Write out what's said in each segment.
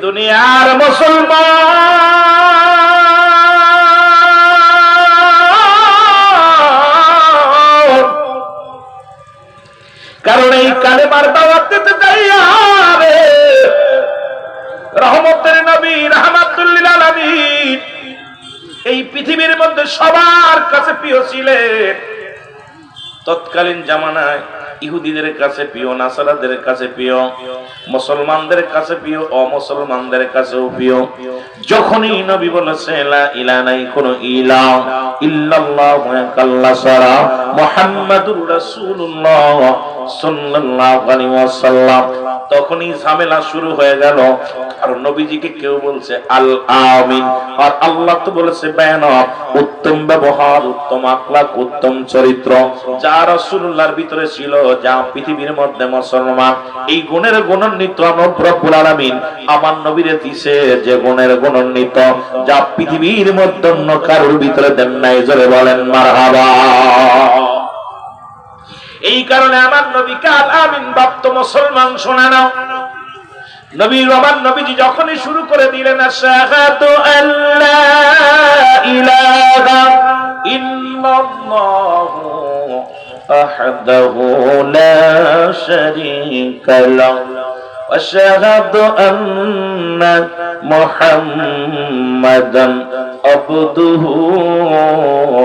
দুনিয়ার মুসলমান, কারণ এই কালেমার দাওয়াত দিতে যাইয়া রে রহমতের নবী রাহমাতুল লিল আলামিন এই পৃথিবীর মধ্যে সবার কাছে প্রিয় ছিলেন। তৎকালীন জামানায় ইহুদিদের কাছে প্রিয়, নাসারাদের কাছে প্রিয়, মুসলমানদের কাছে প্রিয়, অমুসলমানদের কাছেও প্রিয়। যখনই নবী বলেছে লা ইলাহা নাই কোন ইলাহ ইল্লাল্লাহু আল্লাহ ছাড়া মুহাম্মাদুর রাসূলুল্লাহ সাল্লাল্লাহু আলাইহি ওয়াসাল্লাম, তখনই ঝামেলা শুরু হয়ে গেল। আর নবীজিকে কেউ বলছে আল আমিন, আর আল্লাহ তো বলেছে বায়ানব, উত্তম ব্যবহার, উত্তম আখলাক, উত্তম চরিত্র যা রাসূলুল্লাহর ভিতরে ছিল, যা পৃথিবীর মধ্যে মুসলমান এই গুণের গুণান্বিত রব্বুল আলামিন আমার নবীরে দিছে, যে গুণের গুণান্বিত যা পৃথিবীর মধ্যে অন্য কারোর ভিতরে দেন নাই। জোরে বলেন মারহাবা। এই কারণে আমার নবীকে আল আমিন প্রাপ্ত মুসলমান শোনা নাও। নবীজি যখনই শুরু করে দিলেন আশহাদু আল্লা ইলাহা ইল্লাল্লাহু ওয়াহদাহু লা শারীকা লাহু ওয়া আশহাদু আন্না মুহাম্মাদান আবদুহু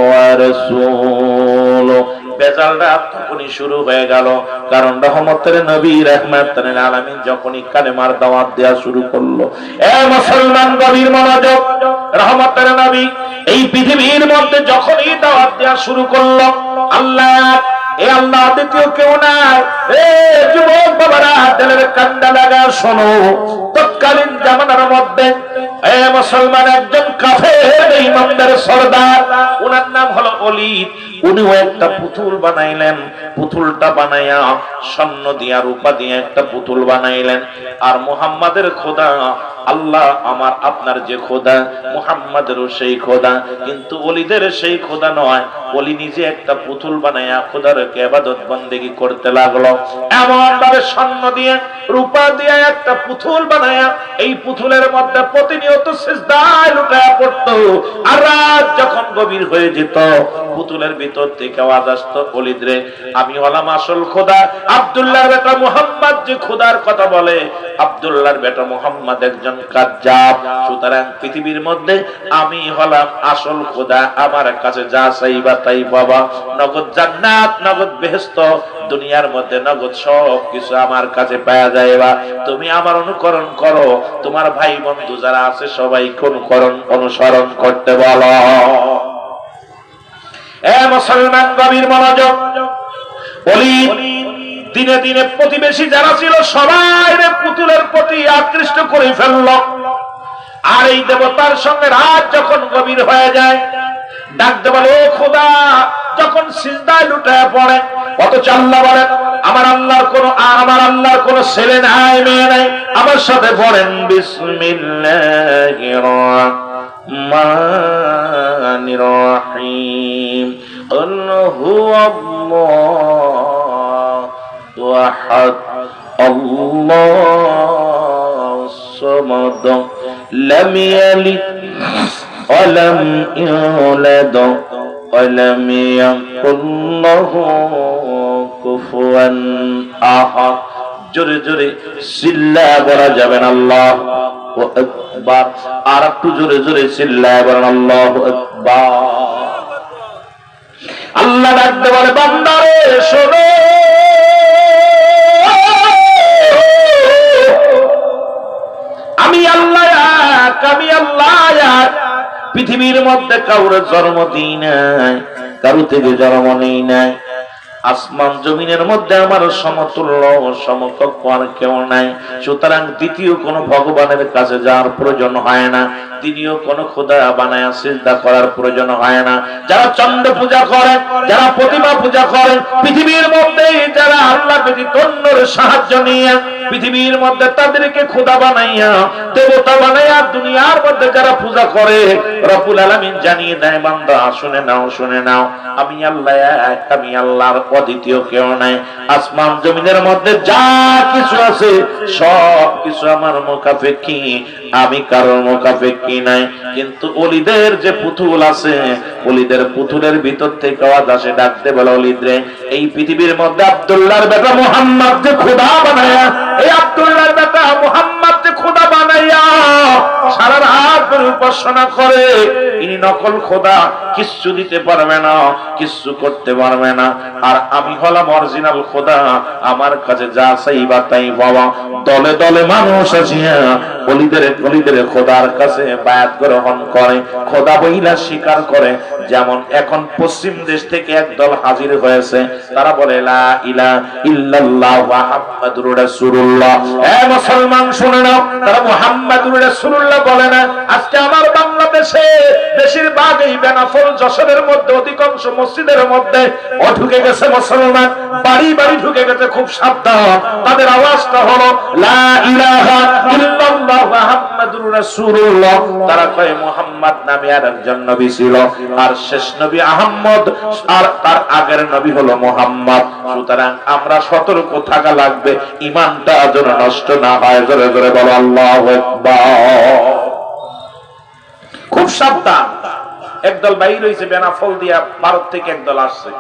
ওয়া রাসূলুহু, বেজালটা তখনই শুরু হয়ে গেল। কারণ রহমতের নবী রাহমাতুল লিল আলামিন যখনই কালেমার দাওয়াত দেয়া শুরু করলো, এ মুসলমান গভীর মনোযোগ, রহমতের নবী এই পৃথিবীর মধ্যে যখনই দাওয়াত দেয়া শুরু করলো, আল্লাহ এ আল্লাহ দ্বিতীয় কেউ নাই। এ যুবক বাবারা দিলের কান্ডা লাগা শোনো, তৎকালীন জামানার মধ্যে এ মুসলমান একজন কাফের ইমানদার সরদার, ওনার নাম হলো ওলীদ। উনিও একটা পুতুল বানাইলেন, পুতুলটা বানাইয়া স্বর্ণ দিয়া রূপা দিয়া একটা পুতুল বানাইলেন। আর মুহাম্মাদের খোদা আল্লাহ আমার আপনার যে খোদা, মুহাম্মাদেরও সেই খোদা, কিন্তু ওলীদের সেই খোদা নয়। ওলী নিজে একটা পুতুল বানাইয়া খোদার ইবাদত বন্দেগী করতে লাগলো। এমন ভাবে স্বর্ণ দিয়ে রূপা দিয়ে একটা পুতুল বানাইয়া এই পুতুলের মধ্যে প্রতিনিয়ত সিজদায় লুটায়া পড়তো। আর রাত যখন গভীর হয়ে যেত, পুতুলের ভিতর থেকে আওয়াজ আসতো, ওলীদ রে আমি হলাম আসল খোদা, আব্দুল্লাহর বেটা মুহাম্মদ যে খোদার কথা বলে, আব্দুল্লাহর বেটা মুহাম্মদ একজন কাজ্জাব। সুতরাং পৃথিবীর মধ্যে আমি হলাম আসল খোদা, আমার কাছে যা চাইবা তাই পাবা, নগদ জান্নাত, নগদ বেহেশত, দুনিয়ার মধ্যে নগদ সব কিছু আমার কাছে পাওয়া যায়বা। তুমি আমার অনুকরণ করো, তোমার ভাই বন্ধু যারা আছে সবাইকে অনুসরণ করতে বলো। এ মুসলমান গভীর মনোযোগ, ওলীদ দিনে দিনে প্রতিবেশী যারা ছিল সবাই পুতুলের প্রতি আকৃষ্ট করে ফেলল। আর এই দেবতার সঙ্গে রাত যখন গভীর হয়ে যায়, ডাকতে বলে ও খোদা, যখন সিজদায় লুটায় পড়ে, অথচ আল্লাহ বলেন আমার আল্লাহর কোন ছেলে নাই, মেয়ে নাই। আমার সাথে পড়েন বিসমিল্লাহির রাহমানির রাহিম, কুল হুয়াল্লাহু আহাদ, আল্লাহুস সামাদ, লাম ইয়ালিদ ওয়া লাম ইউলাদ ওয়া লাম ইয়াকুল লাহু কুফুয়ান আহাদ। জোরে জোরে চিল্লায়া বলা যাবেন আল্লাহু আকবার। আর একটু জোরে জোরে চিল্লায়া বলেন আল্লাহু আকবার। আল্লাহ ডাকতে বলে বান্দারে শোনো, আমি আল্লাহ পৃথিবীর মধ্যে কাউরে জন্ম দিই নাই, কারো থেকে জন্ম নেই নাই। আসমান জমিনের মধ্যে আমার সমতুল্য সমকক্ষ আর কেউ নাই। সুতরাং দ্বিতীয় কোন ভগবানের কাছে যাওয়ার প্রয়োজন হয় না, তিনিও কোন খোদা বানায়া সিজদা করার প্রয়োজন হয় না। যারা চন্দ্র পূজা করেন, যারা প্রতিমা পূজা করেন, পৃথিবীর মধ্যে যারা আল্লাহ ব্যতীত অন্যের সাহায্য নিয়ে পৃথিবীর মধ্যে তাদেরকে খোদা বানাইয়া দেবতা বানাইয়া দুনিয়ার মধ্যে যারা পূজা করে রব্বুল আলামিন জানিয়ে দেয় বান্দা শুনে নাও আমি আল্লাহ এক, আমি আল্লাহর অদ্বিতীয় কেউ নাই। আসমান জমিনের মধ্যে যা কিছু আছে সব কিছু আমার মুখাপেক্ষী, আমি কারোর মুখাপেক্ষী নাই। কিন্তু ওলিদের যে পুতুল আছে, ওলিদের পুতুলের ভিতর থেকে আওয়াজ আসে, ডাকতে বলে ওলিদরে এই পৃথিবীর মধ্যে আব্দুল্লাহর বেটা মুহাম্মদ যে খোদা বানায়া, এই আব্দুল্লাহর বেটা মুহাম্মদ যে খোদা বানাইয়া সারা রাত ধরে উপাসনা করে, ইনি নকল খোদা, কিচ্ছু দিতে পারবে না, কিচ্ছু করতে পারবে না। আর আমি হলাম অরিজিনাল খোদা, আমার কাছে যা চাইবা তাই বাবা। দলে দলে মানুষ আসিয়া অলিদের খোদার কাছে বায়াত গ্রহণ করে, খোদা বইলা স্বীকার করে। যেমন এখন পশ্চিম দেশ থেকে একদল হাজির হয়েছে, তারা বলে লা ইলাহা ইল্লাল্লাহ মুহাম্মাদুর রাসূলুল্লাহ। এ মুসলমান শুনে নাও, তারা মুহাম্মাদুর রাসূলুল্লাহ বলে না। আজকে আমার বাংলাদেশে বেশিরভাগ এই বেনাফল যশোরের মধ্যে অধিকাংশ মসজিদের মধ্যে ঢুকে গেছে মুসলমান, বাড়ি বাড়ি ঢুকে গেছে। খুব সাবধান, তাদের আওয়াজটা হলো লা ইলাহা ইল্লাল্লাহ মুহাম্মাদুর রাসূলুল্লাহ। তারা কয় মুহাম্মদ নামে আর একজন নবী ছিল, আর শেষ নবী আহমদ, আর তার আগের নবী হলো মুহাম্মদ। সুতরাং আমরা সতর্ক থাকা লাগবে, ঈমানটা যেন নষ্ট না হয়। জোরে জোরে বলো আল্লাহু আকবার। খুব সাবধান। একদল বাইর হইছে বেনাফল দিয়া, ভারত থেকে একদল আসছে।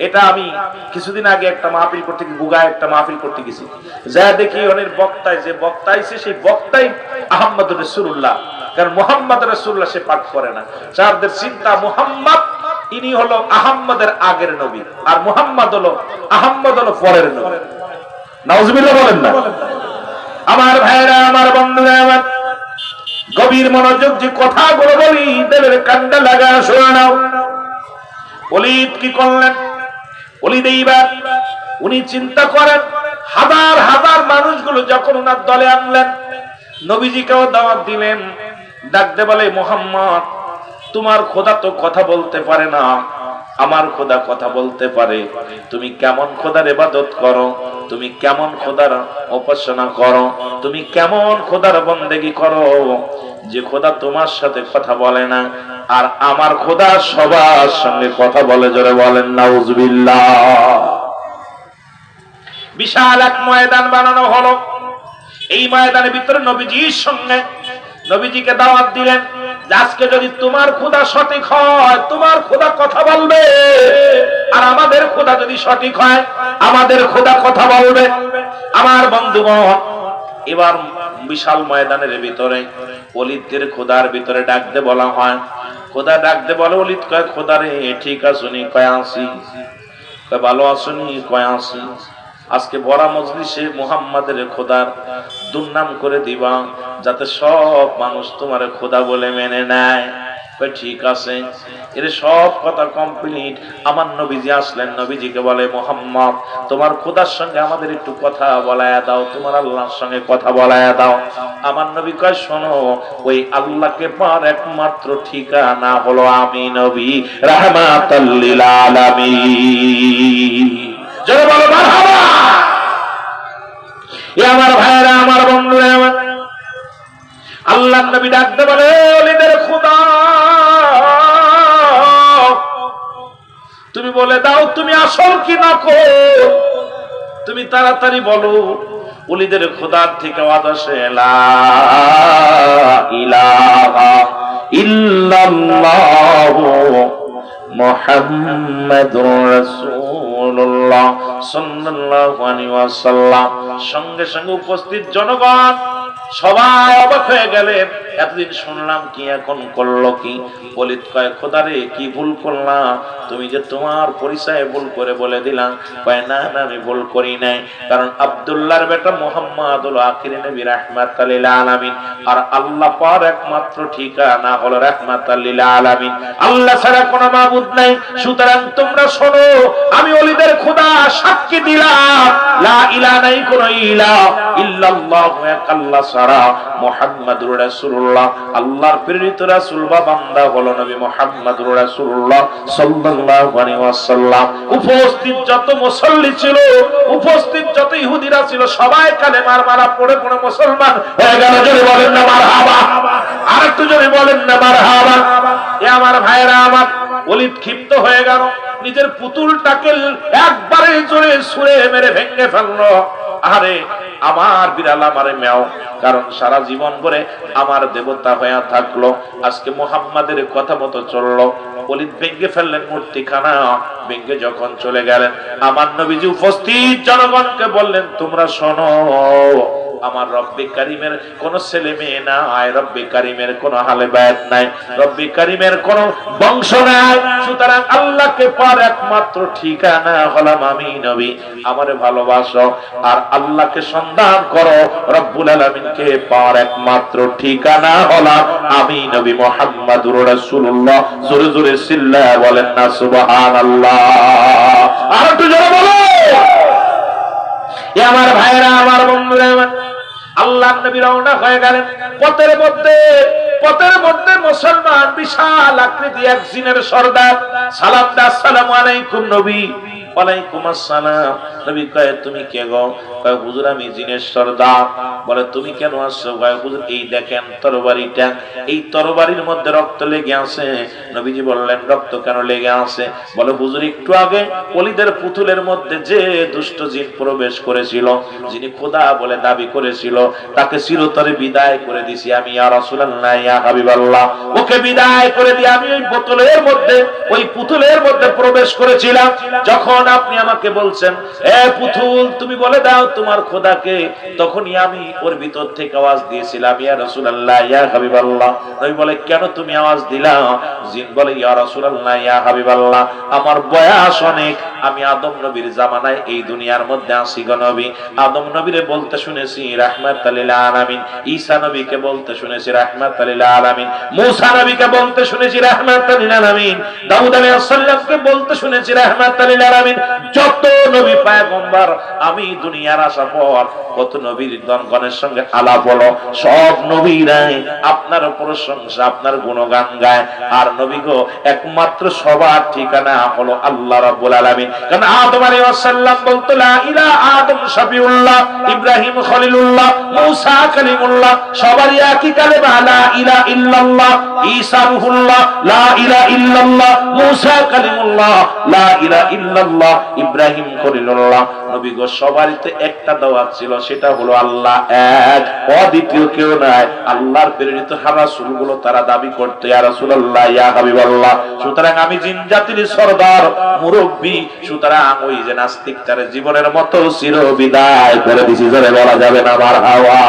এটা আমি কিছুদিন আগে একটা মাহফিল করতে গিয়ে গুগায় একটা মাহফিল করতে গেছি, যা দেখি অনেক বক্তায় যে বক্তা আইছে সেই বক্তাই আহমদ রাসূলুল্লাহ, কারণ মুহাম্মদ রাসূলুল্লাহ সে পাঠ করে না। যাদের চিন্তা মুহাম্মদ ইনি হলো আহমদের আগের নবী, আর মুহাম্মদ হলো আহমদ হলো পরের নবী। নাউজুবিল্লাহ বলেন না। আমার ভাইরা, আমার বন্ধুরা, আমার গভীর মনোযোগ যে কথাগুলো বলি, দেবের কান্ডা লাগা শুনে নাও। ওলিদ কি করলেন? ওলিদ এইবার উনি চিন্তা করেন, হাজার হাজার মানুষগুলো যখন ওনার দলে আনলেন, নবীজিকেও দাওয়াত দিলেন, ডাকতে বলে মুহাম্মদ তোমার খোদা তো কথা বলতে পারে না, আমার খোদা কথা বলতে পারে। তুমি কেমন খোদার ইবাদত করো, তুমি কেমন খোদার উপাসনা করো, তুমি কেমন খোদার বন্দেগী করো যে খোদা তোমার সাথে কথা বলে না, আর আমার খোদা সবার সঙ্গে কথা বলে। জোরে বলেন নাউজুবিল্লাহ। বিশাল এক ময়দান বানানো হলো। এই ময়দানের ভিতরে নবীজির সঙ্গে নবীজিকে দাওয়াত দিলেন, আজকে যদি তোমার খোদা সঠিক হয়, তোমার খোদা কথা বলবে, আর আমাদের খোদা যদি সঠিক হয়, আমাদের খোদা কথা বলবে। আমার বন্ধুগণ, এবার বিশাল ময়দানের ভিতরে ওলিদদের খোদার ভিতরে ডাকতে বলা হয়। খোদা ডাকতে বলে, ওলিদ কয় খোদা রে ঠিক আছুনি? কয় আসি। কয় ভালো আছুনি? কয় আসি। আজকে বড় মজলিসে মুহাম্মাদের খোদার দুর্নাম করে দিবা, যাতে সব মানুষ তোমার খোদা বলে মেনে নেয়। ঠিক আছে, এর সব কথা কমপ্লিট। আমার নবীজি আসলেন, নবীজিকে বলে মুহাম্মদ তোমার খোদার সঙ্গে আমাদের একটু কথা বলায়া দাও, তোমার আল্লাহর সঙ্গে কথা বলায়া দাও। আমার নবী কয় শোনো, ওই আল্লাহকে পার একমাত্র ঠিকানা হলো আমি নবী রাহমাতাল লিল আলামিন। জোরে বলো মারহাবা। এ আমার ভাইরা, আমার বন্ধুরা, আমার আল্লাহর নবী ডাকতে বলে ওলিদের খোদা তুমি বলে দাও তুমি আসল কি নকল, তুমি তাড়াতাড়ি বলো। ওলিদের খোদার থেকে আওয়াজ আসে লা ইলাহা ইল্লাল্লাহু মুহাম্মাদুর রাসূলুল্লাহ সাল্লাল্লাহু আলাইহি ওয়াসাল্লাম। সঙ্গে সঙ্গে উপস্থিত জনগণ সবাই অবাক হয়ে গেলেন, এতদিন শুনলাম কি, এখন করলো কি? ওলিদ কয় খোদা রে কি ভুল করলাম? তুমি যে তোমার পরিচয় ভুল করে বলে দিলাম। কয় না না, আমি ভুল করি নাই, কারণ আব্দুল্লাহর বেটা মুহাম্মদ হলো আখির নবী রাহমাতাল লিল আলামিন, আর আল্লাহ পার একমাত্র ঠিকানা হলো রাহমাতাল লিল আলামিন, আল্লাহ ছাড়া কোনো মাবুদ নাই। সুতরাং তোমরা শোনো, আমি ওলিদের খোদা সাক্ষী দিলাম লা ইলাহা নাই কোনো ইলাহ ইল্লাল্লাহু এক আল্লাহ ছাড়া, মুহাম্মাদুর রাসূলুল্লাহ রাসূলুল্লাহ, আল্লাহর প্রেরিত রাসূল বা বান্দা হলো নবী মুহাম্মদুর রাসূলুল্লাহ সাল্লাল্লাহু আলাইহি ওয়াসাল্লাম। উপস্থিত যত মুসল্লি ছিল, উপস্থিত যত ইহুদিরা ছিল, সবাই কালেমার মালা পড়ে পড়ে মুসলমান হয়ে গেল। জোরে বলেন না মারহাবা, আর একটু জোরে বলেন না মারহাবা। এ আমার ভাইরা আমার, ওলীদ ক্ষিপ্ত হয়ে গেল, নিজের পুতুলটাকে একবারে জোরে ছুঁড়ে মেরে ভেঙে ফেললো। আরে আমার বিড়াল আমারে মেও, কারণ সারা জীবন ভরে আমার দেবতা হয়ে থাকলো, আজকে মুহাম্মাদের কথা মতো চললো। ওলীদ ভেঙে ফেললেন মূর্তিখানা, ভেঙে যখন চলে গেলেন, আমার নবীজি উপস্থিত জনগণকে বললেন, তোমরা শোনো, আমার রব্বে কারিমের কোন ছেলে মেয়ে নাই, রব্বে কারিমের কোন হালে বায়াত নাই, রব্বে কারিমের কোন বংশ নাই, সুতরাং আল্লাহকে পাওয়ার একমাত্র ঠিকানা হলাম আমি নবী। আমারে ভালোবাসো আর আল্লাহকে সন্ধান করো, রব্বুল আলামিনকে পাওয়ার একমাত্র ঠিকানা হলাম আমি নবী মুহাম্মদুর রাসূলুল্লাহ। জোরে জোরে চিল্লায়া বলেন না সুবহানাল্লাহ, আর একটু জোরে বলো। এ আমার ভাইরা, আমার বন্ধুরা, আল্লাহর নবী রওনা হয়ে গেলেন। পথের মধ্যে মুসলমান বিশাল আকৃতি এক জিনের সর্দার সালাম দা, আসসালামু আলাইকুম নবী। ওয়ালাইকুম আসসালাম। নবী কয়, তুমি কে গো? কয়, হুজুর আমি জিনের সর্দার। বলে, তুমি কেন আসছো? কয়, হুজুর এই দেখেন তরবারিটা, এই তরবারির মধ্যে রক্ত লেগে আছে। নবীজি বললেন, রক্ত কেন লেগে আছে? বলে, হুজুর একটু আগে ওলীদের পুতুলের মধ্যে যে দুষ্ট জিন প্রবেশ করেছিল, যিনি খোদা বলে দাবি করেছিল, তাকে চিরতরে বিদায় করে দিছি আমি, ইয়া রাসূলুল্লাহ ইয়া হাবিবাল্লাহ। ওকে বিদায় করে দিয়ে আমি ওই বোতলের মধ্যে, ওই পুতুলের মধ্যে প্রবেশ করেছিলাম। যখন আপনি আমাকে বলছেন, এ পুতুল তুমি বলে দাও তোমার খোদাকে, তখনই আমি ওর ভিতর থেকে আওয়াজ দিয়েছিলাম, ইয়া রাসূলুল্লাহ ইয়া হাবিবাল্লাহ। নবী বলে, কেন তুমি আওয়াজ দিলা? জিন বলে, ইয়া রাসূলুল্লাহ ইয়া হাবিবাল্লাহ, আমার বয়স অনেক, আমি আদম নবীর জামানায় এই দুনিয়ার মধ্যে আসি গো নবী। আদম নবীরে বলতে শুনেছি রাহমাতাল লিল আলামিন, ঈসা নবীকে বলতে শুনেছি রাহমাতাল লিল আলামিন, মূসা নবীকে বলতে শুনেছি রাহমাতাল লিল আলামিন, দাউদ আলাইহিস সালামকে বলতে শুনেছি রাহমাতাল লিল আলামিন। যত নবী পয়গম্বর আমি দুনিয়ার আসার পর কত নবীর গণের সঙ্গে আলাপ হলো, সব নবীরাই আপনার প্রশংসা, আপনার গুণগান গায়। আর নবী গো, একমাত্র সবার ঠিকানা হলো আল্লাহ রাব্বুল আলামিন। কারণ আদম আলাইহিস সালাম বলতো লা ইলাহা, আদম শফিউল্লাহ, ইব্রাহিম খলিলুল্লাহ, মূসা কালিমুল্লাহ, সবারই একই কালেমা লা ইলাহা ইল্লাল্লাহ। ঈসা রূহুল্লাহ, লা ইলাহা ইল্লাল্লাহ। মূসা কালিমুল্লাহ, লা ইলাহা ইল্লাল্লাহ। ইব্রাহিম খলিলুল্লাহ। নবী গো, সবারই তো একটা দাওয়াত ছিল, সেটা হলো আল্লাহ এক, অদ্বিতীয় কেউ নাই। আল্লাহর প্রেরিত রাসূলগুলো তারা দাবি করতে, ইয়া রাসূলুল্লাহ ইয়া হাবিবাল্লাহ। সুতরাং আমি জিন জাতির সরদার, মুরব্বী, সুতরাং ওই যে নাস্তিক তার জীবনের মতো চির বিদায় করে দিছি। জোরে বলা যাবে না মারহাবা।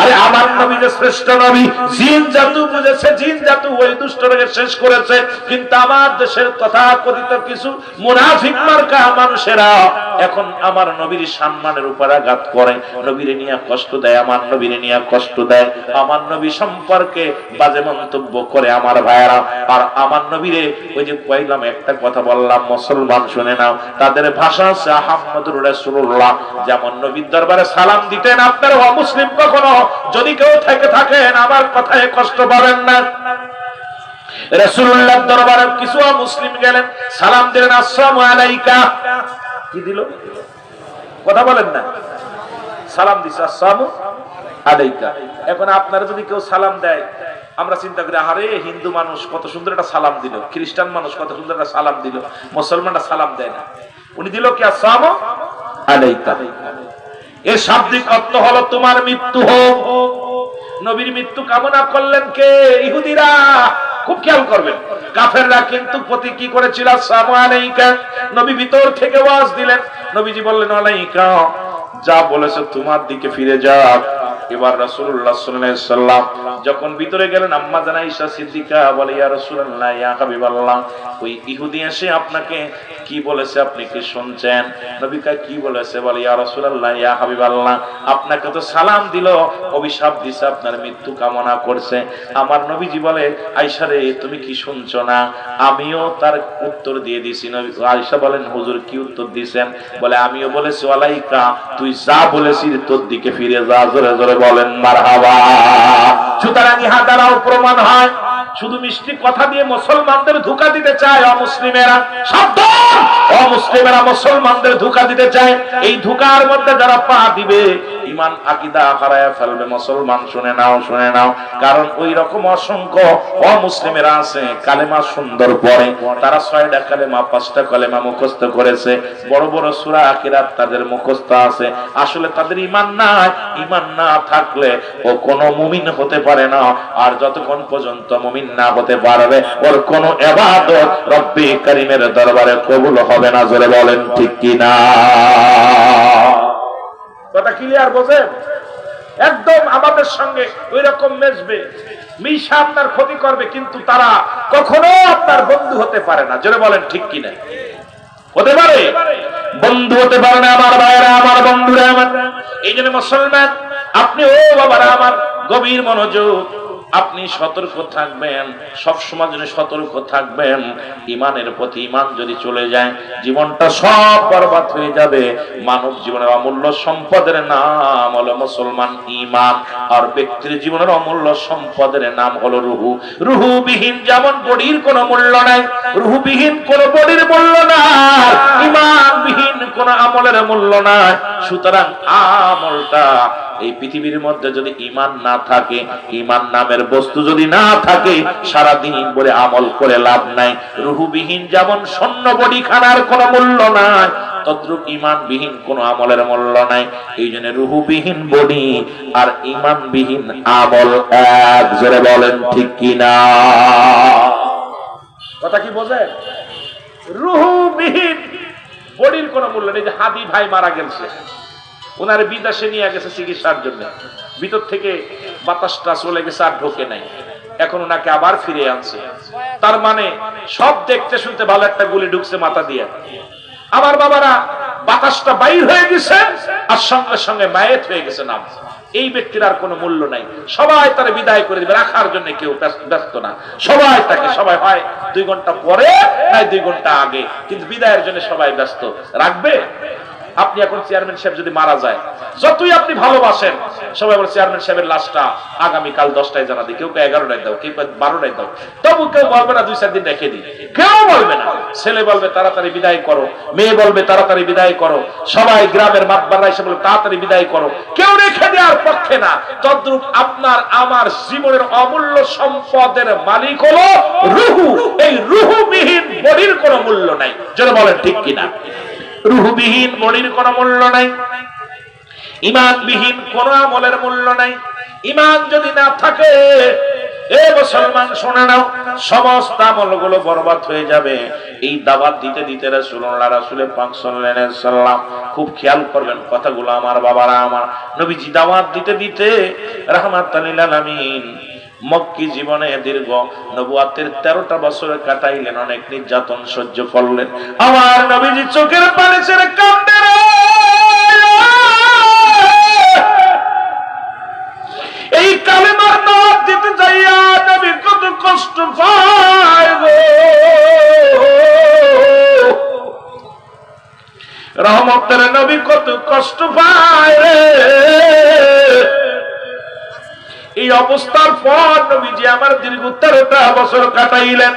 আরে আমার নবী যে শ্রেষ্ঠ নবী, জিন জাতু বুঝেছে, জিন জাতু ওই দুষ্টকে শেষ করেছে। কিন্তু আমার দেশের তথাকথিত কিছু মুনাফিক মার্কা মানুষেরা এখন আমার নবীর সম্মানের উপর আঘাত করে, নবীরে নিয়ে কষ্ট দেয়, আমার নবীরে নিয়ে কষ্ট দেয়, আমার নবী সম্পর্কে বাজে মন্তব্য করে আমার ভাইয়েরা। আর আমার নবীরে ওই যে কইলাম, একটা কথা বললাম, মুসলমান শুনে নাও, তাদের ভাষা আছে আহমদুর রাসূলুল্লাহ। যেমন নবীর দরবারে সালাম দিতেন, আপনারা অমুসলিম কখনো যদি কেউ থেকে থাকেন আমার কথায় কষ্ট পাবেন না। রাসূলুল্লাহর দরবারে কিছু মুসলিম গেলেন, সালাম দিলেন, আসসালামু আলাইকা। কি দিল? কথা বলেন না। সালাম দিছে, আসসালামু আলাইকা। এখন আপনারা যদি কেউ সালাম দেয়, আমরা চিন্তা করি, আরে হিন্দু মানুষ কত সুন্দর একটা সালাম দিল, খ্রিস্টান মানুষ কত সুন্দর একটা সালাম দিল, মুসলমানরা সালাম দেয় না। উনি দিল কি? আসসালামু আলাইকা। এর শাব্দিক অর্থ হলো তোমার মৃত্যু হোক। নবীর মৃত্যু কামনা করলেন কে? ইহুদিরা। খুব খেয়াল করবেন, কাফেররা কিন্তু প্রতি কি করেছিল? আসসালামু আলাইকা। নবী ভিতর থেকে ওয়াজ দিলেন, নবীজি বললেন, আলাইকা, যা বলেছে তোমার দিকে ফিরে যাক। এবার রাসূলুল্লাহ সাল্লাল্লাহু আলাইহি সাল্লাম যখন ভিতরে গেলেন, আম্মা জান আয়েশা সিদ্দিকা বলে, ইয়া রাসূলুল্লাহ ইয়া হাবিবাল্লাহ, ওই ইহুদি এসে আপনাকে কি বলেছে আপনি কি শুনছেন? নবী কয়, কি বলেছে? বলে, ইয়া রাসূলুল্লাহ ইয়া হাবিবাল্লাহ, আপনাকে তো সালাম দিল, অভিশাপ দিছে, আপনার মৃত্যু কামনা করছে। আমার নবীজি বলে, আয়েশা রে, তুমি কি শুনছো না? আমিও তার উত্তর দিয়ে দিছি। নবী আয়েশা বলেন, হুজুর কি উত্তর দিবেন? বলে, আমিও বলেছি আলাইকা, তুই যা বলেছিস তোর দিকে ফিরে যা। জোরে জোরে বলেন মারহাবা। সুতরাং ইহা দ্বারাও প্রমাণ হয় শুধু মিষ্টি কথা দিয়ে মুসলমানদের ধোঁকা দিতে চায় অমুসলিমেরা। সাবধান, অমুসলিমেরা মুসলমানদের ধোঁকা দিতে চায়। এই ধোঁকার মধ্যে যারা পা দিবে ঈমান আকীদা হারায় ফেলবে। মুসলমান শুনে নাও, শুনে নাও, কারণ ওই রকম অসংখ্য অমুসলিমেরা আছে কালেমা সুন্দর পড়ে, তারা 6টা কালেমা 5টা কালেমা মুখস্থ করেছে, বড় বড় সূরা আখিরাত তাদের মুখস্থ আছে, আসলে তাদের ঈমান নাই। ঈমান না থাকলে ও কোনো মুমিন হতে পারে না। আর যতক্ষণ পর্যন্ত মুমিন না হতে পারবে ওর কোনো ইবাদত রব্বি কারীমের দরবারে কবুল হবে না। জোরে বলেন ঠিক কি না? কথা ক্লিয়ার বোঝেন? একদম আমাদের সঙ্গে ওই রকম মেশবে, মিশা আপনার ক্ষতি করবে, কিন্তু তারা কখনো আপনার বন্ধু হতে পারে না। জোরে বলেন ঠিক কি না? হতে পারে? বন্ধু হতে পারে না। আমার ভাইরা, আমার বন্ধুরা আমার, এই জন্য মুসলমান আপনি ও বাবারা আমার গভীর মনোযোগ, আপনি সতর্ক থাকবেন, সবসময় জন্য সতর্ক থাকবেন। ইমানের প্রতি ইমান যদি চলে যায় জীবনটা সব বরবাদ হয়ে যাবে। মানব জীবনের অমূল্য সম্পদের নাম হলো মুসলমান ইমান, আর ব্যক্তির জীবনের অমূল্য সম্পদের নাম হলো রুহু। রুহুবিহীন যেমন বডির কোনো মূল্য নাই, রুহুবিহীন কোন বডির মূল্য নাই, ইমানবিহীন কোন আমলের মূল্য নাই। সুতরাং আমলটা এই পৃথিবীর মধ্যে যদি ঈমান না থাকে, ঈমান নামের বস্তু যদি না থাকে, সারা দিন বলে আমল করে লাভ নাই। রুহুবিহীন যেমন শূন্য বডি খানার কোনো মূল্য নাই, তদ্রূপ ঈমানবিহীন কোনো আমলের মূল্য নাই। এই জন্য রুহুবিহীন বডি আর ঈমানবিহীন আমল এক। জোরে বলেন ঠিক কি না? কথা কি বোঝেন? রুহুবিহীন বডির কোনো মূল্য নেই। যে হাদি ভাই মারা গেছে, ওনার বিদেশে নিয়ে গেছে চিকিৎসার জন্য, ভিতর থেকে বাতাসটা চলে গেছে আর ঢোকে নাই, এখন ওনাকে আবার ফিরে আনছে। তার মানে সব দেখতে শুনতে ভালো, একটা গুলি ঢুকছে মাথা দিয়ে। আমার বাবারা, বাতাসটা বাইর হয়ে গেছে আর সঙ্গে সঙ্গে মায়েত হয়ে গেছে নাম। এই ব্যক্তির আর কোনো মূল্য নাই। সবাই তার বিদায় করে দিবে, রাখার জন্য কেউ ব্যস্ত না। সবাই তাকে, সবাই হয় 2 ঘন্টা পরে নাই 2 ঘন্টা আগে, কিন্তু বিদায়ের জন্য সবাই ব্যস্ত। রাখবে? আপনি এখন চেয়ারম্যান সাহেব যদি মারা যায়, যতই আপনি ভালোবাসেন, সবাই বলে চেয়ারম্যান সাহেবের লাশটা আগামীকাল 10টায় জানা দিই, কেউ 11টায় দাও, কেউ 12টায় দাও, তবু কেউ বলবে না 2-4 দিন রেখে দিই, কেউ বলবে না। ছেলে বলবে তাড়াতাড়ি বিদায় করো, মেয়ে বলবে তাড়াতাড়ি বিদায় করো, সবাই গ্রামের মাতবাররা এসে বলে তাড়াতাড়ি বিদায় করো, কেউ রেখে দেওয়ার পক্ষে না। তদ্রূপ আপনার আমার জীবনের অমূল্য সম্পদের মালিক হলো রুহু। এই রুহুবিহীন বডির কোনো মূল্য নাই। যারা বলেন ঠিক কিনা? রুহুবিহীন বডির কোনো মূল্য নাই, ঈমানবিহীন কোন আমলের মূল্য নাই। ঈমান যদি না থাকে, এ মুসলমান শুনে নাও, সমস্ত আমলগুলো বরবাদ হয়ে যাবে। এই দাওয়াত দিতে দিতে রাসূলুল্লাহ পাক সাল্লাল্লাহু আলাইহি ওয়াসাল্লাম, খুব খেয়াল করবেন কথাগুলো আমার বাবারা আমার, নবীজি দাওয়াত দিতে দিতে রাহমাতাল লিল আলামিন মক্কি জীবনে দীর্ঘ নবুয়াতের 13টা বছর কাটাইলেন, অনেক নির্যাতন সহ্য করলেন। আমার নবীজি চোখের পানি ছেড়ে কাঁদতেন। এই কালেমার দাওয়াত দিতে যাইয়া নবী কত কষ্ট পায় গো, রহমতের নবী কত কষ্ট পায় রে। এই অবস্থার পর নবীজি আমার দীর্ঘ 13টা বছর কাটাইলেন।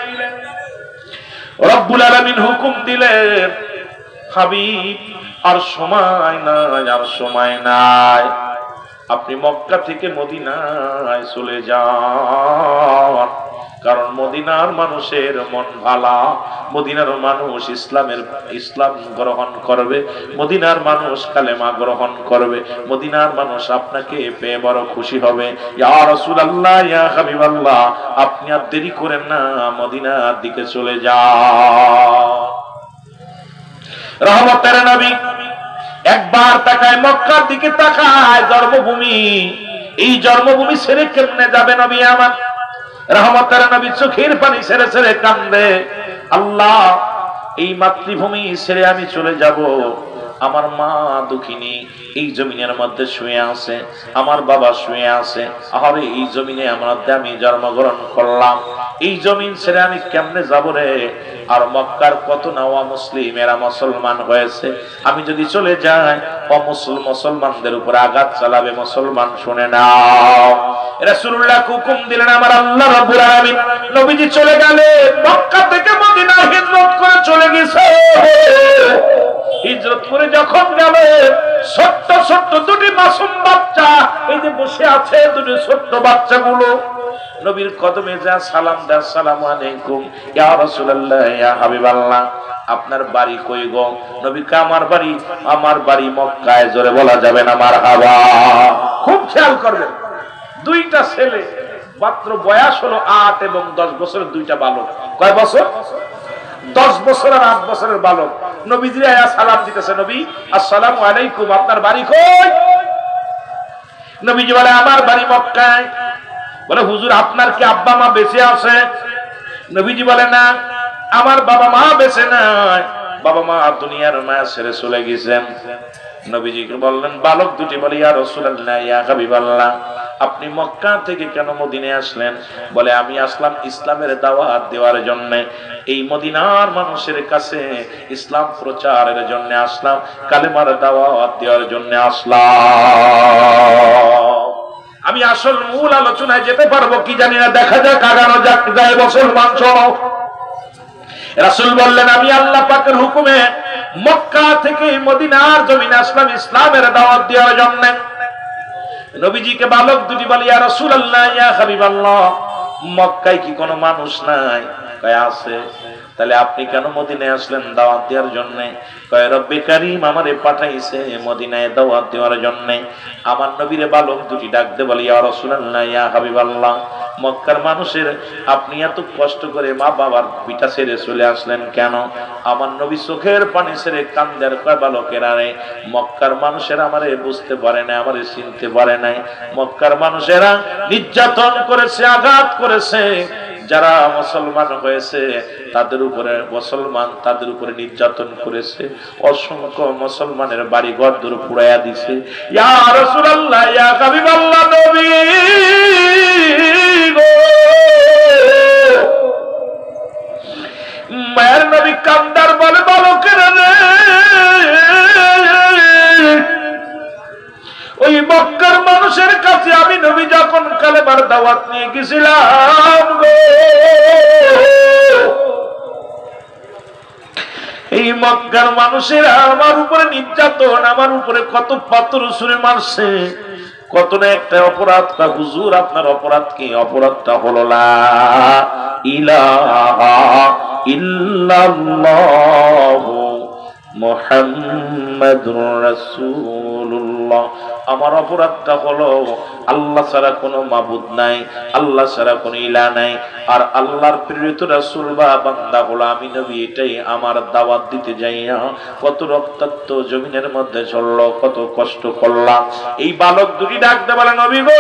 রব্বুল আলামিন হুকুম দিলেন, হাবিব আর সময় নাই, আর সময় নাই, আপনি মক্কা থেকে মদিনায় চলে যান। কারণ মদিনার মানুষের মন ভালা, মদিনার মানুষ ইসলাম গ্রহণ করবে, মদিনার মানুষ কালেমা গ্রহণ করবে, মদিনার মানুষ আপনাকে পেয়ে বড় খুশি হবে। ইয়া রাসূলুল্লাহ, ইয়া হাবিবাল্লাহ, আপনি আর দেরি করেন না, মদিনার দিকে চলে যান। রহমতের নবী একবার তাকায় মক্কার দিকে, তাকায় জন্মভূমি। এই জন্মভূমি ছেড়ে কেমনে যাবে নবী আমার? রহমতের নবী চোখের পানি ছেড়ে ছেড়ে কান্দে, আল্লাহ এই মাতৃভূমি ছেড়ে আমি চলে যাব, আমার মা দুঃখিনী এই জমিনের মধ্যে শুয়ে আছে, আমার বাবা শুয়ে আছে। আরে এই জমিনে আমি জন্মগ্রহণ করলাম, এই জমিন ছেড়ে আমি কেমনে যাব রে? আর মক্কার কত নাওয়া মুসলিম এরা মুসলমান হয়েছে, আমি যদি চলে যাই মুসলমানদের উপর আঘাত চালাবে। মুসলমান শুনে নাও, রাসূলুল্লাহ হুকুম দিলেন আমার আল্লাহ রাব্বুল আলামিন। নবীজি চলে গেলেন, মক্কা থেকে মদিনা হিজরত করে চলে গেছে। হিজরত করে যখন গেল, ছোট্ট ছোট্ট দুটি মাসুম বাচ্চা এই যে বসে আছে, দুটি ছোট্ট বাচ্চাগুলো নবীর কদমে যা সালাম দেয়, আসসালামু আলাইকুম ইয়া রাসূলুল্লাহ ইয়া হাবিবাল্লাহ, আপনার বাড়ি কই গো? নবীকে আমার বাড়ি মক্কায়। জোরে বলা যাবে না মারহাবা? খুব খেয়াল করবেন, দুইটা ছেলে, মাত্র বয়স হলো 8 এবং 10 বছরের দুইটা বালক। কয় বছর? 10 বছর আর 8 বছরের বালক নবীজি আয়া সালাম দিতেছে, নবী আসসালামু আলাইকুম, আপনার বাড়ি কই? নবীজি বলে আমার বাড়ি মক্কায়। বলে হুজুর আপনার কি আব্বা মা বেঁচে আছে? নবীজি বলে না, আমার বাবা মা বেঁচে নাই, বাবা মা দুনিয়ার মায়া ছেড়ে চলে গেছেন। নবীজিকে বললেন বালক দুটি, বলে ইয়া রাসূলুল্লাহ ইয়া হাবিবাল্লাহ, আপনি মক্কা থেকে কেন মদিনায় আসলেন? বলে আমি আসলাম ইসলামের দাওয়াত দেওয়ার জন্য, এই মদিনার মানুষের কাছে ইসলাম প্রচারের জন্য আসলাম, কালেমার দাওয়াত দেওয়ার জন্য আসলাম। আমি আসল মূল আলোচনায় যেতে পারবো কি জানি না, দেখা যাক, আগানো যাক। যায় মুসলমান শোনো, রাসূল বললেন আমি আল্লাহ পাকের হুকুমে মক্কা থেকে মদিনার জমিনে আসলাম ইসলামের দাওয়াত দেওয়ার জন্য। নবীজিকে বালক দুটি বলে ইয়া রাসূলুল্লাহ ইয়া হাবিবাল্লাহ, মক্কায় কি কোনো মানুষ নাই? কয় আছে। তাহলে আপনি কেন মদিনায় আসলেন দাওয়াত দেওয়ার জন্য? কয় রব্বে কারীম আমারে পাঠাইছে মদিনায় দাওয়াত দেওয়ার জন্য। আমার নবীরে বালক দুটি ডাকতে বলে ইয়া রাসূলুল্লাহ ইয়া হাবিবাল্লাহ, মক্কার মানুষের আপনি এত কষ্ট করে মা বাবার পিতা ছেড়ে চলে আসলেন কেন? আমার নবী চোখের পানি ছেড়ে কান্দের। কয় বালকের আরে মক্কার মানুষেরা আমারে বুঝতে পারে না, আমারে চিনতে পারে নাই। মক্কার মানুষেরা নির্যাতন করেছে, আঘাত করেছে, যারা মুসলমান হয়েছে তাদের উপরে নির্যাতন করেছে, অসংখ্য মুসলমানের বাড়ি ঘর দূর পুড়াইয়া দিছে। ইয়া রাসূলুল্লাহ ইয়া হাবিবাল্লাহ, নবী গো, মায়ের নবী কান্দার বলে বালকেরা রে, ওই মক্কার মানুষের কাছে আমি নবী যখন কালেমার দাওয়াত নিয়ে গেছিলাম গো, এই মক্কার মানুষেরা আমার উপরে নির্যাতন, আমার উপরে কত পাথর ছুঁড়ে মারছে, কত না একটা অপরাধ। হুজুর আপনার অপরাধ কি? অপরাধটা হলো লা ইলাহা ইল্লাল্লাহু মুহাম্মাদুর রাসূলুল্লাহ। আমার অপরাধটা হলো আল্লাহ ছাড়া কোনো মাবুদ নাই, আল্লাহ ছাড়া কোনো ইলাহ নাই, আর আল্লাহর প্রেরিত রাসূল বা বান্দা হলো আমি নবী। এটাই আমার দাওয়াত দিতে যাইয়া কত রক্তাক্ত জমিনের মধ্যে চললো, কত কষ্ট করলাম। এই বালক দুটি ডাকতে বলে নবী গো,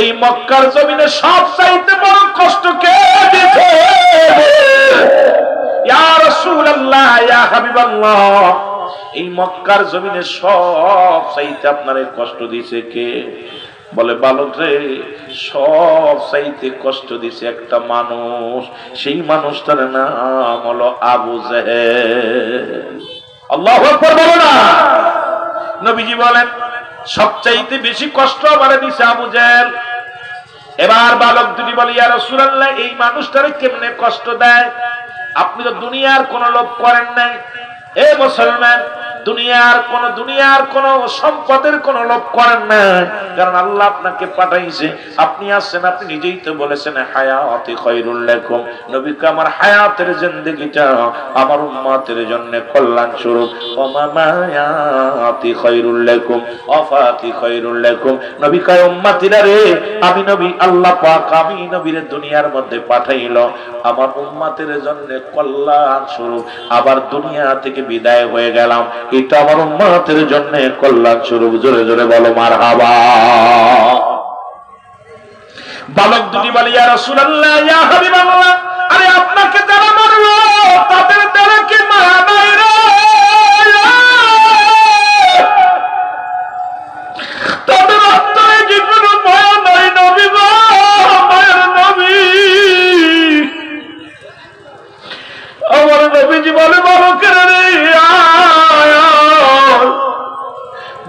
এই মক্কার জমিনে সব চাইতে বড় কষ্ট কে দিয়েছে? ইয়া রাসূলুল্লাহ ইয়া হাবিবাল্লাহ, এই মক্কার জমিনে সব চাইতে আপনারে কষ্ট দিয়েছে কে? বলে বালক রে, সব চাইতে কষ্ট দিয়েছে একটা মানুষ, সেই মানুষটার নাম হলো আবু জেহেল। আল্লাহু আকবার বলো না। নবীজি বলেন সবচাইতে বেশি কষ্ট আমারে দিছে আবু জেহেল। এবার বালক দুটি বলে ইয়া রাসূলুল্লাহ, এই মানুষটারে কেমনে কষ্ট দেয়? আপনি তো দুনিয়ার কোন লোভ করেন নাই, এ মুসলমান, দুনিয়ার কোন সম্পদের কোন লোভ করেন না, কারণ আল্লাহ আপনাকে পাঠাইছে। আপনি আসছেন, আপনি নিজেই তো বলেছেন হায়াতি খায়রুল লাকুম, নবীকে আমার হায়াতের জিন্দেগিটা আমার উম্মতের জন্য কল্যাণ স্বরূপ। ওয়া মামায়াতি খায়রুল লাকুম ওয়াফাতি খায়রুল লাকুম, নবী কয় উম্মতিরা রে, আমি নবী আল্লাহ পাক আমি নবীরে দুনিয়ার মধ্যে পাঠাইল আমার উম্মতের জন্য কল্যাণ স্বরূপ, আবার দুনিয়া থেকে বিদায় হয়ে গেলাম, এটা আমার উম্মতের জন্য কল্যাণ স্বরূপ। জোরে জোরে বলো মারহাবা। বালক দুটি বলে ইয়া রাসূলুল্লাহ ইয়া হাবিবাল্লাহ, আরে আপনাকে যারা মারলো তাদের দ্বারা কি মায়া নাই রে? তাদের আত্মায় কি কোনো মায়া নাই? নবী গো, মায়ের নবী, আমার নবীজি বলে বালকের রে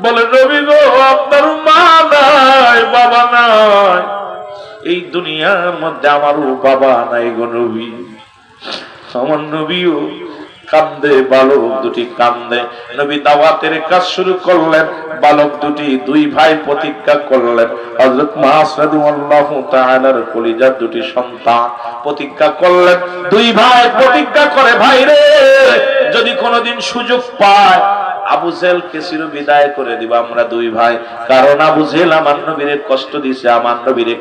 বলে নবী গো, আপনার মা নাই, বাবা নাই, এই দুনিয়ার মধ্যে আমারও বাবা নাই গো নবী। আমার নবীও কান্দে, বালক দুটি কান্দে। নবী দাওয়াতের কাজ শুরু করলেন, বালক দুটি দুই ভাই প্রতিজ্ঞা করলেন। হযরত মুআজ রাদিয়াল্লাহু তাআলার কলিজার দুটি সন্তান প্রতিজ্ঞা করলেন, দুই ভাই প্রতিজ্ঞা করে, ভাই রে যদি কোনোদিন সুযোগ পায় আবু জেহেলকে চির বিদায় করে দিব আমরা দুই ভাই। কারণ আবু জেহেল আমার নবীরে কষ্ট দিয়েছে, আমার নবীরে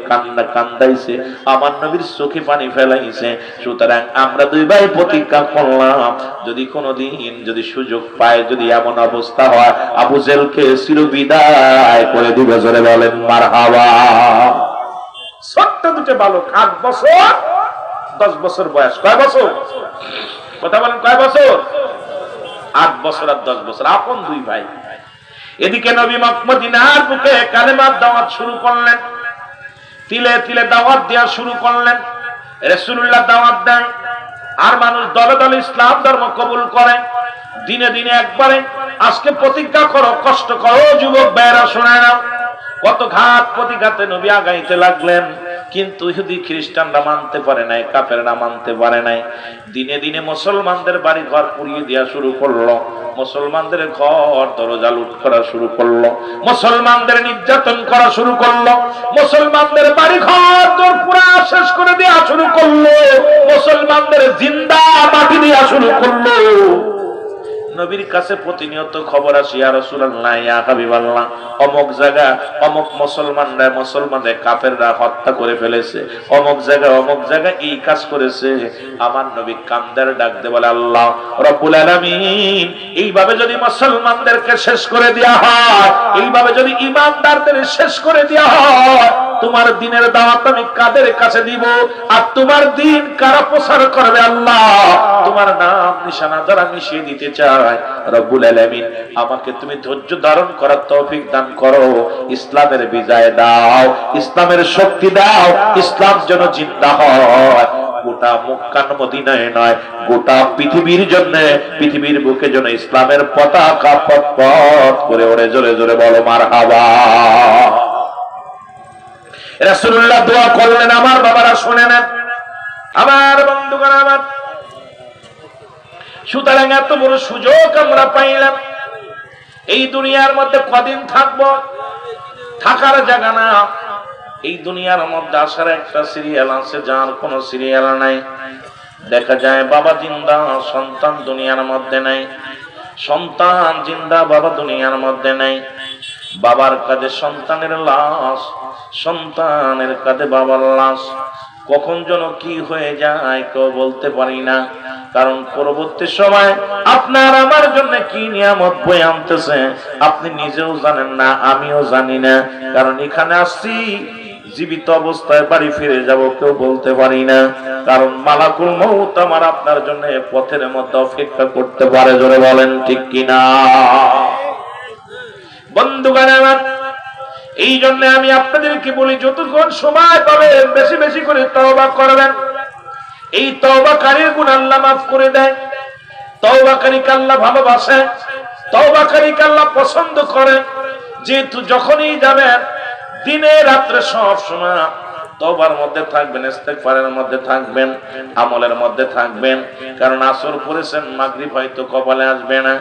কান্দাইছে, আমার নবীর চোখে পানি ফেলাইছে। সুতরাং আমরা দুই ভাই প্রতিজ্ঞা করলাম, যদি কোনোদিন যদি সুযোগ পায়, যদি এমন অবস্থা হয়, আবু জেহেলকে চির বিদায় করে দিব। জোরে বলেন মারহাবা। ছোট্ট দুটো বালক, 8 বছর 10 বছর বয়স। কয় বছর? কথা বলেন, কয় বছর? 8 বছর আর 10 বছর, আপন দুই ভাই। এদিকে নবী মদিনার বুকে কালেমার দাওয়াত শুরু করলেন, তিলে তিলে দাওয়াত দেওয়া শুরু করলেন। রাসূলুল্লাহ দাওয়াত দেন, আর মানুষ দলে দলে ইসলাম ধর্ম কবুল করে। দিনে দিনে একবারে আজকে প্রতিজ্ঞা করো, কষ্ট করো যুবক ভাইরা, শোনায় না। কত ঘাত প্রতিঘাতে নবী আগাইতে লাগলেন, কিন্তু ইহুদি খ্রিস্টানরা মানতে পারে নাই, কাফেররা মানতে পারে নাই। দিনে দিনে মুসলমানদের বাড়ি ঘর পুড়িয়ে দেওয়া শুরু করলো, মুসলমানদের ঘর দরজা লুট করা শুরু করলো, মুসলমানদের নির্যাতন করা শুরু করলো, মুসলমানদের বাড়ি ঘর দর পুরা শেষ করে দেওয়া শুরু করলো, মুসলমানদের জিন্দা মাটি দেওয়া শুরু করলো। নবীর কাছে প্রতিনিয়ত খবর আসে, ইয়া রাসূলুল্লাহ, ইয়া হাবিবাল্লাহ, অমুক জায়গা অমুক মুসলমানদের কাফেররা হত্যা করে ফেলেছে, অমুক জায়গা এই কাজ করেছে। আমার নবী কান্দার ডাক দিয়ে বলে, আল্লাহ রব্বুল আলামিন, এইভাবে যদি মুসলমানদেরকে শেষ করে দেয়া হয়, এইভাবে যদি ঈমানদারদের শেষ করে দেয়া হয়, তোমার দ্বীনের দাওয়াত আমি কাদের কাছে দিব? আর তোমার দ্বীন কারা প্রচার করবে? আল্লাহ, তোমার নাম নিশানা যারা মিশিয়ে দিতে চায়, রব্বুল আলামিন আমাকে তুমি ধৈর্য ধারণ করার তৌফিক দান করো, ইসলামের বিজয় দাও, ইসলামের শক্তি দাও, ইসলাম যেন জিন্দা হয়। গোটা মক্কা মদিনায় নয়, গোটা পৃথিবীর জন্য, পৃথিবীর বুকে যেন ইসলামের পতাকা পথ করে ওড়ে। জোরে জোরে বলো মারহাবা। রাসূলুল্লাহ দোয়া করলেন, আমার বাবারা শুনে নেন, আমার বন্ধুগণ আমার। সুতরাং এত বড় সুযোগ আমরা পাইলাম। এই দুনিয়ার মধ্যে কদিন থাকবো? থাকার জায়গা না। এই দুনিয়ার মধ্যে আসার একটা সিরিয়াল আছে, যার কোনো সিরিয়াল নাই। দেখা যায় বাবা জিন্দা, সন্তান দুনিয়ার মধ্যে নাই, সন্তান জিন্দা, বাবা দুনিয়ার মধ্যে নাই। বাবার কাঁধে সন্তানের লাশ, সন্তানের কাঁধে বাবার লাশ। কখন যেন কি হয়ে যায় কেউ বলতে পারি না, কারণ পরবর্তী সময় আপনার আমার জন্য কি নিয়ামত বয়ে আনতেছে আপনি নিজেও জানেন না, আমিও জানি না। কারণ এখানে আসছি জীবিত অবস্থায় বাড়ি ফিরে যাব কেউ বলতে পারি না, কারণ মালাকুল মউত আমার আপনার জন্য পথের মধ্যে অপেক্ষা করতে পারে। জোরে বলেন ঠিক কিনা বন্ধুগণ আমার। এই জন্য আমি আপনাদেরকে বলি, যতক্ষণ সময় পাবেন বেশি বেশি করে তওবা করবেন। এই তওবাকারীর গুনাহ আল্লাহ মাফ করে দেয়, তওবাকারীকে আল্লাহ ভালোবাসে, তওবাকারীকে আল্লাহ পছন্দ করে। যেহেতু যখনই যাবেন দিনে রাত্রে সব সময় তওবার মধ্যে থাকবেন, ইস্তেগফারের মধ্যে থাকবেন, আমলের মধ্যে থাকবেন। কারণ আসর পড়েছেন, মাগরিব হয়তো কপালে আসবে না,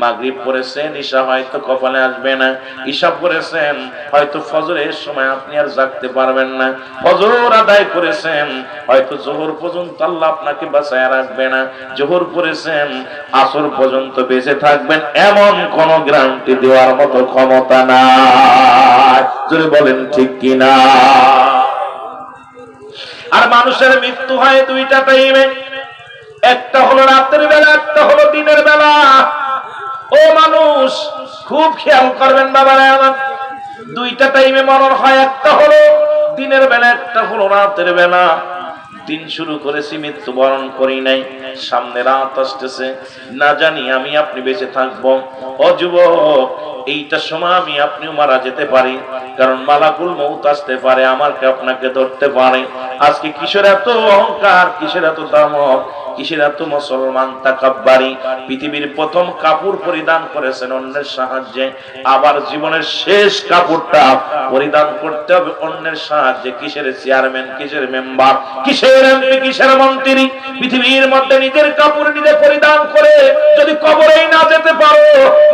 মাগরিব পড়েছেন, ঈশা হয়তো কপালে আসবে না, ঈশা পড়েছেন, হয়তো ফজরের সময় আপনি আর জাগতে পারবেন না, ফজর আদায় করেছেন, হয়তো যোহর পর্যন্ত আল্লাহ আপনাকে বাঁচায় রাখবে না, যোহর পড়েছেন, আসর পর্যন্ত বেঁচে থাকবেন, এমন কোন গ্যারান্টি দেওয়ার মতো ক্ষমতা নাই। যদি বলেন ঠিক কিনা। আর মানুষের মৃত্যু হয় দুইটা টাইমে, একটা হলো রাতের বেলা, একটা হলো দিনের বেলা। ও মানুষ খুব খেয়াল করবেন বাবারা আমার, দুইটা টাইমে মরণ হয়, একটা হলো দিনের বেলা, একটা হলো রাতের বেলা। দিন শুরু করেছি, মৃত্যুবরণ করি নাই, সামনে রাত আসতেছে, না জানি আমি আপনি বেঁচে থাকবো। ও যুবক, এইটা সময় আমি আপনিও মারা যেতে পারি, কারণ মালাকুল মউত আসতে পারে, আমাকে আপনাকে ধরতে পারে। আজকে কিসের এত অহংকার, কিসের এত দামক, কিসের এত মুসলমান তাকাব্বারি? পৃথিবীর প্রথম কাপড় পরিধান করেছেন অন্যের সাহায্যে, আবার জীবনের শেষ কাপড়টা পরিধান করতে হবে অন্যের সাহায্যে। কিসের চেয়ারম্যান, কিসের মেম্বার, কিসের এমপি, কিসের মন্ত্রী? পৃথিবীর মধ্যে নিজের কাপড় নিজে পরিধান করে যদি কবরেই না যেতে পারো,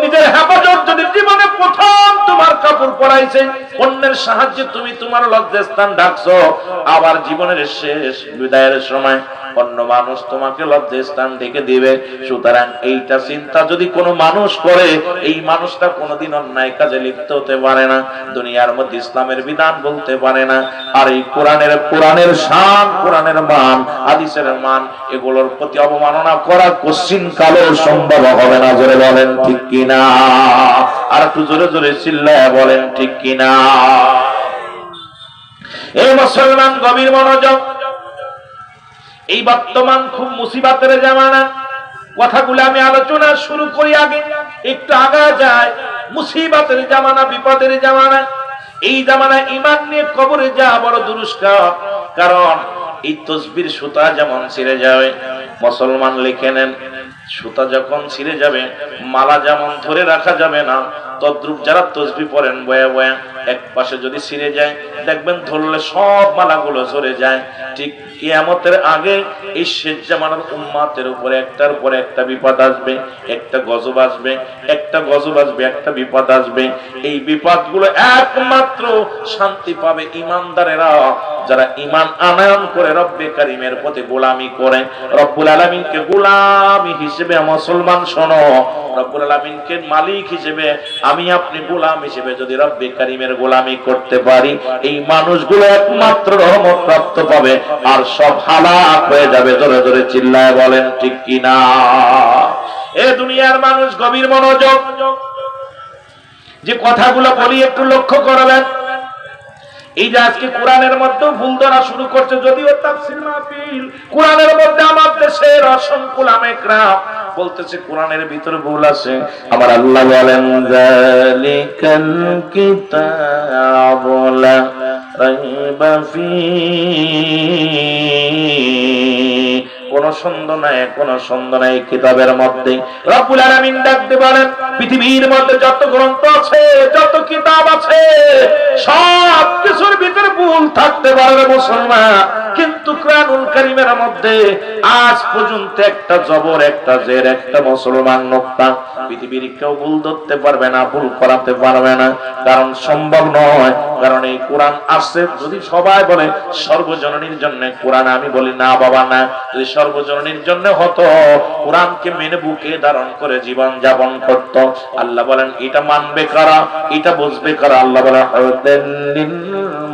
নিজের হেফাজত যদি জীবনে প্রথম তোমার কাপড় পরাইছে, অন্যের সাহায্যে তুমি তোমার লজ্জাস্থান ঢাকছো, আবার জীবনের শেষ বিদায়ের সময় অন্য মানুষ তোমাকে লজ্জাস্থান ঢেকে দিবে। সুতরাং এইটা চিন্তা যদি কোনো মানুষ করে, এই মানুষটা কোনোদিন অন্যায় কাজে লিপ্ত হতে পারে না, দুনিয়ার মধ্যে ইসলামের বিধান বলতে পারে না। আর এই কোরআনের শান, কোরআনের মান, হাদিসের মান, এগুলোর প্রতি অবমাননা করা কোশ্চিন কালেও সম্ভব হবে না। জোরে বলেন ঠিক কিনা? আর একটু জোরে জোরে চিল্লায় বলেন ঠিক কিনা? এই মুসলমান গভীর মনোযোগ। এই বর্তমান খুব মুসিবতের জামানা। কথাগুলো আমি আলোচনা শুরু করি, আগে একটু আগা যায়। মুসিবতের জামানা, বিপদের জামানা। এই জামানা ঈমান নিয়ে কবরে যাওয়া বড় দুরুস্কার। কারণ এই তসবির সুতা যেমন ছিঁড়ে যাবে, মুসলমান লিখে নেন, সুতা যখন ছিঁড়ে যাবে, মালা যেমন ধরে রাখা যাবে না, তদ্রূপ যারা তসবি পড়েন বয়া বয়া, এক পাশে যদি ছিঁড়ে যায়, দেখবেন ধরলে সব মালাগুলো ঝরে যায়। ঠিক কিয়ামতের আগে এই শেষ জামানার উম্মতের উপরে একটার পর একটা বিপদ আসবে, একটা গজব আসবে, একটা গজব আসবে, একটা বিপদ আসবে। এই বিপদগুলো একমাত্র শান্তি পাবে ঈমানদারেরা, যারা ঈমান আনয়ন করে রব্বে কারীমের প্রতি গোলামি করে। রব্বুল আলামিনকে গোলামি হিসেবে মুসলমান শোনো, রব্বুল আলামিনকে মালিক হিসেবে আমি আপনি গোলাম হিসেবে যদি রব্বে কারীমের গোলামি করতে পারি, এই মানুষগুলো একমাত্র রহমত প্রাপ্ত পাবে, আর সব হালাক হয়ে যাবে। জোরে জোরে চিল্লায় বলেন ঠিক কিনা? এ দুনিয়ার মানুষ গভীর মনোযোগ। যে কথাগুলো বলি একটু লক্ষ্য করবেন। এই যে আজকে কোরআনের মধ্যে ভুল ধরা শুরু করছে, যদিও তাফসীর মাহফিল, কোরআনের মধ্যে আমার দেশের অসংখ্য উলামায়ে বলতেছে কোরআনের ভিতরে ভুল আছে। আমার আল্লাহ বলেন, যালিকাল কিতাবু লা রাইবা ফীহি, কোন সন্দেহ নাই, কোন সন্দেহ নাই কিতাবের মধ্যে। রব্বুল আলামিন ডাকতে বলেন, পৃথিবীর মধ্যে যত গ্রন্থ আছে, যত কিতাব আছে, সব কিছুর ভিতরে ভুল থাকতে পারে মুসলমান, কিন্তু কোরআনুল কারীমের মধ্যে আজ পর্যন্ত একটা জবর, একটা জের, একটা মুসলমান নোক্তা পৃথিবীর কেউ ভুল ধরতে পারবে না, ভুল করাতে পারবে না। কারণ সম্ভব নয়। কারণ এই কোরআন আসছে, যদি সবাই বলে সর্বজননীর জন্য কোরআন, আমি বলি না বাবা না। যদি সর্বজননীর জন্য হতো, কোরআনকে মেনে বুকে ধারণ করে জীবন যাপন করত। আল্লাহ বলেন এটা মানবে কারা, এটা বুঝবে কারা? আল্লাহ বলেন হুদাল লিল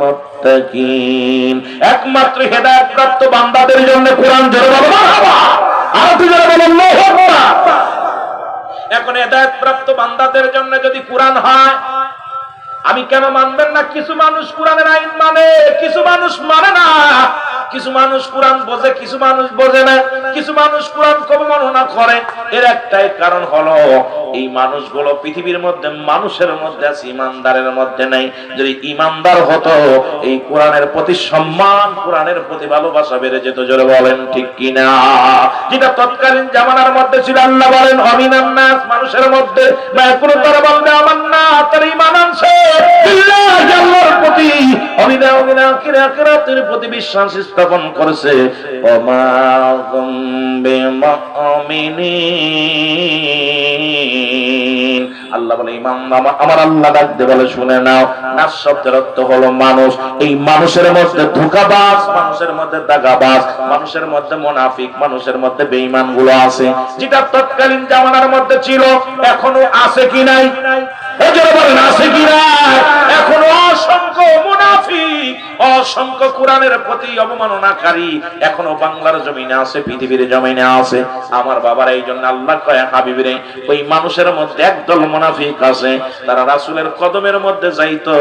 মুত্তাকিন, একমাত্র হেদায়েত প্রাপ্ত বান্দাদের জন্য কোরআন। জোরে বলো মারহাবা, আর জোরে বলো আল্লাহু আকবার। এখন হেদায়েত প্রাপ্ত বান্দাদের জন্য যদি কোরআন হয়, আমি কেন মানবেন না? কিছু মানুষ কোরআনের আইন মানে, কিছু মানুষ মানে না। কিছু মানুষ কোরআন বোঝে, কিছু মানুষ বোঝে না। কিছু মানুষ কোরআন অবমাননা করে। এর একটাই কারণ হলো, এই মানুষগুলো পৃথিবীর মধ্যে মানুষের মধ্যে আছে, ইমানদারের মধ্যে নাই। যদি ইমানদার হতো, এই কোরআনের প্রতি সম্মান, কোরআনের প্রতি ভালোবাসা বেড়ে যেত। জোরে বলেন ঠিক কিনা? যেটা তৎকালীন জামানার মধ্যে ছিল। আল্লাহ বলেন অমিনান নাস, মানুষের মধ্যে মায়াকুল তারা বলবে আমার না, তার ঈমান আনছে বিল্লাহি, আল্লাহর প্রতি, অমিনা অমিনা আখিরাতের প্রতি বিশ্বাস স্থাপন করেছে। ওমা হুম বিমুমিনিন, আল্লাহ বলে ইমাম, আমার আল্লাহ ডাকতে বলে শুনে নাও, নাস শব্দের অর্থ হলো মানুষ। এই মানুষের মধ্যে ধোঁকাবাজ, মানুষের মধ্যে দাগাবাজ, মানুষের মধ্যে মুনাফিক, মানুষের মধ্যে বেঈমান গুলো আছে। যেটা তৎকালীন জামানার মধ্যে ছিল, এখনো আছে কি নাই? এজন্য বলেন আছে কি নাই? এখনো অসংখ্য মুনাফিক, অসংখ্য কোরআনের প্রতি অবমাননাকারী এখনো বাংলার জমিনে আছে, পৃথিবীর জমিনে আছে। আমার বাবারা এই জন্য আল্লাহ কয় হাবিবরে, ওই মানুষের মধ্যে একদল মুনাফিক আছে, তারা রাসূলের কদমের মধ্যে যাইতো,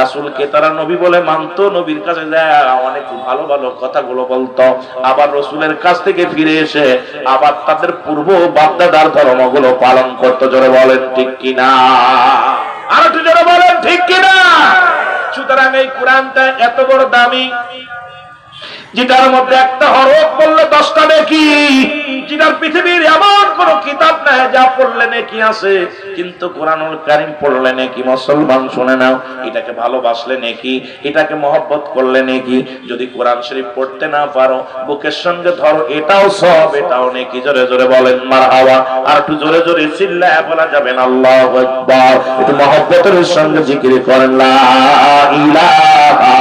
রাসূলকে তারা নবী বলে মানতো, নবীর কাছে যায় অনেক ভালো ভালো কথাগুলো বলতো, আবার রাসূলের কাছ থেকে ফিরে এসে আবার তাদের পূর্ব বাপদাদার ধর্মগুলো পালন করতো। জোরে বলেন ঠিক কিনা? আর একটু জোরে বলেন ঠিক কিনা? সুতরাং এই কোরআনটা এত বড় দামি, যেটার মধ্যে একটা হরফ পড়লে 10টা নেকি, যেটার পৃথিবীর এমন কোন কিতাব নাই যা পড়লে নেকি আছে, কিন্তু কোরআনুল কারীম পড়লে নেকি। মুসলমান শুনে নাও, এটাকে ভালোবাসলে নেকি, এটাকে মহব্বত করলে নেকি। যদি কোরআন শরীফ পড়তে না পারো, বুকের সঙ্গে ধরো, এটাও সব, এটাও নেকি। জোরে জোরে বলেন মারহাবা। আর একটু জোরে জোরে চিল্লায় বলা যাবেন আল্লাহু আকবার। একটু মহব্বতের সঙ্গে জিকির করেন লা ইলাহা।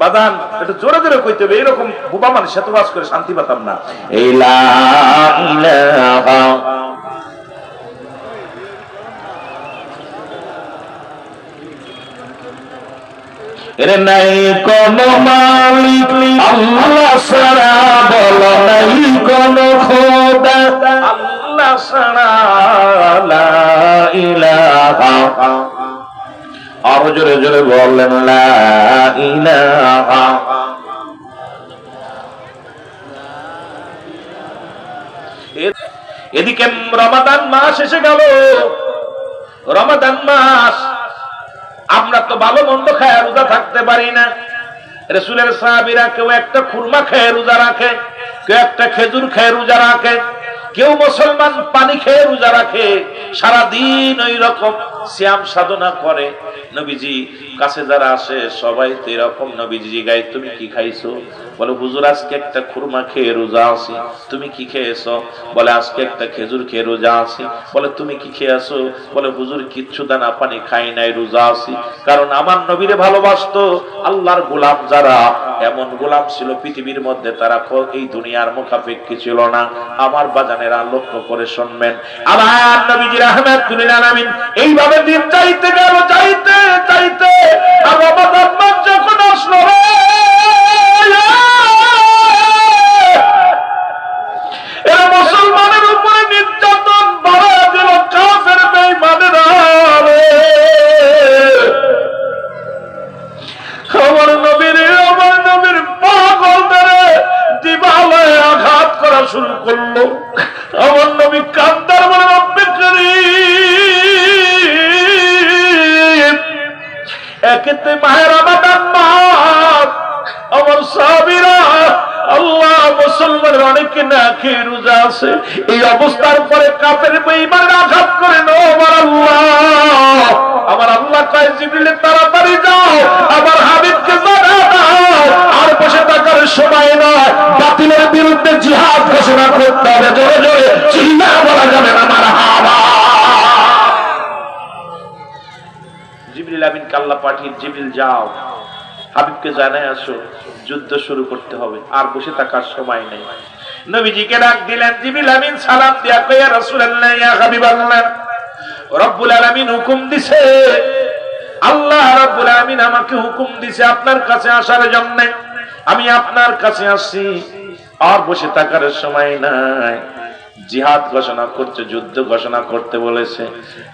বাদান একটু জোরে জোরে কইতে হবে, এরকম বোবা মানুষ এত বাস করে শান্তি পাতাম না। এই লা ইলাহা এর নাই কোন মালিক আল্লাহ ছাড়া, বলো নাই কোন খোদা আল্লাহ ছাড়া, লা ইলাহা। আরো জোরে জোরে বললেন লা ইলাহা। এদিকে রমাদান মাস এসে গেল। রমাদান মাস আমরা তো ভালো মন্দ খায় রোজা থাকতে পারি না। রাসূলের সাহাবীরা কেউ একটা খুরমা খেয়ে রোজা রাখে, কেউ একটা খেজুর খেয়ে রোজা রাখে, কেউ মুসলমান পানি খেয়ে রোজা রাখে। সারাদিন ওই রকম সিয়াম সাধনা করে। নবীজি কাছে যারা আসে সবাই তো এরকম। নবীজি জিজ্ঞাসা, তুমি কি খাইছো? বলে হুজুর আজকে একটা খুরমা খেয়ে রোজা আছি। তুমি কি খেয়েছো? বলে আজকে একটা খেজুর খেয়ে রোজা আছি। বলে তুমি কি খেয়েছো? বলে হুজুর কিচ্ছু দানা পানি খাই নাই, রোজা আছি। কারণ আমার নবীরে ভালোবাসতো। আল্লাহর গোলাম যারা, এমন গোলাম ছিল পৃথিবীর মধ্যে, তারা এই দুনিয়ার মুখাপেক্ষী ছিল না। আমার বাজানেরা লক্ষ্য করে শুনবেন, আমার নবীজি রাহমাতুল লিল আলামিন এইভাবে দিন চাইতে গেল, চাইতে চাইতে আর রমাদান মাস যখন আসলো, এরা মুসলমানের উপরে নির্যাতন বাড়া দিল কাফের বেঈমানেরা। আমার নবীর পাগল ধরে দিবালয়ে আঘাত করা শুরু করলো। আমার নবী কান্দার বলে, রব্বে কারীম, একেতে মায়ের রমাদান মাস, আমার সাহাবীরা আল্লাহ মুসলমানের অনেকে না খেয়ে রোজা আছে, এই অবস্থার পরে কাফের বেঈমানের আঘাত করে না। আমার আল্লাহ কয় জিবরিল তাড়াতাড়ি যাও, আমার হাবিবকে জানাও দাও। আর বসে থাকার সময় নয়, বাতিলের বিরুদ্ধে জিহাদ ঘোষণা করতে হবে। জোরে জোরে চিল্লায় বলা যাবে না মারহাবা। জিবরিল আমিনকে আল্লাহ পাঠিয়ে, জিবরিল যাও, হাবিবকে জানায় আসো, যুদ্ধ শুরু করতে হবে। আর বসে থাকার সময় নেই। নবীজিকে ডাক দিলেন। জিবরিল আমিন সালাম দিয়া কয়, ইয়া রাসূলুল্লাহ, ইয়া হাবিবাল্লাহ, রব্বুল আলামিন হুকুম দিছে, আল্লাহ রব্বুল আলামিন আমাকে হুকুম দিছে আপনার কাছে আসার জন্য। আমি আপনার কাছে আসছি। আর বসে থাকার সময় নাই। জিহাদ ঘোষণা করছে, যুদ্ধ ঘোষণা করতে বলেছে।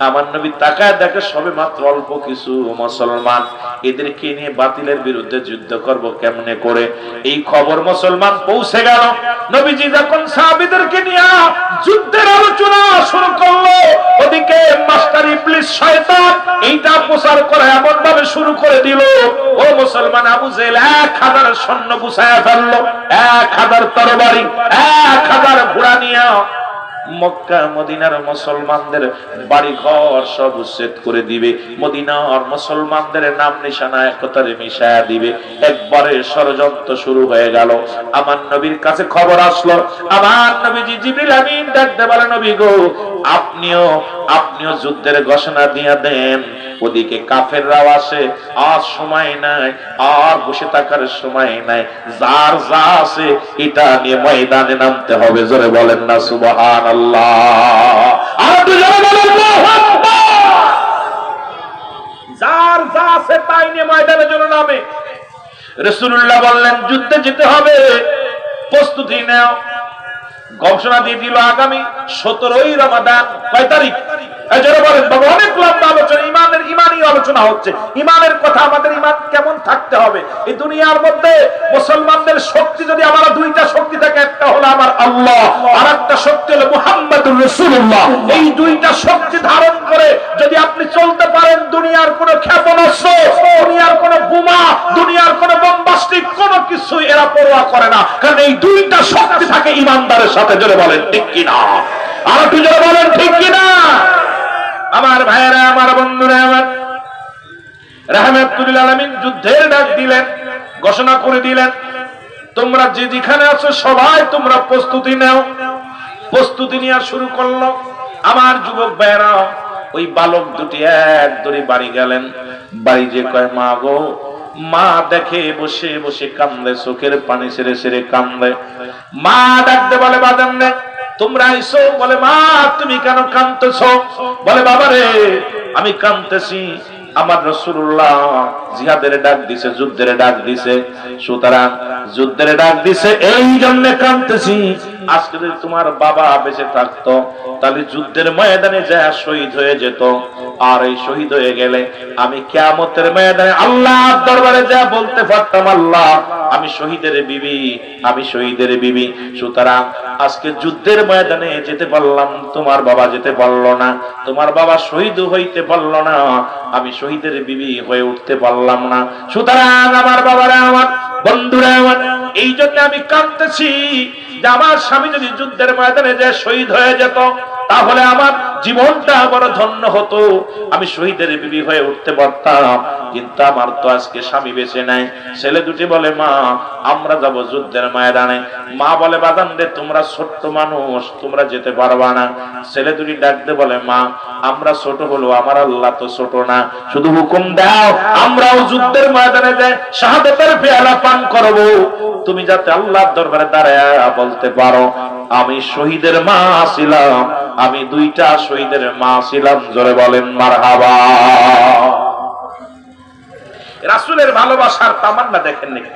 আমার নবী তাকায় দেখে সবে মাত্র অল্প কিছু মুসলমান, এদেরকে নিয়ে বাতিলের বিরুদ্ধে যুদ্ধ করব কেমনে করে। এই খবর মুসলমান পৌঁছে গেল। নবীজি যখন সাহাবীদেরকে নিয়ে যুদ্ধের আলোচনা শুরু করলো, ওদিকে মাস্টার ইবলিস শয়তান এইটা প্রচার করা এমন ভাবে শুরু করে দিল, ও মুসলমান, আবু জেহেল 1000 সৈন্য গুছায়া ফেললো, 1000 তরবারি, 1000 ঘোড়া নিয়ে মক্কা মদিনার মুসলমানদের বাড়ি ঘর সব উচ্ছেদ করে দিবে। মদিনার মুসলমানদের নাম নিশানা একতারে মিশায়া দিবে। একবারে ষড়যন্ত্র শুরু হয়ে গেল। আমার নবীর কাছে খবর আসলো। আমার নবীজি জিবরিল আমিন ডাকতে বলে, নবী গো, আপনিও যুদ্ধের ঘোষণা দিয়ে দেন। ওদিকে কাফেররাও আসে। আর সময় নাই, আর বসে থাকার সময় নাই। যার যা আছে এটা নিয়ে ময়দানে নামতে হবে। জোরে বলেন না সুবহানাল্লাহ। আর জোরে বলেন আল্লাহু আকবার। যা রাসূলুল্লাহ বললেন যুদ্ধে যেতে হবে, প্রস্তুতি নাও। ঘোষণা দিয়ে দিল আগামী 17ই রমাদান। কয় তারিখ? এজন্য বলেন বাবা, অনেক লম্বা আলোচনা, ইমানি আলোচনা হচ্ছে। ইমানের কথা, আমাদের ইমান কেমন থাকতে হবে। এই দুনিয়ার মধ্যে মুসলমানদের শক্তি যদি আমার দুইটা শক্তি থাকে, একটা হলো আমার আল্লাহ, আর একটা শক্তি হলো মুহাম্মাদুর রাসূলুল্লাহ। এই দুইটা শক্তি ধারণ করে যদি আপনি চলতে পারেন, দুনিয়ার কোনো ক্ষেপণাস্ত্র, দুনিয়ার কোনো বোমা, দুনিয়ার কোনো বোমবাস্টিক কোনো কিছু এরা পরোয়া করে না। কারণ এই দুইটা শক্তি থাকে ইমানদারের সাথে। জোরে বলেন ঠিক কিনা? আর একটু জোরে বলেন ঠিক কিনা? আমার ভাইয়েরা, আমার বন্ধুরা, আমার রাহমাতুল লিল আলামিন যুদ্ধের ডাক দিলেন, ঘোষণা করে দিলেন তোমরা যে যেখানে আছো সবাই তোমরা প্রস্তুতি নাও। প্রস্তুতি নেওয়া শুরু করলো। আমার যুবক ভাইয়েরা, ওই বালক দুটি এক দৌড়ে বাড়ি গেলেন। বাড়ি যে কয় মা গো, মা দেখে বসে বসে কান্দে, চোখের পানি ছেড়ে ছেড়ে কান্দে। মা ডাকতে বলে বাজান নে তোমরা আইসো। বলে মা তুমি কেন কাঁদতেছো? বলে বাবা রে আমি কাঁদতেছি, আমার রাসূলুল্লাহ জিহাদের ডাক দিছে, যুদ্ধের ডাক দিছে। সুতরাং যুদ্ধের ডাক দিছে এই জন্য কাঁদতেছি। আজকে যদি তোমার বাবা বেঁচে থাকতো তাহলে যুদ্ধের ময়দানে যায় শহীদ হয়ে যেত। আর এই শহীদ হয়ে গেলে আমি কিয়ামতের ময়দানে আল্লাহর দরবারে যা বলতে পারতাম, আল্লাহ আমি শহীদের বিবি, আমি শহীদের বিবি। সুতরাং আজকে যুদ্ধের ময়দানে যেতে পারলাম, তোমার বাবা যেতে পারলো না, তোমার বাবা শহীদ হইতে পারলো না, আমি শহীদের বিবি হয়ে উঠতে পারলাম না। সুতরাং আমার বাবারা, আমার বন্ধুরা, আমার এই জন্য আমি কাঁদতেছি যে আমার স্বামী যদি যুদ্ধের ময়দানে যে শহীদ হয়ে যেত তাহলে আমার জীবনটা বড় ধন্য হতো, আমি শহীদের বিবি হয়ে উঠতে পারতাম। কিন্তু আমার তো আজকে স্বামী বেঁচে নাই। ছেলে দুটি বলে মা আমরা যাব যুদ্ধের ময়দানে। মা বলে বাজান রে তোমরা ছোট্ট মানুষ, তোমরা যেতে পারবা না। ছেলে দুটি ডাকতে বলে মা আমরা ছোট হলো, আমার আল্লাহ তো ছোট না, শুধু হুকুম দাও আমরাও যুদ্ধের ময়দানে যাই শাহাদাতের পেয়ালা পান করব, তুমি যাতে আল্লাহর দরবারে দাঁড়ায়া বলতে পারো আমি শহীদের মা ছিলাম, আমি দুইটা শহীদের মা ছিলাম। জোরে বলেন মারহাবা। রাসূলের ভালোবাসার তামান্না দেখেন নাকি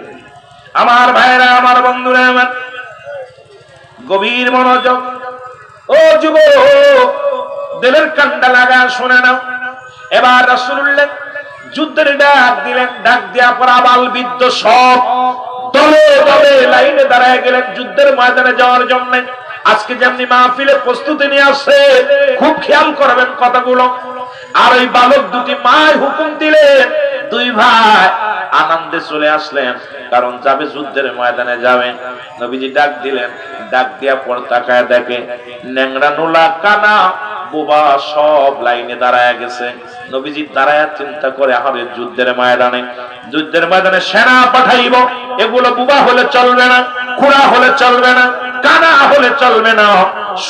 আমার ভাইরা, আমার বন্ধুরা, আমার গভীর মনোযোগ। ও যুবক দিলের কান্ডা লাগা শুনে নাও। এবার রাসূলুল্লাহ যুদ্ধের ডাক দিলেন। ডাক দেওয়ার পর আবাল বৃদ্ধ সব দলে দলে লাইনে দাঁড়ায় গেলেন যুদ্ধের ময়দানে যাওয়ার জন্য। আজকে যেমনি মাহফিলে প্রস্তুতি নিয়ে আসছে, খুব খেয়াল করবেন কথাগুলো। আর ওই বালক দুটি মায় হুকুম দিলেন, দুই ভাই আনন্দে চলে আসলেন, কারণ যাবে যুদ্ধের ময়দানে যাবে। নবীজি ডাক দিলেন, ডাক দেওয়ার পর তাকায় দেখে ন্যাংরা নোলা কানা বোবা সব লাইনে দাঁড়ায় গেছে। নবীজি দাঁড়ায় চিন্তা করে আরে যুদ্ধের ময়দানে সেনা পাঠাইব, এগুলো বোবা হলে চলবে না, খুড়া হলে চলবে না, কানা হলে চলবে না,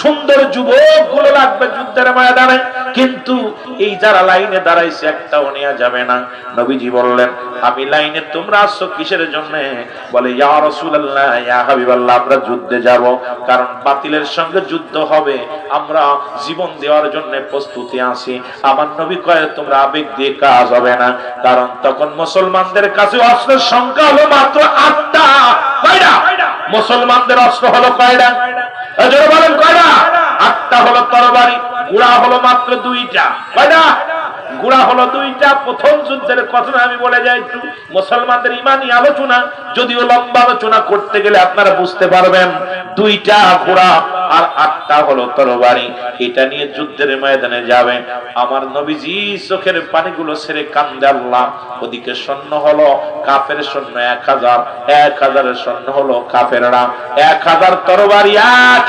সুন্দর যুবক গুলো লাগবে যুদ্ধের ময়দানে। কিন্তু এই যারা লাইনে দাঁড়াইছে একটাও নেওয়া যাবে না। নবীজি বললেন আমি লাইনে, তোমরা আসছো কিসের জন্য? বলে ইয়া রাসূলুল্লাহ, ইয়া হাবিবাল্লাহ, আমরা যুদ্ধে যাব, কারণ বাতিলের সঙ্গে যুদ্ধ হবে, আমরা জীবন দেওয়ার জন্য প্রস্তুতি আছি। আমার নবী কয় তোমরা আবেগ দিয়ে কাজ হবে না, কারণ তখন মুসলমানদের কাছে অস্ত্রের সংখ্যা হলো মাত্র 8টা। কয়টা? মুসলমানদের অস্ত্র হলো কয়টা? জোরে বলেন কয়টা? 8টা হলো তরবারি, ঘোড়া হলো মাত্র 2টা। কয়টা? ঘোড়া হলো 2টা। প্রথম যুদ্ধের কথা আমি বলে যাই একটু, মুসলমানদের ইমানি আলোচনা, যদিও লম্বা আলোচনা করতে গেলে আপনারা বুঝতে পারবেন। 2টা ঘোড়া আর 8টা হলো তরবারি, এটা নিয়ে যুদ্ধের ময়দানে যাবে। আমার নবীজি চোখের পানিগুলো ছেড়ে কান্দে। আল্লাহ ওদিকে সৈন্য হলো কাফের সৈন্য 1000, 1000-এর সৈন্য হলো কাফেররা, 1000 তরবারি,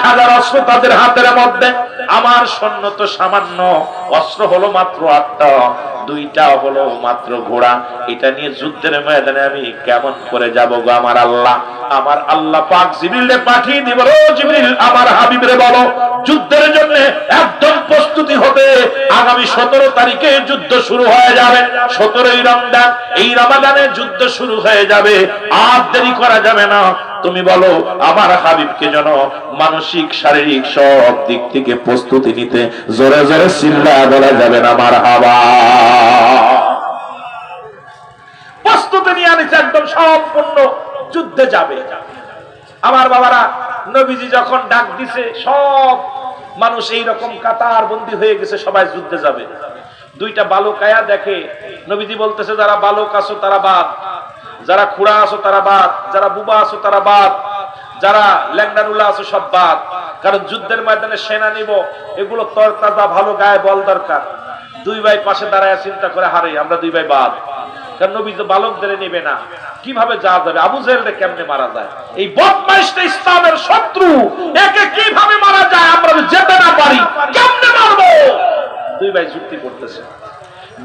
1000 অস্ত্র তাদের হাতের মধ্যে। আমার সৈন্য তো সামান্য, অস্ত্র হলো মাত্র 8টা, 2টা হলো মাত্র ঘোড়া। এটা নিয়ে যুদ্ধের ময়দানে আমি কেমন করে যাব গো আমার আল্লাহ? আমার আল্লাহ পাক জিবরিলকে পাঠিয়ে দিব, ও জিবরিল আমার হাবিবরে বলো যুদ্ধের জন্য একদম প্রস্তুতি হবে। আগামী 17 তারিখে যুদ্ধ শুরু হয়ে যাবে, 17ই রমজান, এই রমাদানে যুদ্ধ শুরু হয়ে যাবে, আর দেরি করা যাবে না। তুমি বলো আমার হাবিবকে যেন মানসিক শারীরিক সব দিক থেকে প্রস্তুতি নিতে জোরে জোরে চিল্লা বলা যাবে না মারহাবা। প্রস্তুতি প্রস্তুতি নিয়ে আনিছে, একদম সম্পূর্ণ যুদ্ধে যাবে। আমার বাবারা, নবীজি যখন ডাক দিছে, সব মানুষ এইরকম কাতার বন্দী হয়ে গেছে, সবাই যুদ্ধে যাবে। দুইটা বালক আয়া দেখে, নবীজি বলতেছে যারা বালক আছো তারা বাদ, যারা খুড়া আছো তারা বাদ, যারা বুবা আছো তারা বাদ, যারা ল্যাংডানুলা আছো সব বাদ, কারণ যুদ্ধের ময়দানে সেনা নিব, এগুলো তরতাজা ভালো গায়ে বল দরকার। দুই ভাই পাশে দাঁড়ায় চিন্তা করে, হারে আমরা দুই ভাই বাদ, কারণ নবী তো বালকদের নেবে না, কিভাবে যাওয়া যাবে? আবু জেহেলকে কেমনে মারা যায়? এই বদমাইশটা ইসলামের শত্রু, একে কিভাবে মারা যায়? আমরা যেতে না পারি, কেমনে মারবো? দুই ভাই যুক্তি করতেছে।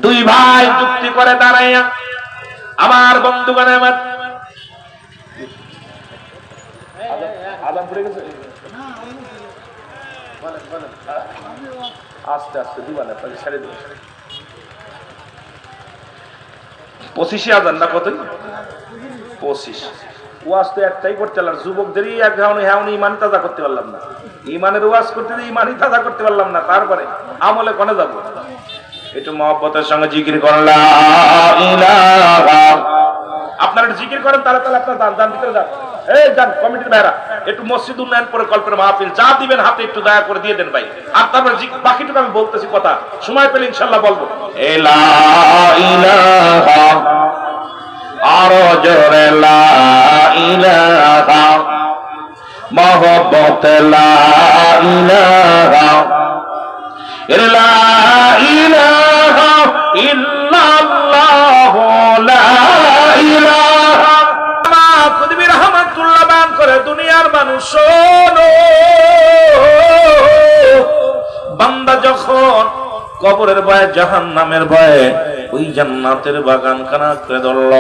দুই ভাই যুক্তি করে দাঁড়াইয়া, আমার বন্ধুগণ, আমার আদাম পড়ে গেছে, আস্তে আস্তে দিবা না, ছেড়ে দিবে। 25,000 না কত? 25। ওয়াজ তো একটাই করতে পারলাম, যুবকদেরই এক ইমান তাজা করতে পারলাম না। ইমানের ওয়াজ করতে ইমানই তাজা করতে পারলাম না, তারপরে আমলে কোনে যাবো? একটু মহব্বতের সঙ্গে জিকির করেন, লা ইলাহা। আপনারা একটু জিকির করেন, তাহলে আপনার যান ভিতরে যান। এই যান কমিটির ভাইরা, একটু মসজিদ উন্নয়ন পরিকল্পনা মাহফিল যা দিবেন হাতে একটু দয়া করে দিয়ে দেন ভাই। আর তারপরে বাকিটুকু আমি বলতেছি, কথা সময় পেলে ইনশাল্লাহ বলবো। লা ইলাহা, আরো জোরে লা ইলাহা, মহব্বত লা ইলাহা, লা ইলাহা ইল্লাল্লাহ, লা ইলাহা। খুদবি রহমাতুল্লাহ বান করে, দুনিয়ার মানুষ শোনো, বান্দা যখন কবরের ভয়ে, জাহান্নামের ভয়ে ওই জান্নাতের বাগান খানা করে ধরল,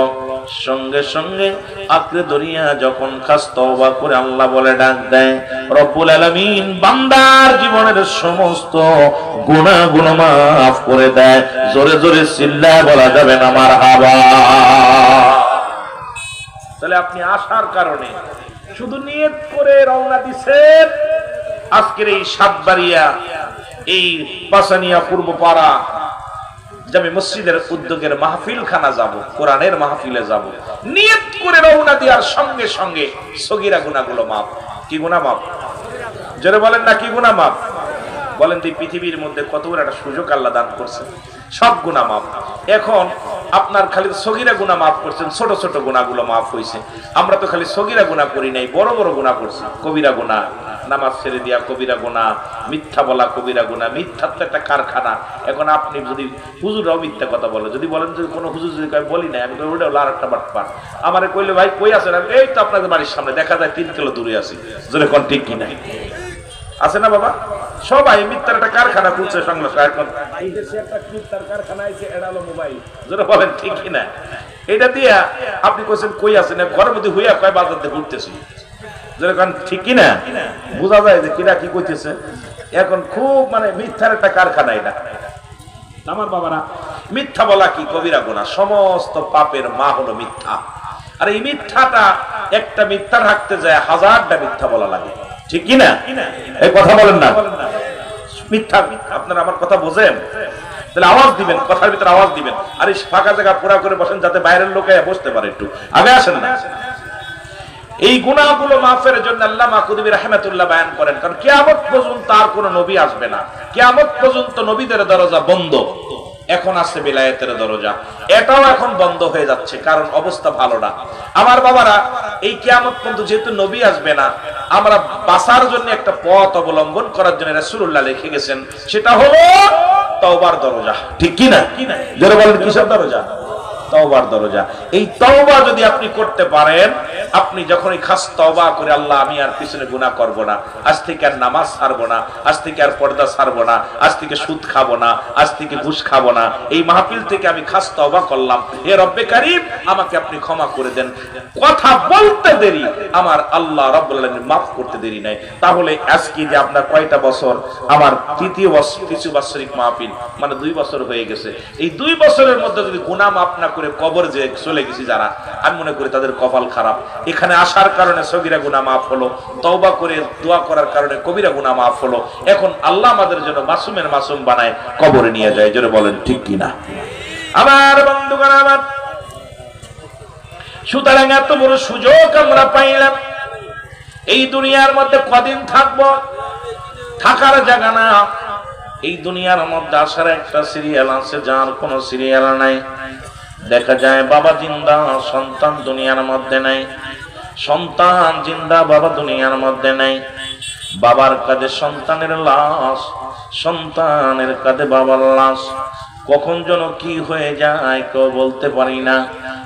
সঙ্গে সঙ্গে আঁকড়ে ধরিয়া যখন খাস তওবা করে আল্লাহ বলে ডাক দেয়, রব্বুল আলামিন বান্দার জীবনের সমস্ত গুনাহগুলো মাফ করে দেয়। জোরে জোরে চিল্লায় বলা যাবে না মারহাবা। তাহলে আপনি আসার কারণে শুধু নিয়ত করে রওনা দিছেন, আজকের এই সাতবাড়িয়া, এই পাসানিয়া পূর্বপাড়া জামে মসজিদের উদ্যোগের মাহফিল খানা যাব, কোরআনের মাহফিলে যাব, নিয়ত করে রওনা দেওয়ার সঙ্গে সঙ্গে সগীরা গুনাহগুলো মাফ। কি গুনাহ মাফ? জোরে বলেন না, কি গুনাহ মাফ? বলেন তো, পৃথিবীর মধ্যে কত বড় একটা সুযোগ আল্লাহ দান করছে, সব গুনাহ মাফ। এখন আপনার খালি সগীরা গুনাহ মাফ করছেন, ছোট ছোট গুনাহগুলো মাফ হয়েছে। আমরা তো খালি সগীরা গুনাহ করি নাই, বড় বড় গুনাহ করছি। কবিরা গুনাহ, নামাজ ছেড়ে দিয়া কবিরা গুনাহ, মিথ্যা বলা কবিরা গুনাহ। মিথ্যা তো একটা কারখানা। এখন আপনি যদি হুজুররাও মিথ্যা কথা বলে, যদি বলেন যে কোনো হুজুর যদি বলি না, আমি ওটা হলো আর একটা বাটপার, আমারে কইলে ভাই কই আছেন? এই তো আপনাদের বাড়ির সামনে, দেখা যায় 3 কিলো দূরে আছি। যদি কোন ঠিক কিনা আছে না বাবা? সবাই মিথ্যার একটা কারখানা খুলছে সংলাপ। এখন এই দেশে একটা মিথ্যার কারখানা আছে, এড়ালো মোবাইল। যদি বলেন ঠিক কিনা? এটা দিয়া আপনি কইছেন কই আছেন, ঘরের মধ্যে হইয়া কয় বাজার দিয়ে ঘুরতেছি। যেরকম ঠিক কিনা বোঝা যায় যে কিনা কি কইতেছে। এখন খুব মানে মিথ্যার একটা কারখানা এটা। আমার বাবারা, মিথ্যা বলা কি কবিরা গুনাহ, সমস্ত পাপের মা হলো মিথ্যা। আর এই মিথ্যাটা, একটা মিথ্যা রাখতে যায় 1000টা মিথ্যা বলা লাগে, ঠিক কিনা? এই কথা বলেন না, মিথ্যা। আপনারা আমার কথা বোঝেন? তাহলে আওয়াজ দিবেন, কথার ভিতরে আওয়াজ দিবেন। আর এই ফাঁকা জায়গা পুরা করে বসেন, যাতে বাইরের লোকে বসতে পারে। একটু আগে আসেন না। এই গুনাহগুলো মাফের জন্য আল্লামা কুতুবী রাহমাতুল্লাহ বয়ান করেন, কারণ কিয়ামত পর্যন্ত আর কোন নবী আসবে না। কিয়ামত পর্যন্ত নবীদের দরজা বন্ধ। এখন আছে বিলায়াতের দরজা, এটাও এখন বন্ধ হয়ে যাচ্ছে, কারণ অবস্থা ভালো না। আমার বাবারা, এই কিয়ামত পর্যন্ত যেহেতু নবী আসবে না, আমরা বাঁচার জন্য একটা পথ অবলম্বন করার জন্য রাসূলুল্লাহ লিখে গেছেন, সেটা হলো তওবার দরজা। ঠিক কি না? যারা বলেন কিসের দরজা? তওবার দরজা। এই তওবা যদি আপনি করতে পারেন, আপনি যখনই খাস তওবা করে, আল্লাহ আমি আর পিছনে গুনাহ করব না, আজ থেকে আর নামাজ ছাড়বো না, আজ থেকে আর পর্দা ছাড়বো না, আজ থেকে সুদ খাবো না, আজ থেকে ঘুষ খাবো না, এই মাহফিল থেকে আমি খাস তওবা করলাম, হে রব্বে কারীম আমাকে আপনি ক্ষমা করে দেন। কথা বলতে দেরি, আমার আল্লাহ রাব্বুল আলামিন মাফ করতে দেরি নাই। তাহলে আজকে যে আপনার কয়টা বছর, আমার তৃতীয় বছর, কিছু বাৎসরিক মাহফিল, মানে 2 বছর হয়ে গেছে। এই 2 বছরের মধ্যে যদি গুনাহ মাফ না করে কবর যে চলে গেছি যারা, আমি মনে করি তাদের কপাল খারাপ। এখানে আসার কারণে সগীরা গুনাহ মাফ হলো, তওবা করে দোয়া করার কারণে কবিরা গুনাহ মাফ হলো। এখন আল্লাহ আমাদের জন্য মাসুমের মাসুম বানায় কবরে নিয়ে যায়। জোরে বলেন ঠিক কিনা? আমার বন্ধুগণ, আমার সুতরাং এত বড় সুযোগ আমরা পাইলাম। এই দুনিয়ার মধ্যে কদিন থাকবো, থাকার জায়গা না। এই দুনিয়ার মধ্যে আসার একটা সিরিয়াল আছে, যার কোনো সিরিয়াল নাই। দেখা যায় বাবা জিন্দা, সন্তান দুনিয়ার মধ্যে নাই। সন্তান জিন্দা, বাবা দুনিয়ার মধ্যে নাই। বাবার কাঁধে সন্তানের লাশ, সন্তানের কাঁধে বাবার লাশ। কখন যেন কি হয়ে যায় কেউ বলতে পারি না।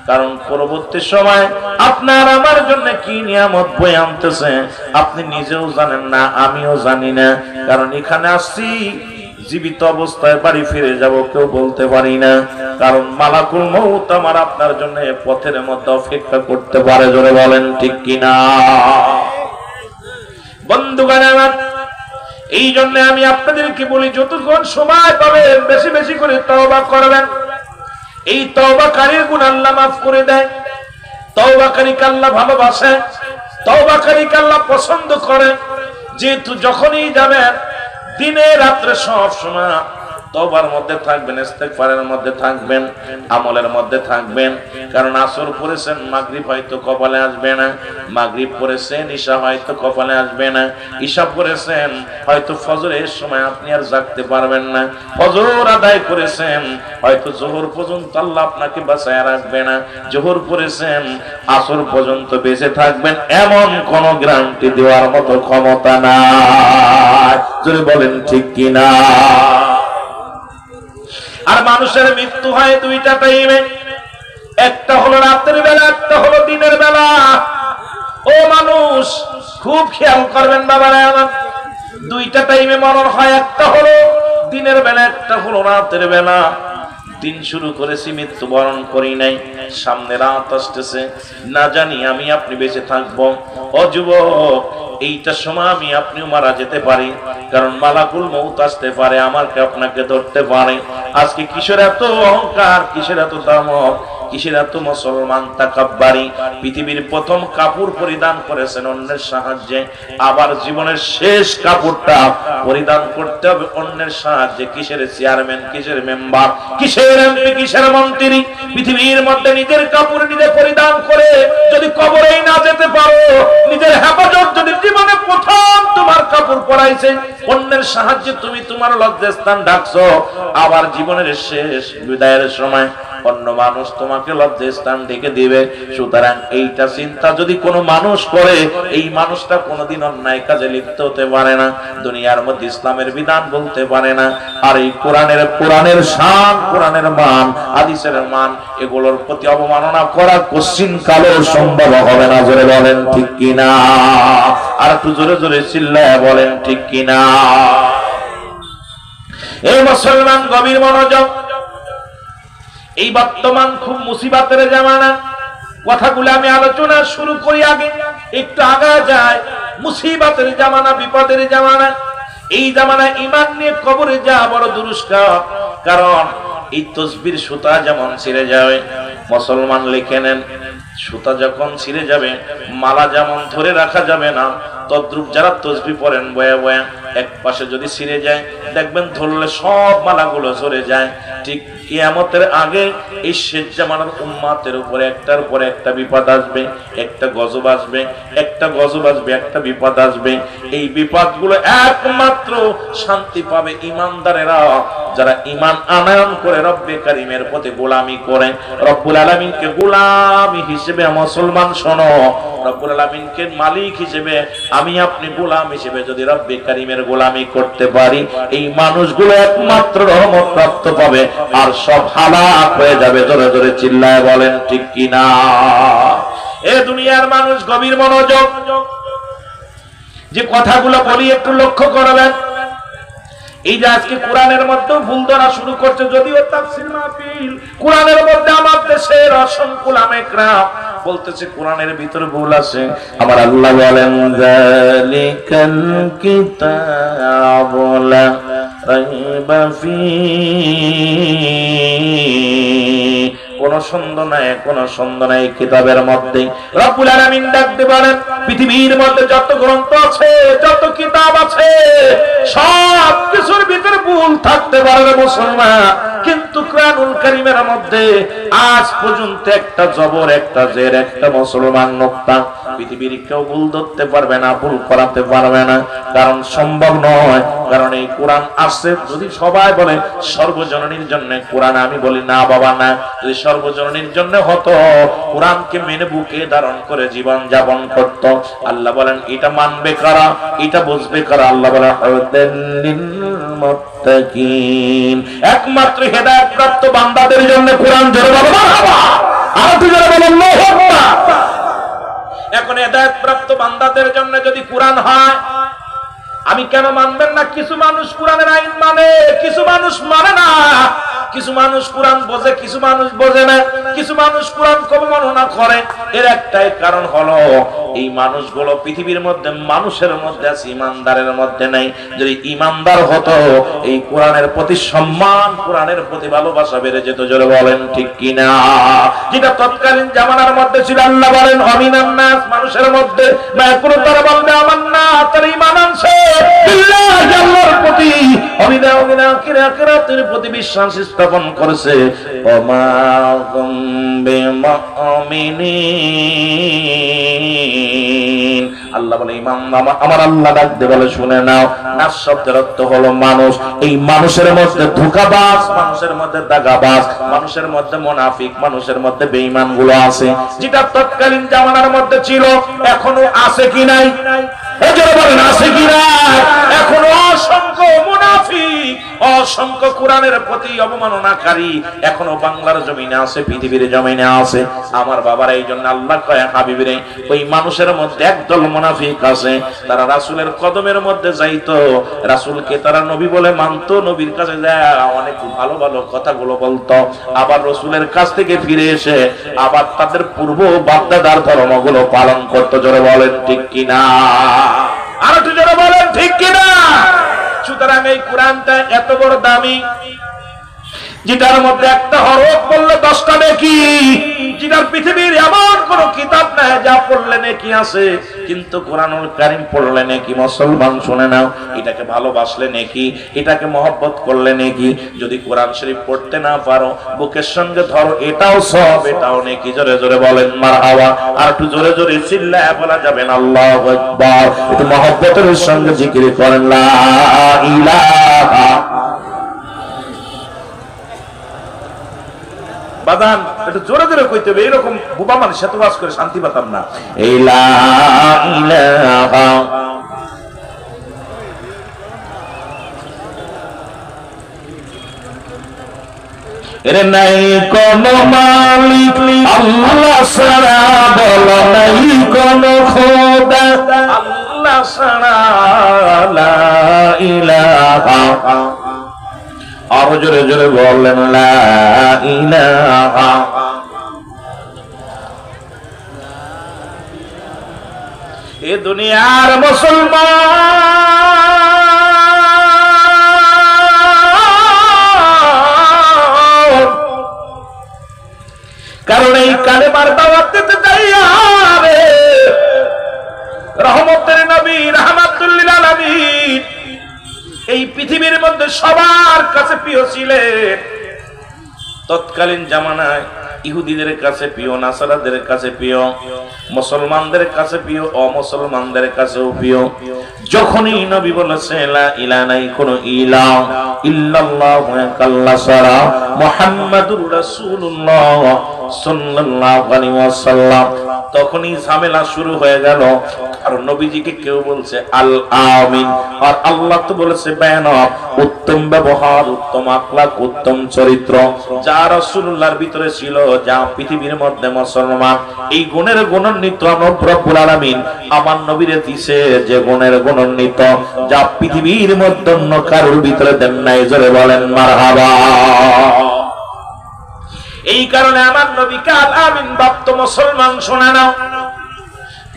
কারণ পরবর্তী সময় আপনার আমার জন্য কি নিয়ামত বয়ে আনতেছে আপনি নিজেও জানেন না, আমিও জানি না। কারণ এখানে আসছি জীবিত অবস্থায় বাড়ি ফিরে যাব কেউ বলতে পারি না। কারণ মালাকুল মউত আমার আপনার জন্য পথের মধ্যে অপেক্ষা করতে পারে। জোরে বলেন ঠিক কিনা? বন্ধুগণ আমার, এই জন্য আমি আপনাদেরকে বলি, যতক্ষণ সময় পাবেন বেশি বেশি করে তওবা করবেন। এই তওবাকারীর গুনাহ আল্লাহ মাফ করে দেয়। তওবাকারীকে আল্লাহ ভালোবাসে, তওবাকারীকে আল্লাহ পছন্দ করে। যেহেতু যখনই যাবেন দিনে রাত্রে সব সময় তওবার মধ্যে থাকবেন, ইস্তেগফারের মধ্যে থাকবেন, আমলের মধ্যে থাকবেন। কারণ আসর পড়েছেন, মাগরিব হয়তো কপালে আসবে না। মাগরিব পড়েছেন, ঈশা হয়তো কপালে আসবে না। ঈশা পড়েছেন, হয়তো ফজরের সময় আপনি আর জাগতে পারবেন না। ফজর আদায় করেছেন, হয়তো যোহর পর্যন্ত আল্লাহ আপনাকে বাঁচায় রাখবে না। যোহর পড়েছেন, আসর পর্যন্ত বেঁচে থাকবেন, এমন কোন গ্যারান্টি দেওয়ার মতো ক্ষমতা নাই। যদি বলেন ঠিক কিনা? আর মানুষের মৃত্যু হয় দুইটা টাইমে, একটা হলো রাতের বেলা, একটা হলো দিনের বেলা। ও মানুষ, খুব খেয়াল করবেন বাবারা আমার, দুইটা টাইমে মরণ হয়। একটা হলো দিনের বেলা, একটা হলো রাতের বেলা। দিন শুরু করেছি, মৃত্যুবরণ করি নাই, সামনে রাত আসতেছে, না জানি আমি আপনি বেঁচে থাকবো। ও যুবক, এইটা সময় আমি আপনিও মারা যেতে পারি। কারণ মালাকুল মউত আসতে পারে, আমাকে আপনাকে ধরতে পারে। আজকে কিসের এত অহংকার, কিসের এত দামক, কিসের এত মুসলমান তাকাব্বারি? পৃথিবীর প্রথম কাপড় পরিধান করেছেন অন্যের সাহায্যে, আবার জীবনের শেষ কাপড়টা পরিধান করতে হবে অন্যের সাহায্যে। কিসের চেয়ারম্যান, কিসের মেম্বার, কিসের এমপি, কিসের মন্ত্রী? পৃথিবীর মধ্যে নিজের কাপড় নিজে পরিধান করে যদি কবরেই না যেতে পারো, নিজের হেফাজত যদি জীবনে প্রথম তোমার কাপড় পরাইছে, অন্যের সাহায্যে তুমি তোমার লজ্জাস্থান ঢাকছো, আবার জীবনের শেষ বিদায়ের সময় অন্য মানুষ তোমাকে লজ্জাস্থান ঢেকে দিবে। সুতরাং এইটা চিন্তা যদি কোনো মানুষ করে, এই মানুষটা কোনোদিন অন্যায় কাজে লিপ্ত হতে পারে না, দুনিয়ার মধ্যে ইসলামের বিধান বলতে পারে না। আর এই কোরআনের শান, কোরআনের মান, হাদিসের মান, এগুলোর প্রতি অবমাননা করা কোশ্চিন কালো সম্ভব হবে না। জোরে বলেন ঠিক কিনা? আর একটু জোরে জোরে চিল্লায় বলেন ঠিক কিনা? এই মুসলমান গভীর মনোযোগ। এই বর্তমান খুব মুসিবতের জামানা। কথাগুলো আমি আলোচনা শুরু করি আগে একটু আগা যায়। মুসিবতের জামানা, বিপদের জামানা। এই জামানায় ঈমান নিয়ে কবরে যাওয়া বড় দুরুষ্কার। কারণ এই তসবির সুতা যেমন ছিঁড়ে যাবে, মুসলমান লিখে নেন, সুতা যখন ছিঁড়ে যাবে, মালা যেমন ধরে রাখা যাবে না, তদ্রূপ যারা তসবি পড়েন বয়া বয়া, এক পাশে যদি ছিঁড়ে যায় দেখবেন ধরলে সব মালাগুলো ঝরে যায়। ঠিক কিয়ামতের আগে এই শেষ জামানার উম্মতের উপরে একটার পর একটা বিপদ আসবে, একটা গজব আসবে, একটা গজব আসবে, একটা বিপদ আসবে। এই বিপদগুলো একমাত্র শান্তি পাবে ঈমানদারেরা, যারা ঈমান আনয়ন করে রব্বে কারীমের প্রতি গোলামি করে। রব্বুল আলামিনকে গোলামি হিসেবে মুসলমান শোনো, রব্বুল আলামিনকে মালিক হিসেবে আমি আপনি গোলাম হিসেবে যদি রব্বে কারীমের গোলামি করতে পারি, এই মানুষগুলো একমাত্র রহমত প্রাপ্ত পাবে, আর সব হালাক হয়ে যাবে। জোরে জোরে চিল্লায় বলেন ঠিক কিনা? এ দুনিয়ার মানুষ গভীর মনোযোগ। যে কথাগুলো বলি একটু লক্ষ্য করবেন। এই যে আজকে কোরআনের মধ্যে ভুল ধরা শুরু করছে, যদিও তাফসীর মাহফিল, কোরআনের মধ্যে আমার দেশের অসংখ্য উলামায়ে বলতেছে কোরআনের ভিতরে ভুল আছে। আমার আল্লাহ বলেন, যালিকাল কিতাবু লা রাইবা ফীহি, কোন সন্দেহ নাই, কোন সন্দেহ নাই কিতাবের মধ্যে। রব্বুল আলামিন ডাকতে পারেন, পৃথিবীর মধ্যে যত গ্রন্থ আছে, যত কিতাব আছে, সব কিছুর ভিতরে ভুল থাকতে পারে মুসলমান, কিন্তু কিন্তু কোরআনুল কারীমের মধ্যে আজ পর্যন্ত একটা জবর, একটা জের, একটা মুসলমান নোক্তা পৃথিবীর কেউ ভুল ধরতে পারবে না, ভুল করাতে পারবে না, কারণ সম্ভব নয়। কারণ এই কোরআন আসছে, যদি সবাই বলে সর্বজননীর জন্য কোরআন, আমি বলি না বাবা না। যদি সর্বজননীর জন্য হতো, কোরআনকে মেনে বুকে ধারণ করে জীবন যাপন করত। আল্লাহ বলেন এটা মানবে কারা, এটা বুঝবে কারা? আল্লাহ বলেন একমাত্র হেদায়েত প্রাপ্ত বান্দাদের জন্য কোরআন। জোরে বলো মারহাবা, আর একটু জোরে বলো আল্লাহু আকবার। এখন হেদায়েত প্রাপ্ত বান্দাদের জন্য যদি কোরআন হয়, আমি কেন মানবেন না? কিছু মানুষ কোরআনের আইন মানে, কিছু মানুষ মানে না। কিছু মানুষ কোরআন বোঝে, কিছু মানুষ বোঝে না। কিছু মানুষ কোরআন অবমাননা করে। এর একটাই কারণ হলো এই মানুষগুলো পৃথিবীর মধ্যে মানুষের মধ্যে আছে, ইমানদারের মধ্যে নাই। যদি ইমানদার হতো, এই কোরআনের প্রতি সম্মান, কোরআনের প্রতি ভালোবাসা বেড়ে যেত। জোরে বলেন ঠিক কিনা? যেটা তৎকালীন জামানার মধ্যে ছিল। আল্লাহ বলেন অমিনান নাস, মানুষের মধ্যে না কোন তারা বলবে আমার না, তারা ঈমান আনছে বিল্লাহি, আল্লাহর প্রতি, আখিরাতের প্রতি বিশ্বাস স্থাপন করেছে। ওমা কুম বিমুমিনিন, আল্লাহ বলে ইমাম, আমার আল্লাহ ডাক দিয়ে বলে শুনে নাও, নাস শব্দের অর্থ হলো মানুষ। এই মানুষের মধ্যে ধোঁকাবাজ, মানুষের মধ্যে দাগাবাজ, মানুষের মধ্যে মুনাফিক, মানুষের মধ্যে বেঈমান গুলো আছে। যেটা তৎকালীন জামানার মধ্যে ছিল, এখনো আছে কি নাই? এজন্য বলেন আছে কি নাই? এখনো অসংখ্য মুনাফিক, অসংখ্য কোরআনের প্রতি অবমাননাকারী এখনো বাংলার জমিনে আছে, পৃথিবীর জমিনে আছে। আমার বাবার এই জন্য আল্লাহ কয় হাবিবরে, ওই মানুষের মধ্যে একদল মুনাফিক আছে, তারা রাসূলের কদমের মধ্যে যাইতো, রাসূলকে তারা নবী বলে মানতো, নবীর কাছে যায় অনেক ভালো ভালো কথাগুলো বলতো, আবার রাসূলের কাছ থেকে ফিরে এসে আবার তাদের পূর্ব বাপদাদার ধর্মগুলো পালন করতো। জোরে বলেন ঠিক কিনা? আর একটু জোরে বলেন ঠিক কিনা? সুতরাং এই কোরআনটা এত বড় দামি, যেটার মধ্যে একটা হরফ পড়লে 10টা নেকি, যেটার পৃথিবীর এমন কোন কিতাব নাই যা পড়লে নেকি আছে, কিন্তু কোরআনুল কারীম পড়লে নেকি। মুসলমান শুনে নাও, এটাকে ভালোবাসলে নেকি, এটাকে মহব্বত করলে নেকি। যদি কোরআন শরীফ পড়তে না পারো, বুকের সঙ্গে ধরো, এটাও সব, এটাও নেকি। জোরে জোরে বলেন মারহাবা, আর একটু জোরে জোরে চিল্লায় বলা যাবে না আল্লাহু আকবার। একটু মহব্বতের সঙ্গে জিকির করেন লা ইলাহা। বাদান একটু জোরে জোরে কইতে হবে, এরকম বোবা মানুষ এত বাস করে শান্তি পেতাম না। লা ইলাহা এর নাই কোন মালিক আল্লাহ ছাড়া, বলো নাই কোন খোদা আল্লাহ ছাড়া, লা ইলাহা। আরো জোরে জোরে বললেন লা ইলাহা। এ দুনিয়ার মুসলমান, কারণ এই কালেমার দাওয়াত দিতে যাইয়া রে রহমতের নবী রাহমাতুল লিল আলামিন এই পৃথিবীর মধ্যে সবার কাছে প্রিয় ছিলেন। তৎকালীন জামানায় ইহুদিদের কাছে প্রিয়, নাসারাদের কাছে প্রিয়, মুসলমানদের কাছে প্রিয়, অমুসলমানদের কাছেও প্রিয়। যখনই নবী বলেছে লা ইলাহা নাই কোন ইলাহ ইল্লাল্লাহু আল্লাহ ছাড়া, মুহাম্মাদুর রাসূলুল্লাহ সাল্লাল্লাহু আলাইহি ওয়াসাল্লাম, তখনই ঝামেলা শুরু হয়ে গেল। আর নবীজিকে কেউ বলছে আল আমিন, আর আল্লাহ তো বলেছে বায়ানব, উত্তম ব্যবহার, উত্তম আখলাক, উত্তম চরিত্র যা রাসূলুল্লাহর ভিতরে ছিল, যা পৃথিবীর মধ্যে মুসলমান এই গুণের গুণান্বিত রব্বুল আলামিন আমার নবীরে দিয়েছে, যে গুণের গুণান্বিত যা পৃথিবীর মধ্যে অন্য কারোর ভিতরে দেন নাই। জোরে বলেন মারহাবা। এই কারণে আমার নবীকে আল আমিন বাপ্ত মুসলমান শোনা নাও।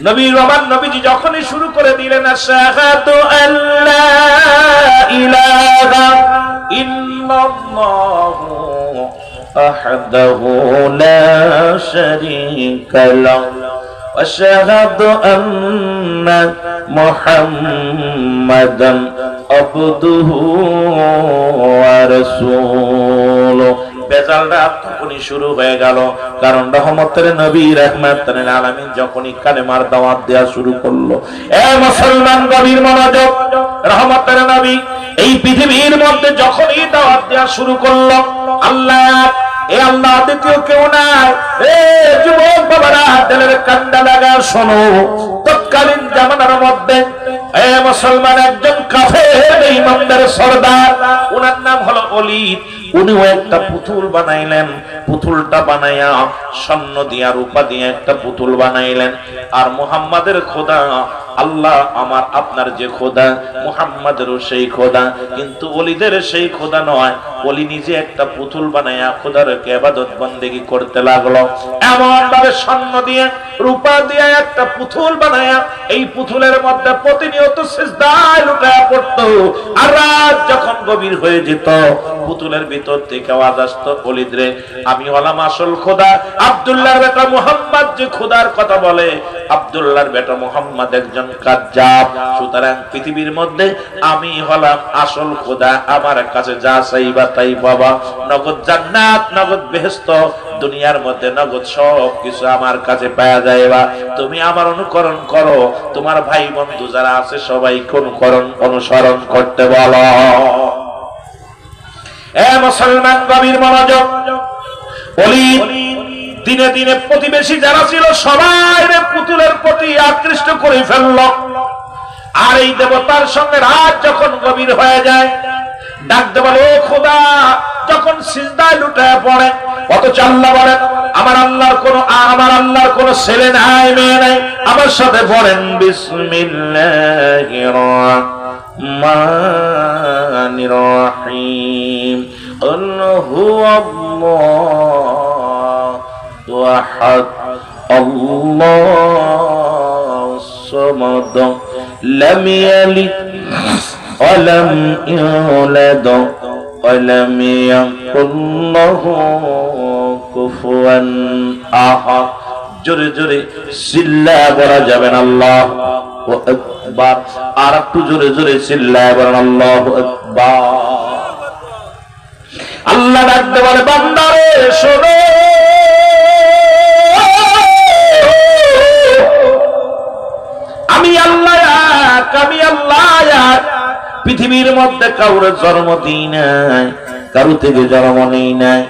নবীর আমার নবীজি যখনই শুরু করে দিলেন আশহাদু আল্লা ইলাহা ইল্লাল্লাহু আহদাহু লা শারীকা লাহু ওয়া আশহাদু আন্না মুহাম্মাদান আবদুহু ওয়া রাসূলুহু, বেজালটা তখনই শুরু হয়ে গেল, কারণ রহমতের নবী রাহমাতুল লিল আলামিন যখনই কালেমার দাওয়াত দেয়া শুরু করলো। এ মুসলমান গভীর মনোযোগ, রহমতের নবী এই পৃথিবীর মধ্যে যখনই দাওয়াত দেয়া শুরু করলো, আল্লাহ এ আল্লাহ দ্বিতীয় কেউ নাই। এ যুবক বাবারা দিলের কান্ডা লাগা শোনো, তৎকালীন জামানার মধ্যে এ মুসলমান একজন কাফের ইমানদার সরদার, ওনার নাম হলো ওলীদ। উনিও একটা পুতুল বানাইলেন, পুতুলটা বানাইয়া স্বর্ণ দিয়া রূপা দিয়ে একটা পুতুল বানাইলেন। আর মুহাম্মাদের খোদা আল্লাহ আমার আপনার যে খোদা, মুহাম্মাদেরও সেই খোদা, কিন্তু ওলীদের সেই খোদা নয়। ওলী নিজে একটা পুতুল বানাইয়া খোদার ইবাদত বন্দেগী করতে লাগলো। এমন ভাবে স্বর্ণ দিয়ে রূপা দিয়ে একটা পুতুল বানাইয়া এই পুতুলের মধ্যে প্রতিনিয়ত সিজদায় লুটায়া পড়তো। আর রাত যখন গভীর হয়ে যেত, পুতুলের ভিতর থেকে আওয়াজ আসতো, ওলীদ রে আমি হলাম আসল খোদা। আব্দুল্লাহর বেটা মুহাম্মদ যে খোদার কথা বলে, আব্দুল্লাহর বেটা মুহাম্মদ একজন কাজ্জাব। সুতরাং পৃথিবীর মধ্যে আমি হলাম আসল খোদা, আমার কাছে যা চাইবা তাই পাবা, নগদ জান্নাত, নগদ বেহেশত, দুনিয়ার মধ্যে নগদ সব কিছু আমার কাছে পাওয়া যায়বা। তুমি আমার অনুকরণ করো, তোমার ভাই বন্ধু যারা আছে সবাইকে অনুসরণ করতে বলো। এ মুসলমান গভীর মনোযোগ, ওলীদ দিনে দিনে প্রতিবেশী যারা ছিল সবাই পুতুলের প্রতি আকৃষ্ট করে ফেলল। আর এই দেবতার সঙ্গে রাত যখন গভীর হয়ে যায়, ডাকতে বলে ও খোদা, যখন সিজদায় লুটায় পড়ে, অথচ আল্লাহ বলেন আমার আল্লাহর কোন ছেলে নাই, মেয়ে নাই। আমার সাথে পড়েন বিসমিল্লাহির রাহমানির রাহিম, কুল হুয়াল্লাহু আহাদ, আল্লাহুস সামাদ, লাম ইয়ালিদ ওয়া লাম ইউলাদ ওয়া লাম ইয়াকুল লাহু কুফুয়ান আহাদ। জোরে জোরে চিল্লায়া বলা যাবেন আল্লাহু আকবার। আর একটু জোরে জোরে চিল্লায়া বলেন আল্লাহু আকবার। আল্লাহ ডাকতে বলে বান্দারে শোনো, আমি আল্লাহ এক, আমি আল্লাহ এক। পৃথিবীর মধ্যে কাউরে জন্ম দিই নাই, কারো থেকে জন্ম নেই নাই।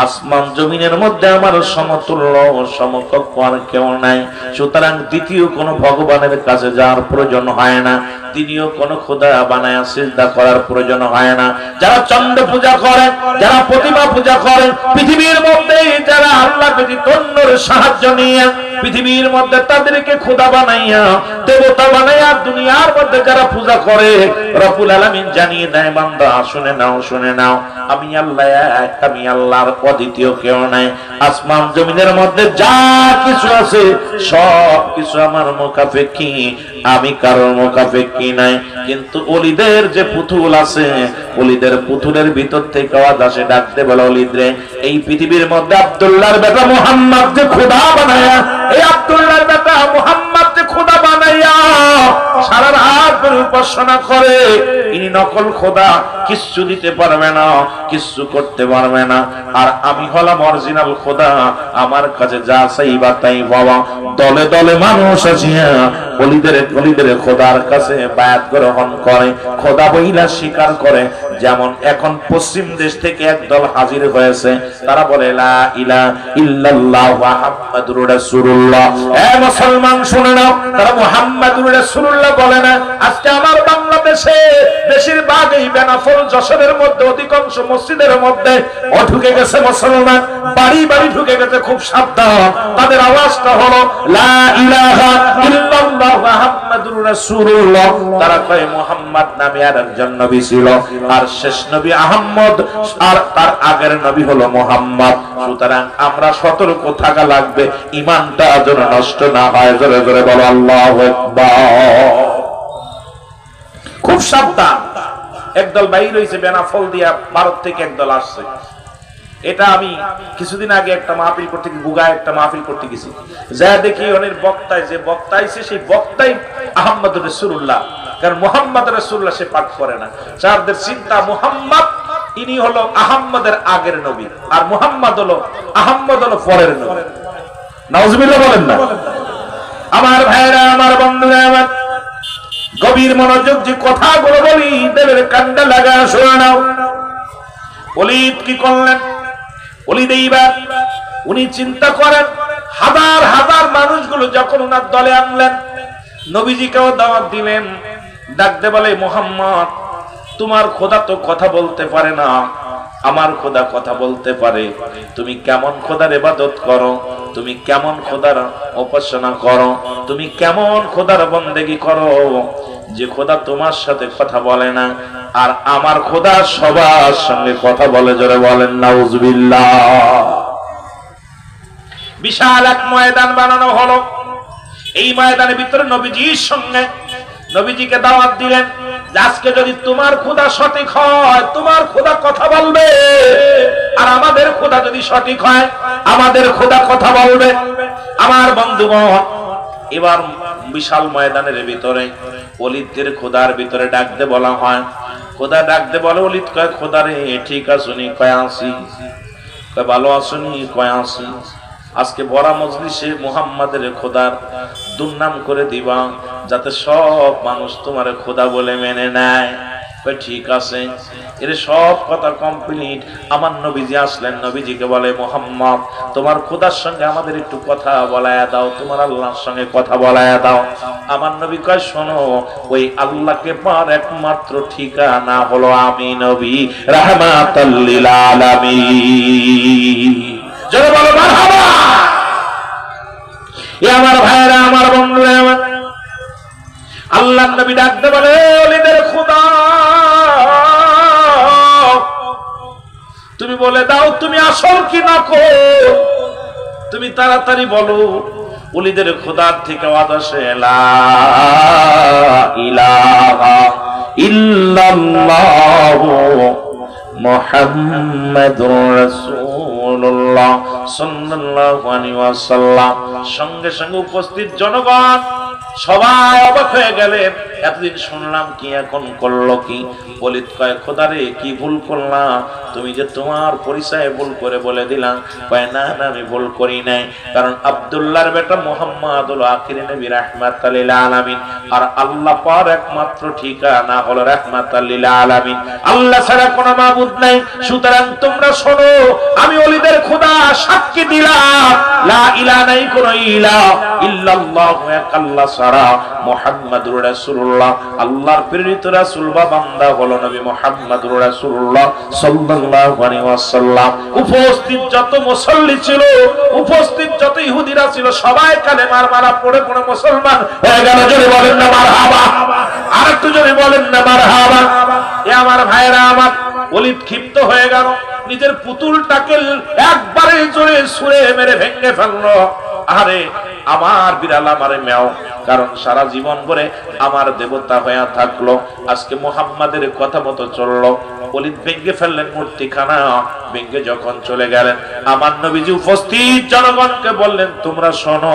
আসমান জমিনের মধ্যে আমার সমতুল্য সমকক্ষ আর কেউ নাই। সুতরাং দ্বিতীয় কোন ভগবানের কাছে যাওয়ার প্রয়োজন হয় না, তিনিও কোন খোদা বানায়া সিজদা করার প্রয়োজন হয় না। যারা চন্দ্র পূজা করে, যারা প্রতিমা পূজা করে, পৃথিবীর মধ্যে যারা আল্লাহ ব্যতীত অন্যের সাহায্য নিয়ে পৃথিবীর মধ্যে তাদেরকে খোদা বানাইয়া দেবতা বানাইয়া দুনিয়ার মধ্যে যারা পূজা করে, রব্বুল আলামিন জানিয়ে দেয় বান্দা শুনে নাও, শুনে নাও, আমি আল্লাহ এক, আমি আল্লাহর অদ্বিতীয় কেউ নাই। আসমান জমিনের মধ্যে যা কিছু আছে সব কিছু আমার মুখাপেক্ষী, আমি কারোর মুখাপেক্ষী নাই। কিন্তু ওলীদের যে পুতুল আছে, ওলীদের পুতুলের ভিতর থেকে আওয়াজ আসে, ডাকতে বলে ওলীদ রে এই পৃথিবীর মধ্যে আব্দুল্লাহর বেটা মুহাম্মদ যে খোদা বানায়া, এই আব্দুল্লাহর বেটা মুহাম্মদ যে খোদা বানাইয়া সারা রাত ধরে উপাসনা করে, ইনি নকল খোদা, কিচ্ছু দিতে পারবে না, কিচ্ছু করতে পারবে না। আর আমি হলাম অরিজিনাল খোদা, আমার কাছে যা চাইবা তাই পাবা। দলে দলে মানুষ আসিয়া ওলীদের খোদার কাছে বায়াত গ্রহণ করে, খোদা বইলা স্বীকার করে। যেমন এখন পশ্চিম দেশ থেকে একদল হাজির হয়েছে, তারা বলে লা ইলাহা ইল্লাল্লাহ মুহাম্মাদুর রাসূলুল্লাহ। এ মুসলমান শুনে নাও, তারা মুহাম্মাদুর রাসূলুল্লাহ বলে না। আজকে আমার বাংলাদেশে বেশিরভাগ এই বেনাফল যশোরের মধ্যে অধিকাংশ মসজিদের মধ্যে ঢুকে গেছে মুসলমান, বাড়ি বাড়ি ঢুকে গেছে। খুব সাবধান, তাদের আওয়াজটা হলো লা ইলাহা ইল্লাল্লাহ মুহাম্মাদুর রাসূলুল্লাহ। তারা কয় মুহাম্মদ নামে আর একজন নবী ছিল, আর শেষ নবী আহমদ, আর তার আগের নবী হলো মুহাম্মদ। সুতরাং আমরা সতর্ক থাকা লাগবে, ঈমানটা যেন নষ্ট না হয়। জোরে জোরে বলো আল্লাহু আকবার। খুব সাবধান। একদল বাইর হইছে বেনাফল দিয়া, ভারত থেকে একদল আসছে। এটা আমি কিছুদিন আগে একটা মাহফিল করতে, গুগায় একটা মাহফিল করতে গেছি, যা দেখি অনেক বক্তায়, যে বক্তা আইছে সেই বক্তাই আহমদুর রাসূলুল্লাহ। কারণ মুহাম্মদ রাসূলুল্লাহ সে পাঠ করে না। যাদের চিন্তা মুহাম্মদ ইনি হলো আহম্মদের আগের নবী, আর মুহাম্মদ হলো পরের নবী। নাউজুবিল্লাহ বলেন না। আমার ভাইরা, আমার বন্ধুরা, আমার গভীর মনোযোগ যে কথাগুলো বলি, দেবের কান্ডা লাগা শোনা নাও। ওলীদ কি করলেন? ওলীদ এইবার উনি চিন্তা করেন, হাজার হাজার মানুষগুলো যখন ওনার দলে আনলেন, নবীজিকেও দাওয়াত দিলেন, ডাকতে বলে, মুহাম্মদ, তোমার খোদা তো কথা বলতে পারে না, আমার খোদা কথা বলতে পারে। তুমি কেমন খোদার ইবাদত করো, তুমি কেমন খোদার উপাসনা করো, তুমি কেমন খোদার বন্দেগী করো, যে খোদা তোমার সাথে কথা বলে না, আর আমার খোদা সবার সঙ্গে কথা বলে। জোরে বলেন নাউজুবিল্লাহ। বিশাল এক ময়দান বানানো হলো। এই ময়দানের ভিতরে নবীজির সঙ্গে নবীজিকে দাওয়াত দিলেন, আজকে যদি তোমার খোদা সঠিক হয়, তোমার খোদা কথা বলবে, আর আমাদের খোদা যদি সঠিক হয়, আমাদের খোদা কথা বলবে। আমার বন্ধুগণ, এবার বিশাল ময়দানের ভিতরে ওলীদের খোদার ভিতরে ডাকতে বলা হয়। খোদা ডাকতে বলে, ওলীদ কয়, খোদা রে ঠিক আছুনি? কয় আসি। কয় ভালো আছুনি? কয় আসি। আজকে বড় মজলিসে মুহাম্মাদের খোদার দুর্নাম করে দিবা, যাতে সব মানুষ তোমার খোদা বলে মেনে নেয়। ঠিক আছে, এর সব কথা কমপ্লিট। আমার নবীজি আসলেন, নবীজিকে বলে, মুহাম্মদ, তোমার খোদার সঙ্গে আমাদের একটু কথা বলায়া দাও, তোমার আল্লাহর সঙ্গে কথা বলায়া দাও। আমার নবী কয়, শোনো, ওই আল্লাহকে পার একমাত্র ঠিকানা হলো আমি নবী, রাহমাতাল লিল আলামিন। জোরে বলো মারহাবা। এ আমার ভাইরা, আমার বন্ধুরা, আমার আল্লাহর নবী ডাকতে বলে, ওলীদের খোদা, তুমি বলে দাও তুমি আসল কি নকল, তুমি তাড়াতাড়ি বলো। ওলীদের খোদার থেকে আওয়াজ আসে, লা ইলাহা ইল্লাল্লাহু মুহাম্মাদুর রাসূলুল্লাহ সাল্লাল্লাহু আলাইহি ওয়াসাল্লাম। সঙ্গে সঙ্গে উপস্থিত জনগণ সবাই অবাক হয়ে গেলেন, এতদিন শুনলাম কি, এখন করলো কি? ওলীদ কয়, খোদা রে কি ভুল করলাম? তুমি যে তোমার পরিচয় ভুল করে বলে দিলাম। কয়, না না, আমি ভুল করি নাই, কারণ আব্দুল্লাহর বেটা মুহাম্মদ হলো আখিরি নবী, রাহমাতাল লিল আলামিন, আর আল্লাহ পার একমাত্র ঠিকানা হলো রাহমাতাল লিল আলামিন। আল্লাহ ছাড়া কোনো মাবুদ নাই। সুতরাং তোমরা শোনো, আমি ওলীদের খোদা সাক্ষী দিলাম, লা ইলাহা নাই কোনো ইলাহ ইল্লাল্লাহু, এক আল্লাহ ছাড়া, মুহাম্মাদুর রাসূলুল্লাহ, আল্লাহর প্রেরিত রাসূল বা বান্দা হলো নবী মুহাম্মাদুর রাসূলুল্লাহ সাল্লাল্লাহু আলাইহি ওয়াসাল্লাম। উপস্থিত যত মুসল্লি ছিল, উপস্থিত যত ইহুদিরা ছিল, সবাই কালেমার মারা পড়ে পড়ে মুসলমান হয়ে গেল। জোরে বলেন না মারহাবা। আরেকটু জোরে বলেন না মারহাবা। এ আমার ভাইরা, আমার ওলীদ ক্ষিপ্ত হয়ে গেল, নিজের পুতুলটাকে একবারে জোরে ছুঁড়ে মেরে ভেঙে ফেললো। আরে আমার বিড়াল আমারে মেও, কারণ সারা জীবন ভরে আমার দেবতা হয়ে থাকলো, আজকে মুহাম্মাদের কথা মতো চললো। ওলীদ ভেঙে ফেললেন মূর্তিখানা, ভেঙে যখন চলে গেলেন, আমার নবীজি উপস্থিত জনগণকে বললেন, তোমরা শোনো,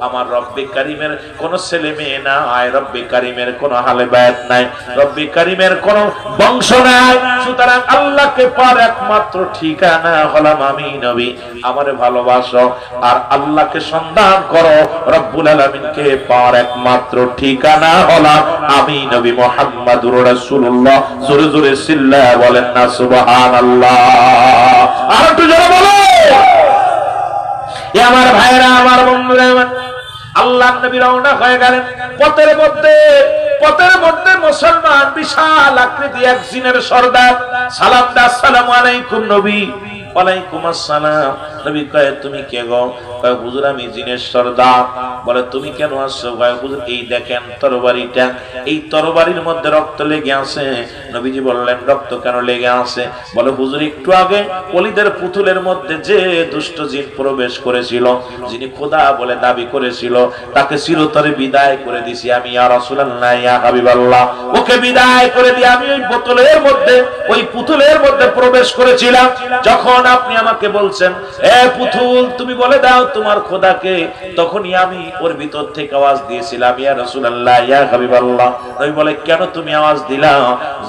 আমার রব্বে কারিমের কোন ছেলে মেয়ে নাই, রব্বে কারিমের কোন হালে বায়াত নাই, রব্বে কারিমের কোন বংশ নাই। সুতরাং আল্লাহকে পার একমাত্র ঠিকানা হলাম আমি নবী। আমারে ভালোবাসো আর আল্লাহকে সন্ধান করো, রব্বুল আলামিনকে পার একমাত্র ঠিকানা হলাম আমি নবী মুহাম্মাদুর রাসূলুল্লাহ। জোরে জোরে চিল্লায়া বলেন না সুবহানাল্লাহ। আর একটু জোরে বলো। এ আমার ভাইরা, আমার বন্ধুরা, আল্লাহর নবী রওনা হয়ে গেলেন। পথের মধ্যে মুসলমান বিশাল আকৃতি এক জিনের সর্দার সালাম দা, আসসালামু আলাইকুম নবী। ওয়ালাইকুম আসসালাম। নবী কয়, তুমি কে গো? কয়, হুজুর আমি জিনের সর্দার। বলে, তুমি কেন আসছো? কয়, হুজুর এই দেখেন তরবারিটা, এই তরবারির মধ্যে রক্ত লেগে আছে। নবীজি বললেন, রক্ত কেন লেগে আছে? বলে, হুজুর একটু আগে ওলীদের পুতুলের মধ্যে যে দুষ্ট জিন প্রবেশ করেছিল, যিনি খোদা বলে দাবি করেছিল, তাকে চিরতরে বিদায় করে দিছি আমি, ইয়া রাসূলুল্লাহ, ইয়া হাবিবাল্লাহ। ওকে বিদায় করে দিয়ে আমি ওই পুতুলের মধ্যে প্রবেশ করেছিলাম। যখন আপনি আমাকে বলছেন, এ এ পুতুল তুমি বলে দাও তোমার খোদাকে। তখনই আমি ওর ভিতর থেকে আওয়াজ দিয়েছিলাম ইয়া রাসূলুল্লাহ ইয়া হাবিবাল্লাহ। নবী বলে কেন তুমি আওয়াজ দিলা?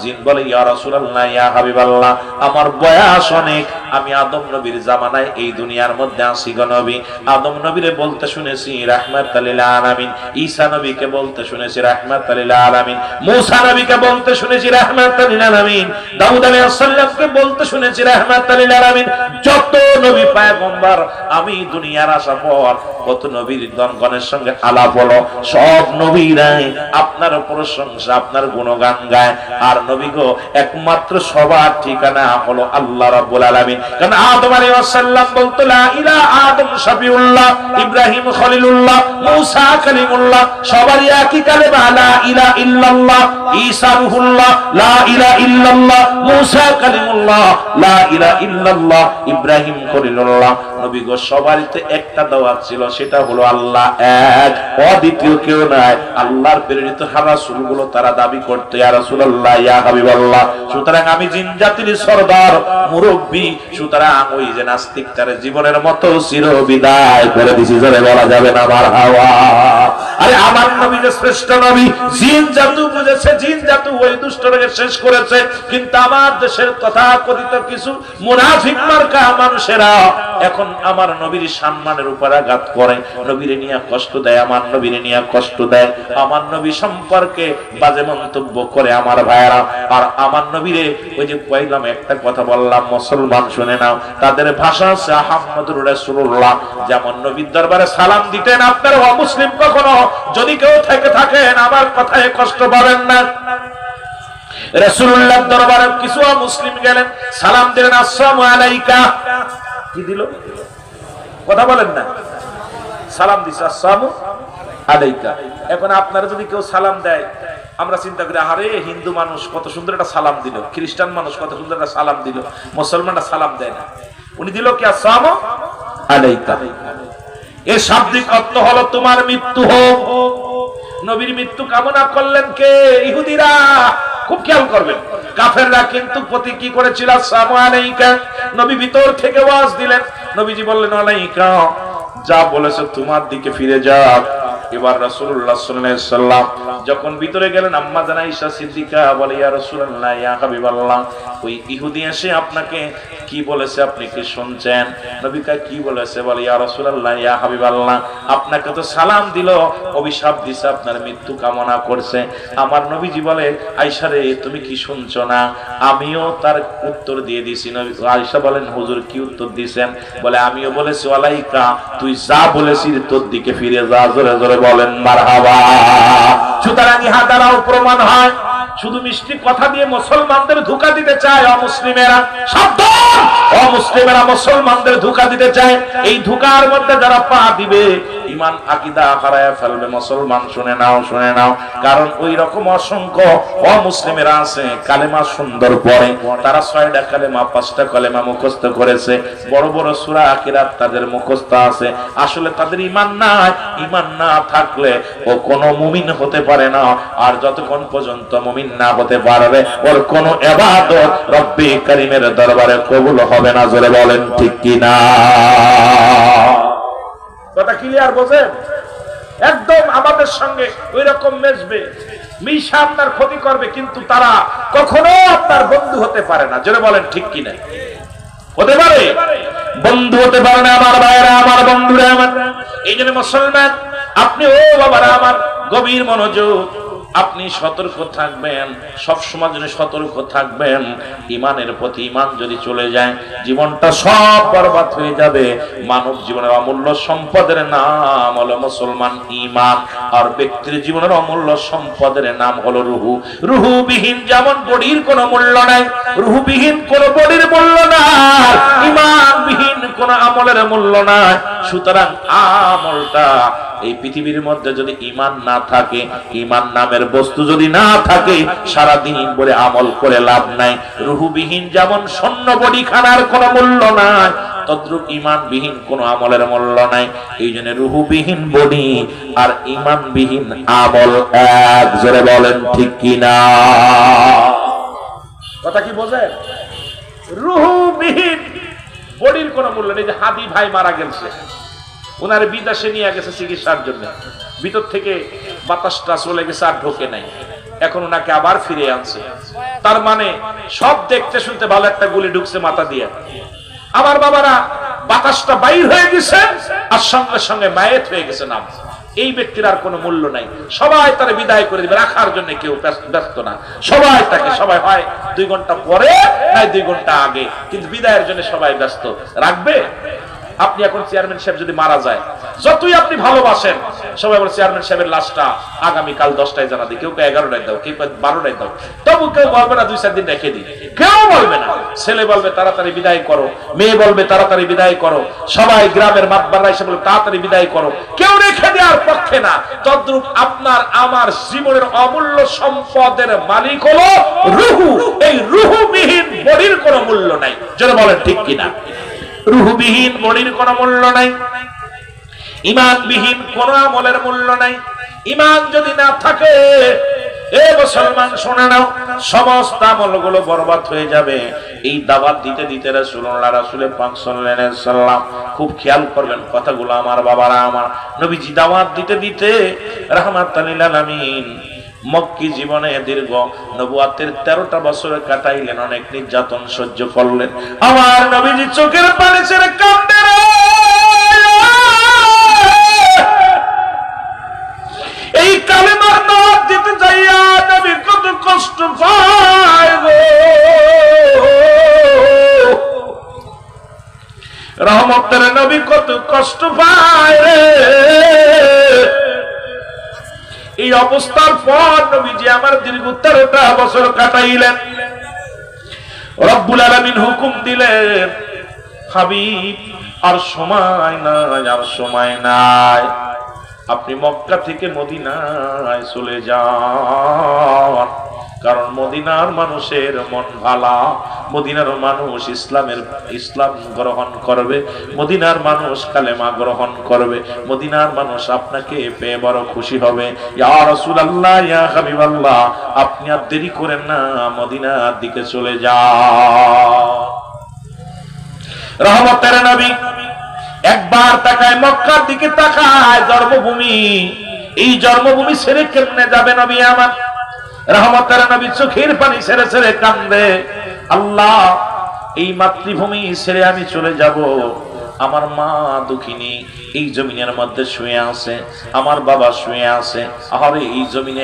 জিন বলে ইয়া রাসূলুল্লাহ ইয়া হাবিবাল্লাহ, আমার বয়স অনেক, আমি আদম নবীর জামানায় এই দুনিয়ার মধ্যে আসি গো নবী। আদম নবীরে বলতে শুনেছি রাহমাতাল লিল আলামিন, ঈসা নবীকে বলতে শুনেছি রাহমাতাল লিল আলামিন, মূসা নবীকে বলতে শুনেছি রাহমাতাল লিল আলামিন, দাউদ আলাইহিস সালামকে বলতে শুনেছি রাহমাতাল লিল আলামিন। যত নবী পয়গম্বর আমি দুনিয়ার আসার পর কত নবীর গণের সঙ্গে আলাপ হলো, সব নবীরাই আপনার প্রশংসা আপনার গুণগান গায়। আর নবী গো একমাত্র সবার ঠিকানা হলো আল্লাহ রাব্বুল আলামিন। কারণ আদম আলাইহিস সালাম বলতো লা ইলাহা আদম শফিউল্লাহ, ইব্রাহিম খলিলুল্লাহ, মূসা কালিমুল্লাহ, সবারই একই কালেমা লা ইলাহা ইল্লাল্লাহ। ঈসা রূহুল্লাহ লা ইলাহা ইল্লাল্লাহ, মূসা কালিমুল্লাহ লা ইলাহা ইল্লাল্লাহ, ইব্রাহিম খলিলুল্লাহ। নবী গো সবারই তো একটা দাওয়াত ছিল, সেটা হলো আল্লাহ এক, অদ্বিতীয় কেউ নাই। আল্লাহর প্রেরিত রাসূলগুলো তারা দাবি করতে ইয়া রাসূলুল্লাহ ইয়া হাবিবাল্লাহ। সুতরাং আমি জিন জাতির সরদার মুরব্বী, সুতরাং ওই যে নাস্তিক তার জীবনের মতো চির বিদায় করে দিছি, জোরে বলা যাবে না মারহাবা। আরে আমার নবী যে শ্রেষ্ঠ নবী, জিন জাতু বুঝেছে, জিন জাতু ওই দুষ্টকে শেষ করেছে। কিন্তু আমার দেশের তথাকথিত কিছু মুনাফিক মার্কা মানুষেরা এখন আমার নবীর সম্মানের উপর আঘাত করে, নবীরে নিয়ে কষ্ট দেয়, আমার নবীরে নিয়ে কষ্ট দেয়, আমার নবী সম্পর্কে বাজে মন্তব্য করে আমার ভাইয়েরা। আর আমার নবীরে ওই যে কইলাম একটা কথা বললাম, মুসলমান শুনে নাও, তাদের ভাষা হচ্ছে আহমদুর রাসূলুল্লাহ। যেমন নবীর দরবারে সালাম দিতেন, আপনারা অমুসলিম কখনো যদি কেউ থেকে থাকেন আমার কথায় কষ্ট পাবেন না। রাসূলুল্লাহর দরবারে কিছু মুসলিম গেলেন, সালাম দিলেন আসসালামু আলাইকা, কি দিল কথা বলেন না, সালাম দিছে আসসালামু আলাইকা। এখন আপনারা যদি কেউ সালাম দেয় আমরা চিন্তা করি আরে হিন্দু মানুষ কত সুন্দর একটা সালাম দিল, খ্রিস্টান মানুষ কত সুন্দর একটা সালাম দিল, মুসলমানরা সালাম দেয় না, উনি দিল কি আসসালামু আলাইকা। এর শাব্দিক অর্থ হলো তোমার মৃত্যু হোক। নবীর মৃত্যু কামনা করলেন কে? ইহুদিরা। খুব খেয়াল করবেন, কাফেররা কিন্তু প্রতি কি করেছিল? আসসালামু আলাইকা। নবী ভিতর থেকে ওয়াজ দিলেন, নবীজি বললেন আলাইকা, যা বলেছে তোমার দিকে ফিরে যাক। এবার রাসূলুল্লাহ সাল্লাল্লাহু আলাইহি সাল্লাম যখন ভিতরে গেলেন, আম্মা জান আয়েশা সিদ্দিকা বলে ইয়া রাসূলুল্লাহ ইয়া হাবিবাল্লাহ, ওই ইহুদি এসে আপনাকে কি বলেছে আপনি কি শুনছেন? নবী কয় কি বলেছে? বলে ইয়া রাসূলুল্লাহ ইয়া হাবিবাল্লাহ, আপনাকে তো সালাম দিল, অভিশাপ দিছে, আপনার মৃত্যু কামনা করছে। আমার নবীজি বলে আয়েশা রে তুমি কি শুনছো না? আমিও তার উত্তর দিয়ে দিছি। নবী আয়েশা বলেন হুজুর কি উত্তর দিবেন? বলে আমিও বলেছি আলাইকা, তুই যা বলেছিস তোর দিকে ফিরে যা। জোরে জোরে বলেন মারহাবা। সুতরাং ইহা দ্বারাও প্রমাণ হয় শুধু মিষ্টি কথা দিয়ে মুসলমানদের ধোঁকা দিতে চায় অমুসলিমেরা। সাবধান, অমুসলিমেরা মুসলমানদের ধোঁকা দিতে চায়। এই ধোঁকার মধ্যে যারা পা দিবে ঈমান আকীদা হারায় ফেলবে। মুসলমান শুনে নাও, শুনে নাও, কারণ ওই রকম অসংখ্য অমুসলিমেরা আছে কালেমা সুন্দর পড়ে, তারা 6টা কালেমা 5টা কালেমা মুখস্থ করেছে, বড় বড় সূরা আখিরাত তাদের মুখস্থ আছে, আসলে তাদের ঈমান নাই। ঈমান না থাকলে ও কোনো মুমিন হতে পারে না। আর যতক্ষণ পর্যন্ত মুমিন না হতে পারবে ওর কোনো ইবাদত রব্বে কারীমের দরবারে কবুল হবে না। জোরে বলেন ঠিক কি না? কথা ক্লিয়ার বোঝেন? একদম আমাদের সঙ্গে ওই রকম মেশবে, মিশা আপনার ক্ষতি করবে, কিন্তু তারা কখনো আপনার বন্ধু হতে পারে না। জোরে বলেন ঠিক কি না? হতে পারে বন্ধু হতে পারে না আমার ভাইয়েরা, আমার বন্ধুরা আমার। এই জন্য মুসলমান আপনি ও বাবারা আমার গভীর মনোযোগ, আপনি সতর্ক থাকবেন, সব সময় জন্য সতর্ক থাকবেন। ঈমানের প্রতি ঈমান যদি চলে যায় জীবনটা সব বরবাদ হয়ে যাবে। মানব জীবনের অমূল্য সম্পদের নাম হলো মুসলমান ঈমান, আর ব্যক্তির জীবনের অমূল্য সম্পদের নাম হলো রুহু। রুহুবিহীন যেমন বডির কোনো মূল্য নাই, রুহুবিহীন কোনো বডির মূল্য নাই, ঈমানবিহীন কোনো আমলের মূল্য নাই। সুতরাং আমলটা এই পৃথিবীর মধ্যে যদি ঈমান না থাকে, ঈমান নামের বস্তু যদি না থাকে, সারা দিন বলে আমল করে লাভ নাই। রুহুবিহীন যেমন শূন্য বডি খানার কোনো মূল্য নাই, তদ্রূপ ঈমানবিহীন কোনো আমলের মূল্য নাই। এই জন্য রুহুবিহীন বডি আর ঈমানবিহীন আমল এক। জোরে বলেন ঠিক কি না? কথা কি বোঝেন? রুহুবিহীন বডির কোনো মূল্য নেই। যে হাদি ভাই মারা গেছে, ওনার বিদেশে নিয়ে গেছে চিকিৎসার জন্য, ভিতর থেকে বাতাসটা চলে গেছে আর ঢোকে নাই, এখন ওনাকে আবার ফিরে আনছে। তার মানে সব দেখতে শুনতে ভালো, একটা গুলি ঢুকছে মাথা দিয়ে। আমার বাবারা বাতাসটা বাইর হয়ে গেছে আর সঙ্গে সঙ্গে মায়েত হয়ে গেছে নাম। এই ব্যক্তির আর কোনো মূল্য নাই। সবাই তার বিদায় করে দিবে, রাখার জন্য কেউ ব্যস্ত না। সবাই তাকে, সবাই হয় 2 ঘন্টা পরে নাই 2 ঘন্টা আগে, কিন্তু বিদায়ের জন্য সবাই ব্যস্ত। রাখবে? আপনি এখন চেয়ারম্যান সাহেব যদি মারা যায়, যতই আপনি ভালোবাসেন, সবাই বলে চেয়ারম্যান সাহেবের লাশটা আগামীকাল 10টায় জানা দিই, কেউ 11টায় দাও, কেউ 12টায় দাও। তবু কেউ বলবে না 2-4 দিন রেখে দিই, কেউ বলবে না। ছেলে বলবে তাড়াতাড়ি বিদায় করো, মেয়ে বলবে তাড়াতাড়ি বিদায় করো, সবাই গ্রামের মাতবাররা এসে বলে তাড়াতাড়ি বিদায় করো, কেউ রেখে দেওয়ার পক্ষে না। তদ্রূপ আপনার আমার জীবনের অমূল্য সম্পদের মালিক হলো রুহু। এই রুহুবিহীন বডির কোনো মূল্য নাই। যারা বলেন ঠিক কিনা? রুহবিহীন বডির কোনো মূল্য নাই, ঈমানবিহীন কোন আমলের মূল্য নাই। ঈমান যদি না থাকে, এ মুসলমান শুনে নাও, সমস্ত আমলগুলো বরবাদ হয়ে যাবে। এই দাওয়াত দিতে দিতে রাসূলুল্লাহ রাসূলে পাক সাল্লাল্লাহু আলাইহি সাল্লাম, খুব খেয়াল করবেন কথাগুলো আমার বাবারা আমার, নবীজি দাওয়াত দিতে দিতে রাহমাতাল লিল আলামিন মক্কি জীবনে দীর্ঘ নবুয়াতের 13টা বছর কাটাইলেন, অনেক নির্যাতন সহ্য করলেন। আমার নবীজি চোখের পানি ছেড়ে কাঁদতেন। এই কালেমার দাওয়াত দিতে যাইয়া নবী কত কষ্ট পায় গো, রহমতের নবী কত কষ্ট পায় রে। এই অবস্থার পর নবীজি আমার দীর্ঘ 13টা বছর কাটাইলেন। রব্বুল আলামিন হুকুম দিলেন, হাবিব আর সময় নাই, আর সময় নাই, আপনি মক্কা থেকে মদিনায় চলে যান। কারণ মদিনার মানুষের মন ভালা, মদিনার মানুষ ইসলাম গ্রহণ করবে, মদিনার মানুষ কালেমা গ্রহণ করবে, মদিনার মানুষ আপনাকে পেয়ে বড় খুশি হবে। ইয়া রাসূলুল্লাহ, ইয়া হাবিবাল্লাহ, আপনি আর দেরি করেন না, মদিনার দিকে চলে যান। রহমতের নবী একবার তাকায় মক্কার দিকে, তাকায় জন্মভূমি। এই জন্মভূমি ছেড়ে কেমনে যাবে নবী আমার? রহমতের নবী চোখের পানি ছেড়ে ছেড়ে কান্দে, আল্লাহ এই মাতৃভূমি ছেড়ে আমি চলে যাব। আমার মা দুঃখিনী এই জমিনের মধ্যে শুয়ে আছে, আমার বাবা শুয়ে আছে। আরে এই জমিনে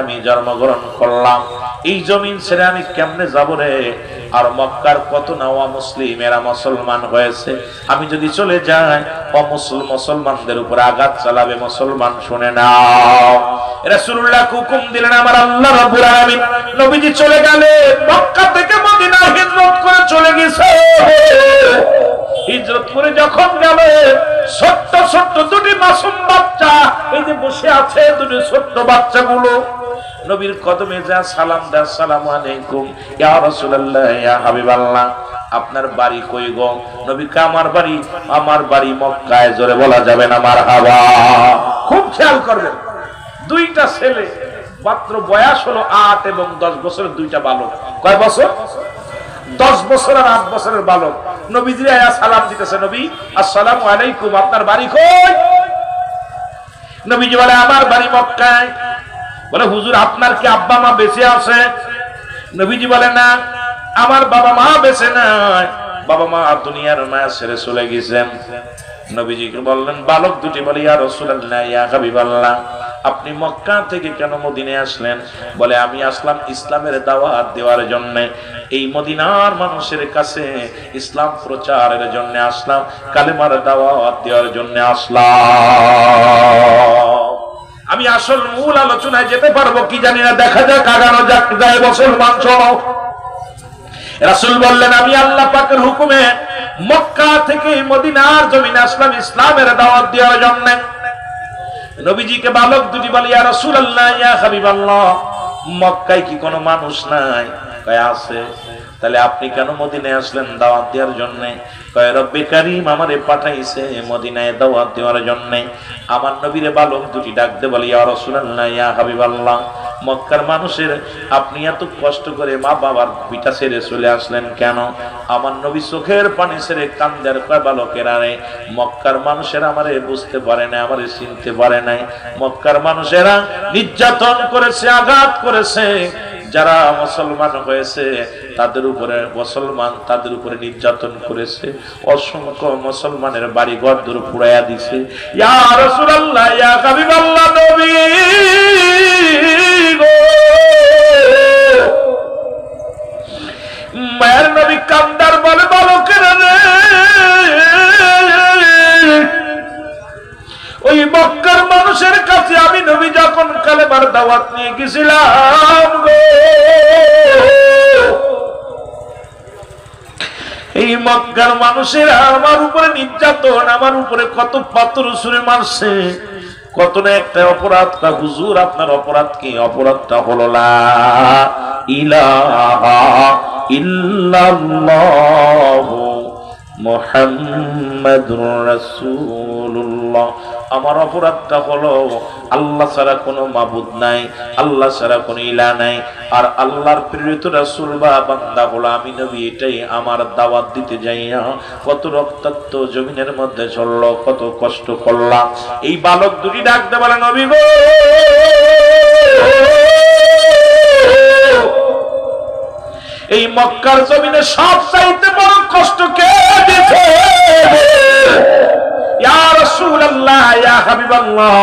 আমি জন্মগ্রহণ করলাম, এই জমিন ছেড়ে আমি কেমনে যাব রে? আর মক্কার কত নাওয়া মুসলিম, এরা মুসলমান হয়েছে, আমি যদি চলে যাই মুসলমানদের উপর আঘাত চালাবে। মুসলমান শুনে নাও, রাসূলুল্লাহ হুকুম দিলেন, আমার আল্লাহ রাব্বুল আলামিন নবীজি চলে গেলেন, মক্কা থেকে মদিনা হিজরত করে চলে গেছে। হিজরত করে যখন গেলেন, ছোট্ট ছোট্ট 2টি মাসুম বাচ্চা এই যে বসে আছে, 2টি ছোট্ট বাচ্চাগুলো নবীর কদমে যা সালাম দেয়, আসসালামু আলাইকুম ইয়া রাসূলুল্লাহ, ইয়া হাবিবাল্লাহ, আপনার বাড়ি কই গো? নবী কে আমার বাড়ি মক্কায়। জোরে বলা যাবে না মারহাবা? খুব খেয়াল করবেন, 2টা ছেলে, মাত্র বয়স হলো 8 এবং 10 বছরের 2টা বালক। কয় বছর? 10 বছর আর 8 বছরের বালক নবীজি আয়া সালাম দিতেছে, নবী আসসালামু আলাইকুম, আপনার বাড়ি কই? নবীজি বলে আমার বাড়ি মক্কায়। বলে হুজুর আপনার কি আব্বা মা বেঁচে আছে? নবীজি বলে না, আমার বাবা মা বেঁচে নাই, বাবা মা দুনিয়ার মায়া ছেড়ে চলে গেছেন। নবীজিকে বললেন বালক 2টি বলে, ইয়া রাসূলুল্লাহ, ইয়া হাবিবাল্লাহ, আপনি মক্কা থেকে কেন মদিনায় আসলেন? বলে আমি আসলাম ইসলামের দাওয়াত দেওয়ার জন্য, এই মদিনার মানুষের কাছে ইসলাম প্রচারের জন্য আসলাম, কালেমার দাওয়াত দেওয়ার জন্য আসলাম। আমি আসল মূল আলোচনায় যেতে পারবো কি জানি না, দেখা যাক, আগানো যাক। যায় মুসলমান শোনো, রাসূল বললেন আমি আল্লাহ পাকের হুকুমে মক্কা থেকে মদিনার জমিনে আসলাম ইসলামের দাওয়াত দেওয়ার জন্য। নবীজিকে বালক 2টি বলে, ইয়া রাসূলুল্লাহ, ইয়া হাবিবাল্লাহ, মক্কায় কি কোনো মানুষ নাই? কয় আছে। তাহলে আপনি কেন মদিনায় আসলেন দাওয়াত দেওয়ার জন্য? কয় রব্বে কারীম আমারে পাঠাইছে মদিনায় দাওয়াত দেওয়ার জন্য। আমার নবীরে বালক 2টি ডাক দে বলে, ইয়া রাসূলুল্লাহ, ইয়া হাবিবাল্লাহ, মক্কার মানুষের আপনি এত কষ্ট করে মা বাবার পিতা ছেড়ে চলে আসলেন কেন? আমার নবী চোখের পানি ছেড়ে কান্দের কয় বালকেরা রে, মক্কার মানুষেরা আমারে বুঝতে পারে না, আমারে চিনতে পারে নাই। মক্কার মানুষেরা নির্যাতন করেছে, আঘাত করেছে, যারা মুসলমান হয়েছে তাদের উপরে তাদের উপরে নির্যাতন করেছে, অসংখ্য মুসলমানের বাড়ি ঘর দূর পুড়াইয়া দিছে। ইয়া রাসূলুল্লাহ, ইয়া হাবিবাল্লাহ, নবী গো, মায়ের নবী কান্দার বলে বালকেরা রে, ওই মক্কার মানুষের কাছে আমি নবী যখন কালেমার দাওয়াত নিয়ে গেছিলাম গো, এই মক্কার মানুষেরা আমার উপরে নির্যাতন, আমার উপরে কত পাথর ছুঁড়ে মারছে, কত না একটা অপরাধ। হুজুর আপনার অপরাধ কি? অপরাধটা হলো লা ইলাহা ইল্লাল্লাহু মুহাম্মাদুর রাসূলুল্লাহ। আমার অপরাধটা হলো আল্লাহ ছাড়া কোনো মাবুদ নাই, আল্লাহ ছাড়া কোনো ইলাহ নাই, আর আল্লাহর প্রেরিত রাসূল বা বান্দা হলো আমি নবী। এটাই আমার দাওয়াত দিতে যাইয়া কত রক্তাক্ত জমিনের মধ্যে চললো, কত কষ্ট করলাম। এই বালক দুটি ডাকতে বলে, নবী গো, এই মক্কার জমিনে সব চাইতে বড় কষ্ট কে দিয়েছে? ইয়া রাসূলুল্লাহ, ইয়া হাবিবাল্লাহ,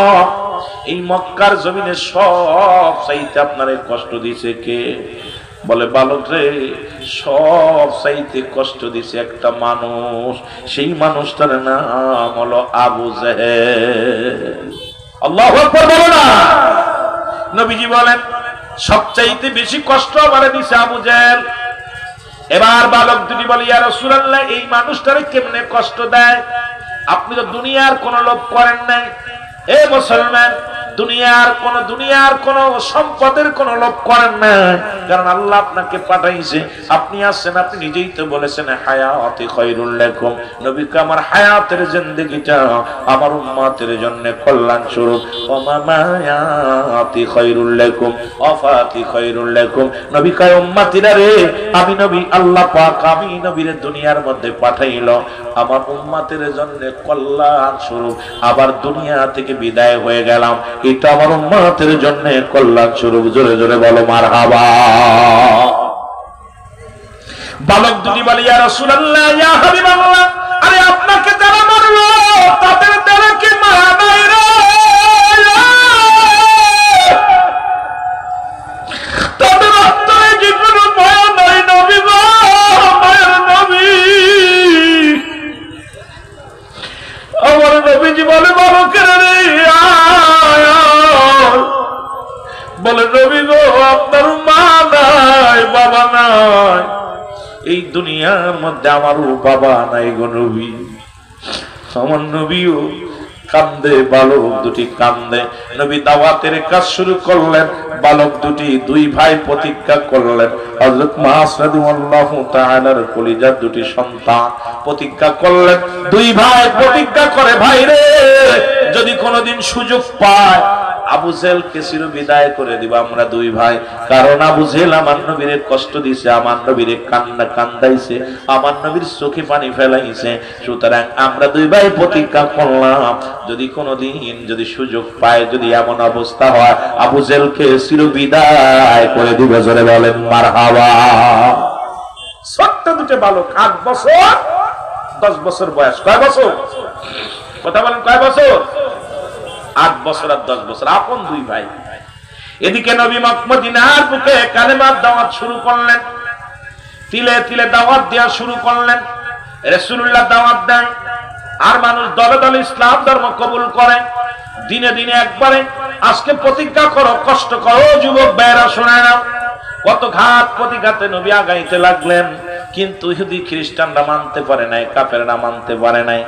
এই মক্কার জমিনে সব চাইতে আপনারে কষ্ট দিয়েছে কে? বলে, বালক রে, সব চাইতে কষ্ট দিয়েছে একটা মানুষ, সেই মানুষটার নাম হলো আবু জেহেল। আল্লাহু আকবার বলো না। নবীজি বলেন, সবচাইতে বেশি কষ্ট আমারে দিছে আবু জেহেল। এবার বালক দুটি বলে, ইয়া রাসূলুল্লাহ, এই মানুষটারে কেমনে কষ্ট দেয়? আপনি তো দুনিয়ার কোন লোভ করেন নাই, এ মুসলমান, দুনিয়ার কোন সম্পদের কোন লোভ করেন না, কারণ আল্লাহ আপনাকে পাঠাইছে, আপনি আসছেন, আপনি নিজেই তো বলেছেন হায়াতি খায়রুল লাকুম, নবীকে আমার হায়াতের জিন্দেগিটা আমার উম্মতের জন্য কল্যাণ স্বরূপ। ওয়া মায়াতি খায়রুল লাকুম ওয়াফাতি খায়রুল লাকুম, নবী কয় উম্মতিরা রে, আমি নবী আল্লাহ পাক আমি নবীর দুনিয়ার মধ্যে পাঠাইলো আমার উম্মতের জন্য কল্যাণ স্বরূপ, আবার দুনিয়া থেকে বিদায় হয়ে গেলাম, এটা আমার উম্মতের জন্য কল্যাণ স্বরূপ। জোরে জোরে বলো মারহাবা। বালক দুটি বলে, ইয়া রাসূলুল্লাহ, ইয়া হাবিবাল্লাহ, আরে আপনাকে যারা মারলো তাদের দ্বারা কি মায়া নাই রে? তাদের অন্তরে কি কোনো মায়া নাই? নবী গো, মায়ের নবী, আমার নবীজি বলে, বালকেরা রে, বলে, নবী গো, আপনার মা নাই, বাবা নাই, এই দুনিয়ার মধ্যে আমারও বাবা নাই গো নবী। আমার নবীও কান্দে, বালক দুটি কান্দে। নবী দাওয়াতের কাজ শুরু করলেন, বালক দুটি দুই ভাই প্রতিজ্ঞা করলেন, হযরত মুআজ রাদিয়াল্লাহু তাআলার কলিজার দুটি সন্তান প্রতিজ্ঞা করলেন, দুই ভাই প্রতিজ্ঞা করে, ভাই রে, যদি কোনোদিন সুযোগ পায় আবু জেহেলকে চির বিদায় করে দিব আমরা দুই ভাই, কারণ আবু জেহেল আমার নবীরে কষ্ট দিছে, আমার নবীরে কান্দাইছে, আমার নবীর চোখে পানি ফেলাইছে, সুতরাং আমরা দুই ভাই প্রতিজ্ঞা করলাম, যদি কোনোদিন যদি সুযোগ পায়, যদি এমন অবস্থা হয়, আবু জেহেলকে চির বিদায় করে দিব। জোরে বলেন মারহাবা। ছোট্ট দুটো বালক, 8 বছর 10 বছর বয়স। কয় বছর? কথা বলেন, কয় বছর? 8 বছর আর 10 বছর, আপন দুই ভাই। এদিকে নবী মদিনার বুকে কালেমার দাওয়াত শুরু করলেন, তিলে তিলে দাওয়াত দেওয়া শুরু করলেন। রাসূলুল্লাহ দাওয়াত দেন, আর মানুষ দলে দলে ইসলাম ধর্ম কবুল করে। দিনে দিনে একবারে আজকে প্রতিজ্ঞা করো, কষ্ট করো, যুবক ভাইরা শোনায় না, কত ঘাত প্রতিঘাতে নবী আগাইতে লাগলেন, কিন্তু ইহুদি খ্রিস্টানরা মানতে পারে নাই, কাফেররা মানতে পারে নাই।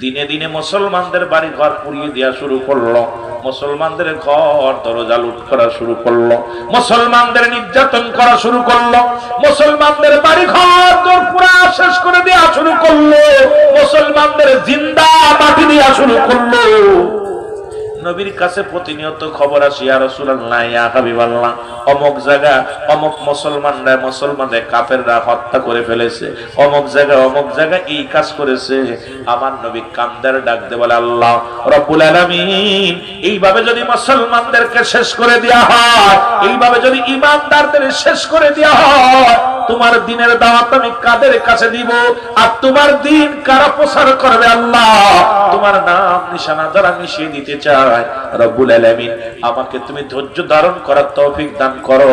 দিনে দিনে মুসলমানদের বাড়ি ঘর পুড়িয়ে দেওয়া শুরু করলো, মুসলমানদের ঘর দরজা লুট করা শুরু করলো, মুসলমানদের নির্যাতন করা শুরু করলো, মুসলমানদের বাড়ি ঘর দর পুরা শেষ করে দেওয়া শুরু করলো, মুসলমানদের জিন্দা মাটি দেওয়া শুরু করলো। নবীর কাছে প্রতিনিয়ত খবর আসে, ইয়া রাসূলুল্লাহ, ইয়া হাবিবাল্লাহ, অমুক জায়গা অমুক মুসলমানদের কাফেররা হত্যা করে ফেলেছে, অমুক জায়গা এই কাজ করেছে। আমার নবী কান্দার ডাক দিয়ে বলে, আল্লাহ রব্বুল আলামিন, এইভাবে যদি মুসলমানদেরকে শেষ করে দেওয়া হয়, এইভাবে যদি ঈমানদারদের শেষ করে দেওয়া হয়, তোমার দ্বীনের দাওয়াত আমি কাদের কাছে দিব? আর তোমার দ্বীন কারা প্রচার করবে? আল্লাহ, তোমার নাম নিশানা যারা মিশিয়ে দিতে চায়, রব্বুল আলামিন আমাকে তুমি ধৈর্য ধারণ করার তৌফিক দান করো,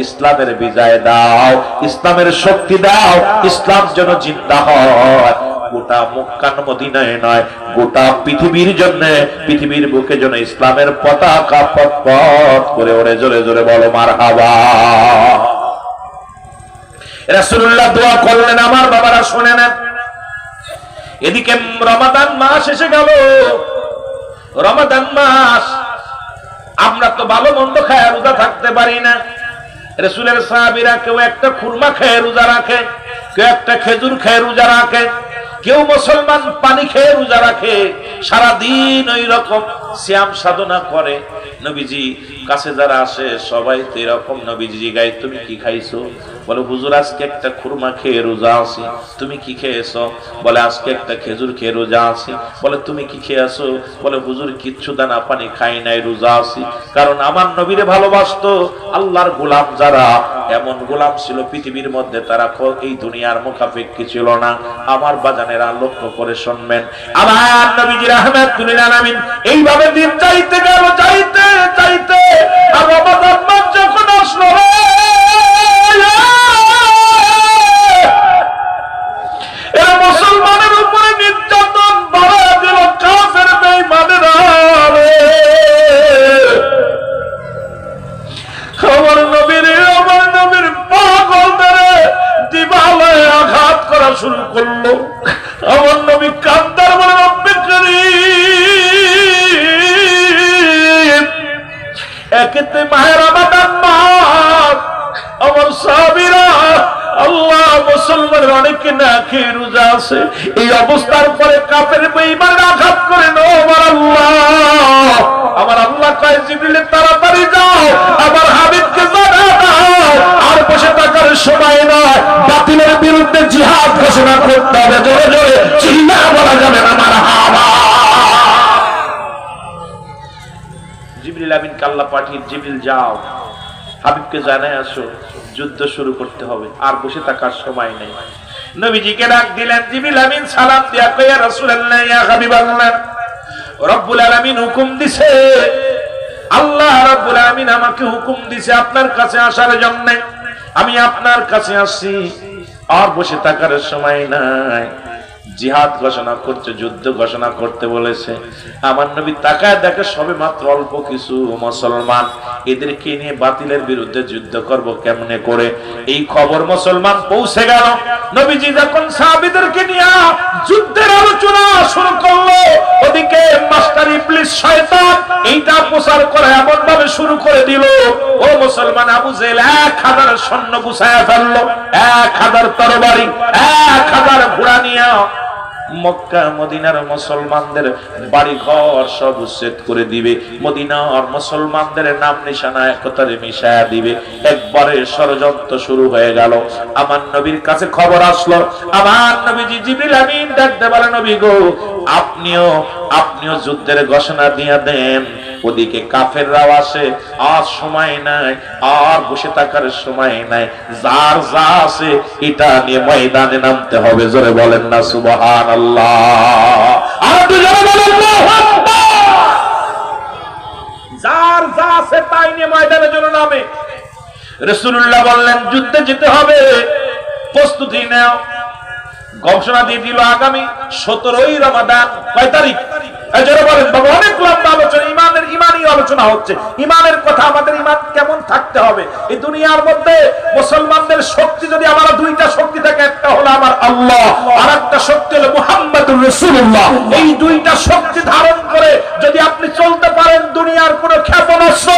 ইসলামের বিজয় দাও, ইসলামের শক্তি দাও, ইসলাম যেন জিন্দা হয়। গোটা মক্কা মদিনায় নয়, গোটা পৃথিবীর জন্য, পৃথিবীর বুকে যেন ইসলামের পতাকা পথ করে ওরে, জোরে জোরে বলো মারহাবা। রাসূলুল্লাহ দোয়া করলেন, আমার বাবারা শুনে নেন। এদিকে রমাদান মাস এসে গেল। রমাদান মাস, আমরা তো ভালো মন্দ খায় রোজা থাকতে পারি না। রাসূলের সাহাবীরা কেউ একটা খুরমা খেয়ে রোজা রাখে, কেউ একটা খেজুর খেয়ে রোজা রাখে, কেউ মুসলমান পানি খেয়ে রোজা রাখে, সারাদিন ওই রকম সিয়াম সাধনা করে। নবীজি কাছে যারা আসে সবাই তো এরকম, নবীজি জিজ্ঞাসা, তুমি কি খাইছো? বলে, হুজুর আজকে একটা খুরমা খেয়ে রোজা আছি। তুমি কি খেয়েছো? বলে, আজকে একটা খেজুর খেয়ে রোজা আছি। বলে, তুমি কি খেয়েছো? বলে, হুজুর কিচ্ছু দানা পানি খাই নাই, রোজা আছি। কারণ আমার নবীরে ভালোবাসতো। আল্লাহর গোলাম যারা, এমন গোলাম ছিল পৃথিবীর মধ্যে, তারা এই দুনিয়ার মুখাপেক্ষী ছিল না। আমার বাজানেরা লক্ষ্য করে শুনবেন, আমার নবীজি রাহমাতুল লিল আলামিন এইভাবে দিন চাইতে গেল, চাইতে চাইতে আর রমাদান মাস যখন আসলো, এরা মুসলমানের উপরে নির্যাতন বাড়ায় দিল, কাফের বেঈমানেরা। আমার নবীর পাগল ধরে দিবালয়ে আঘাত করা শুরু করলো। আমার নবী কান্দার বলে, রব্বে কারীম, একেতে মাহে রমাদান মাস, আমার সাহাবীরা, আল্লাহ মুসলমানের অনেকে না খেয়ে রোজা আছে, এই অবস্থার পরে কাফের বেঈমান আঘাত করে। আমার আল্লাহ কয়, জিবরিল তাড়াতাড়ি যাও, আমার হাবিবকে জানা দাও, আর বসে থাকার সময় নয়, বাতিলের বিরুদ্ধে জিহাদ ঘোষণা করতে হবে। জোরে জোরে চিল্লা বলা যাবে না মারহাবা। জিবরিল আমিনকে আল্লাহ পাঠিয়ে, জিবরিল যাও, হাবিবকে জানায় আসো, যুদ্ধ শুরু করতে হবে, আর বসে থাকার সময় নেই। নবীজিকে ডাক দিলেন। জিবরিল আমিন সালাম দিয়া কয়, ইয়া রাসূলুল্লাহ, ইয়া হাবিবাল্লাহ, রব্বুল আলামিন হুকুম দিছে, আল্লাহ রব্বুল আলামিন আমাকে হুকুম দিছে আপনার কাছে আসার জন্য। আমি আপনার কাছে আসছি, আর বসে থাকার সময় নাই। জিহাদ ঘোষণা করতে, যুদ্ধ ঘোষণা করতে বলেছে। আমার নবী তাকায় দেখে সবে মাত্র অল্প কিছু মুসলমান, এদেরকে নিয়ে বাতিলের বিরুদ্ধে যুদ্ধ করব কেমনে করে? এই খবর মুসলমান পৌঁছে গেল। নবীজি যখন সাহাবীদেরকে নিয়ে যুদ্ধের আলোচনা শুরু করলো, ওদিকে মাস্টার ইবলিস শয়তান এইটা প্রচার করে এমন ভাবে শুরু করে দিল, ও মুসলমান, আবু জেহেল 1000 সৈন্য গুছায়া ফেললো, 1000 তরবারি, 1000 ঘোড়া নিয়ে মক্কা মদিনার মুসলমানদের বাড়ি ঘর সব উচ্ছেদ করে দিবে, মদিনার মুসলমানদের নাম নিশানা একতারে মিশায়া দিবে। একবারে ষড়যন্ত্র শুরু হয়ে গেল। আমার নবীর কাছে খবর আসলো। আমার নবীজি জিবরিল আমিন ডাকতে বলে, নবী গো, আপনিও যুদ্ধের ঘোষণা দিয়ে দেন। ওদিকে কাফেররাও আসে, আর সময় নাই, আর বসে থাকার সময় নাই, যার যা আছে এটা নিয়ে ময়দানে নামতে হবে। জোরে বলেন না সুবহানাল্লাহ। আর জোরে বলেন আল্লাহু আকবার। যার যা আছে তাই নিয়ে ময়দানে যেন নামে। রাসূলুল্লাহ বললেন, যুদ্ধে যেতে হবে, প্রস্তুতি নাও। ঘোষণা দিয়ে দিল আগামী 17ই রমাদান। কয় তারিখ? বলেন বাবা, অনেক লম্বা আলোচনা, ইমানি আলোচনা হচ্ছে। ইমানের কথা, আমাদের ইমান কেমন থাকতে হবে। এই দুনিয়ার মধ্যে মুসলমানদের শক্তি যদি আমার দুইটা শক্তি থাকে, একটা হলো আমার আল্লাহ, আর একটা শক্তি হলো মুহাম্মদুর রাসূলুল্লাহ। এই দুইটা শক্তি ধারণ করে যদি আপনি চলতে পারেন, দুনিয়ার কোনো ক্ষেপণাস্ত্র,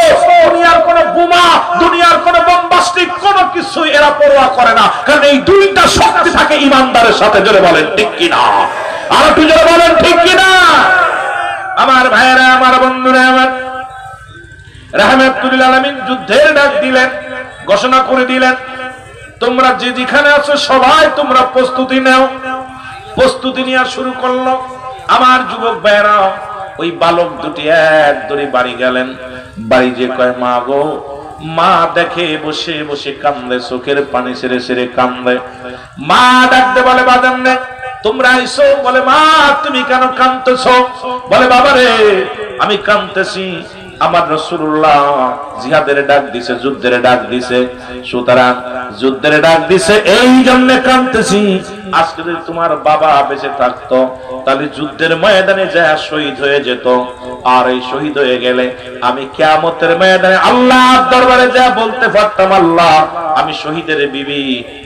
দুনিয়ার কোনো বোমা, দুনিয়ার কোনো বোমবাস্টিক কোনো কিছু এরা পরোয়া করে না, কারণ এই দুইটা শক্তি থাকে ইমানদারের সাথে। জোরে বলেন ঠিক কিনা? আর একটু জোরে বলেন ঠিক কিনা? আমার ভাইয়েরা, আমার বন্ধুরা, আমার রাহমাতুল লিল আলামিন যুদ্ধের ডাক দিলেন, ঘোষণা করে দিলেন, তোমরা যে যেখানে আছো সবাই তোমরা প্রস্তুতি নাও। প্রস্তুতি নেওয়া শুরু করলো। আমার যুবক ভাইয়েরা, ওই বালক দুটি এক দড়ি বাড়ি গেলেন। বাড়ি যে কয়, মা গো, মা দেখে বসে বসে কান্দে, চোখের পানি ছেড়ে ছেড়ে কান্দে। মা ডাকতে বলে, বাজান রে তোমরা আইসো। বলে, মা তুমি কেন কাঁদতেছো? বলে, বাবা রে আমি কাঁদতেছি, আমার রাসূলুল্লাহ জিহাদের ডাক দিছে, যুদ্ধের ডাক দিছে, সুতরাং যুদ্ধের ডাক দিছে এই জন্য কাঁদতেছি। আজকে যদি তোমার বাবা বেঁচে থাকতো তাহলে যুদ্ধের ময়দানে যা শহীদ হয়ে যেত, আর এই শহীদ হয়ে গেলে আমি কিয়ামতের ময়দানে আল্লাহর দরবারে যা বলতে পারতাম, আল্লাহ আমি শহীদের বিবি,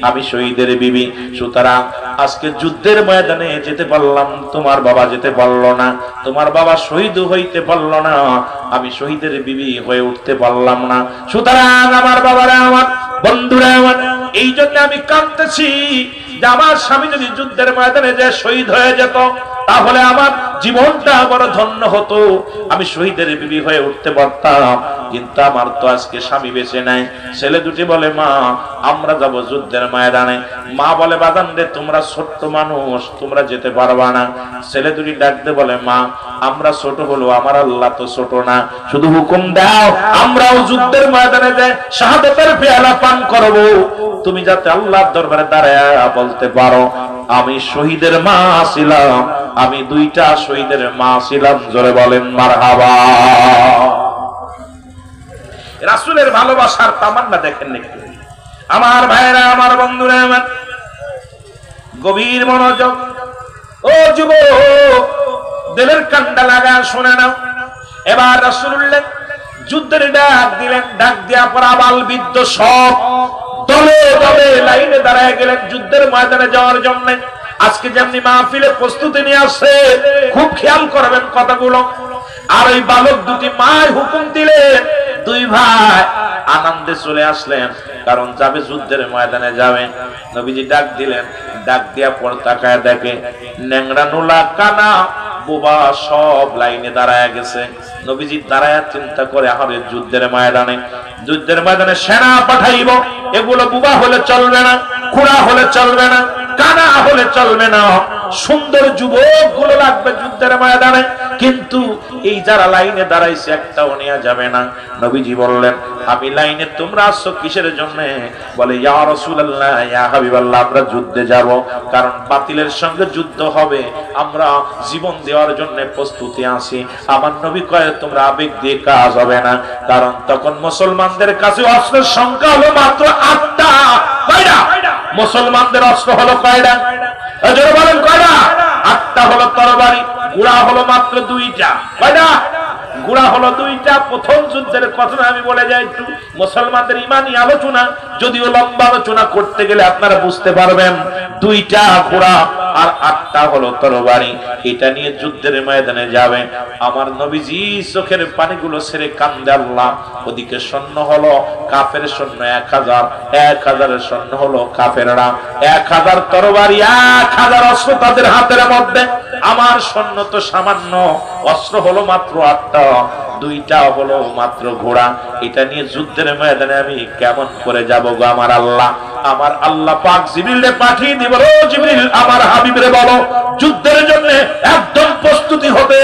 আমি শহীদের বিবি। সুতরাং আজকে যুদ্ধের ময়দানে যেতে পারলাম, তোমার বাবা যেতে পারলো না, তোমার বাবা শহীদ হইতে পারলো না, আমি শহীদের বিবি হয়ে উঠতে পারলাম না। সুতরাং আমার বাবারা, আমার বন্ধুরা, আমার এই জন্য আমি কাঁদতেছি যে আমার স্বামী যদি যুদ্ধের ময়দানে যে শহীদ হয়ে যেত তাহলে আমার জীবনটা বড় ধন্য হতো, আমি শহীদের বিবি হয়ে উঠতে পারতাম। কিন্তু আমার তো আজকে স্বামী বেঁচে নাই। ছেলে দুটি বলে, মা আমরা যাব যুদ্ধের ময়দানে। মা বলে, বাজান রে তোমরা ছোট্ট মানুষ, তোমরা যেতে পারবা না। ছেলে দুটি ডাকতে বলে, মা আমরা ছোট হলো, আমার আল্লাহ তো ছোট না, শুধু হুকুম দাও আমরাও যুদ্ধের ময়দানে যাই শাহাদাতের পেয়ালা পান করব, তুমি যাতে আল্লাহর দরবারে দাঁড়ায়া বলতে পারো আমি শহীদের মা ছিলাম, আমি দুইটা শহীদের মা ছিলাম। জোরে বলেন মারহাবা। রাসূলের ভালোবাসার তামান্না দেখেন নাকি আমার ভাইরা, আমার বন্ধুরা, আমার গভীর মনোযোগ। ও যুবক, দিলের কান্ডা লাগা শুনে নাও। এবার রাসূলুল্লাহ যুদ্ধের ডাক দিলেন। ডাক দেওয়ার পর আবাল বৃদ্ধ সব দলে দলে লাইনে দাঁড়ায় গেলেন যুদ্ধের ময়দানে যাওয়ার জন্য। আজকে যেমনি মাহফিলে প্রস্তুতি নিয়ে আসছে, খুব খেয়াল করবেন কথাগুলো। আর ওই বালক দুটি মায় হুকুম দিলেন, দুই ভাই আনন্দে চলে আসলেন, কারণ যাবে যুদ্ধের ময়দানে যাবে। নবীজি ডাক দিলেন, ডাক দিয়া পর তাকায় দেখে ন্যাংরা নোলা কানা বোবা সব লাইনে দাঁড়ায় গেছে। নবীজি দাঁড়ায় চিন্তা করে, আরে যুদ্ধের ময়দানে সেনা পাঠাইব, এগুলো বোবা হলে চলবে না, খুড়া হলে চলবে না, কানা হলে চলবে না, সুন্দর যুবক গুলো লাগবে যুদ্ধের ময়দানে। কিন্তু এই যারা লাইনে দাঁড়াইছে একটাও নেওয়া যাবে না। নবীজি বললেন, আমি লাইনে, তোমরা আসছো কিসের জন্য? বলে, ইয়া রাসূলুল্লাহ, ইয়া হাবিবাল্লাহ, আমরা যুদ্ধে যাব, কারণ বাতিলের সঙ্গে যুদ্ধ হবে, আমরা জীবন দেওয়ার জন্য প্রস্তুতি আছি। আমার নবী কয়, তোমরা আবেগ দিয়ে কাজ হবে না, কারণ তখন মুসলমানদের কাছে অস্ত্রের সংখ্যা হলো মাত্র 8টা। কয়টা? মুসলমানদের অস্ত্র হলো কয়টা? জোরে বলেন কয়টা? 8টা হলো তরবারি, ঘোড়া হলো মাত্র 2টা। কয়টা? ঘোড়া হলো 2টা। প্রথম যুদ্ধের কথা আমি বলে যাই একটু, মুসলমানদের ইমানি আলোচনা, যদিও লম্বা আলোচনা করতে গেলে আপনারা বুঝতে পারবেন। 2টা ঘোড়া আর 8টা হলো তরবারি, এটা নিয়ে যুদ্ধের ময়দানে যাবে। আমার নবীজি চোখের পানিগুলো ছেড়ে কান্দে। আল্লাহ, ওদিকে সৈন্য হলো কাফের সৈন্য 1000, 1000-এর সৈন্য হলো কাফেররা, 1000 তরবারি, 1000 অস্ত্র তাদের হাতের মধ্যে। আমার সৈন্য তো সামান্য, অস্ত্র হলো মাত্র 8টা, 2টা হলো মাত্র ঘোড়া। এটা নিয়ে যুদ্ধের ময়দানে আমি কেমন করে যাব গো আমার আল্লাহ? আমার আল্লাহ পাক জিবরিলকে পাঠিয়ে দিব, ও জিবরিল আমার হাবিবরে বলো যুদ্ধের জন্য একদম প্রস্তুতি হবে।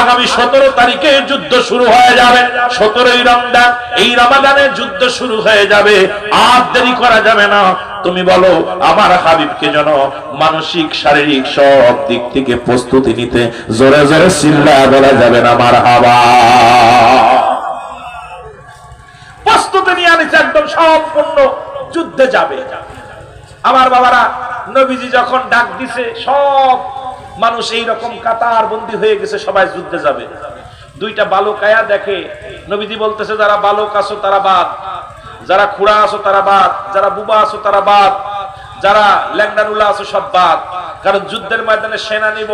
আগামী 17 তারিখে যুদ্ধ শুরু হয়ে যাবে, 17ই রমজান, এই রমাদানে যুদ্ধ শুরু হয়ে যাবে, আর দেরি করা যাবে না। তুমি বলো আমার হাবিবকে যেন মানসিক শারীরিক সব দিক থেকে প্রস্তুতি নিতে জোরে জোরে চিল্লায়া বলা যাবে না মারহাবা। প্রস্তুতি নিয়ে আনিছে, একদম সম্পূর্ণ যুদ্ধে যাবে। আমার বাবারা, নবীজি যখন ডাক দিছে সব মানুষ এইরকম কাতার বন্দী হয়ে গেছে, সবাই যুদ্ধে যাবে। 2টা বালক আয়া দেখে, নবীজি বলতেছে, যারা বালক আছো তারা বাদ, যারা খুড়া আছো তারা বাদ, যারা বুবা আছো তারা বাদ, যারা ল্যাংডানুলা আছো সব বাদ, কারণ যুদ্ধের ময়দানে সেনা নিব,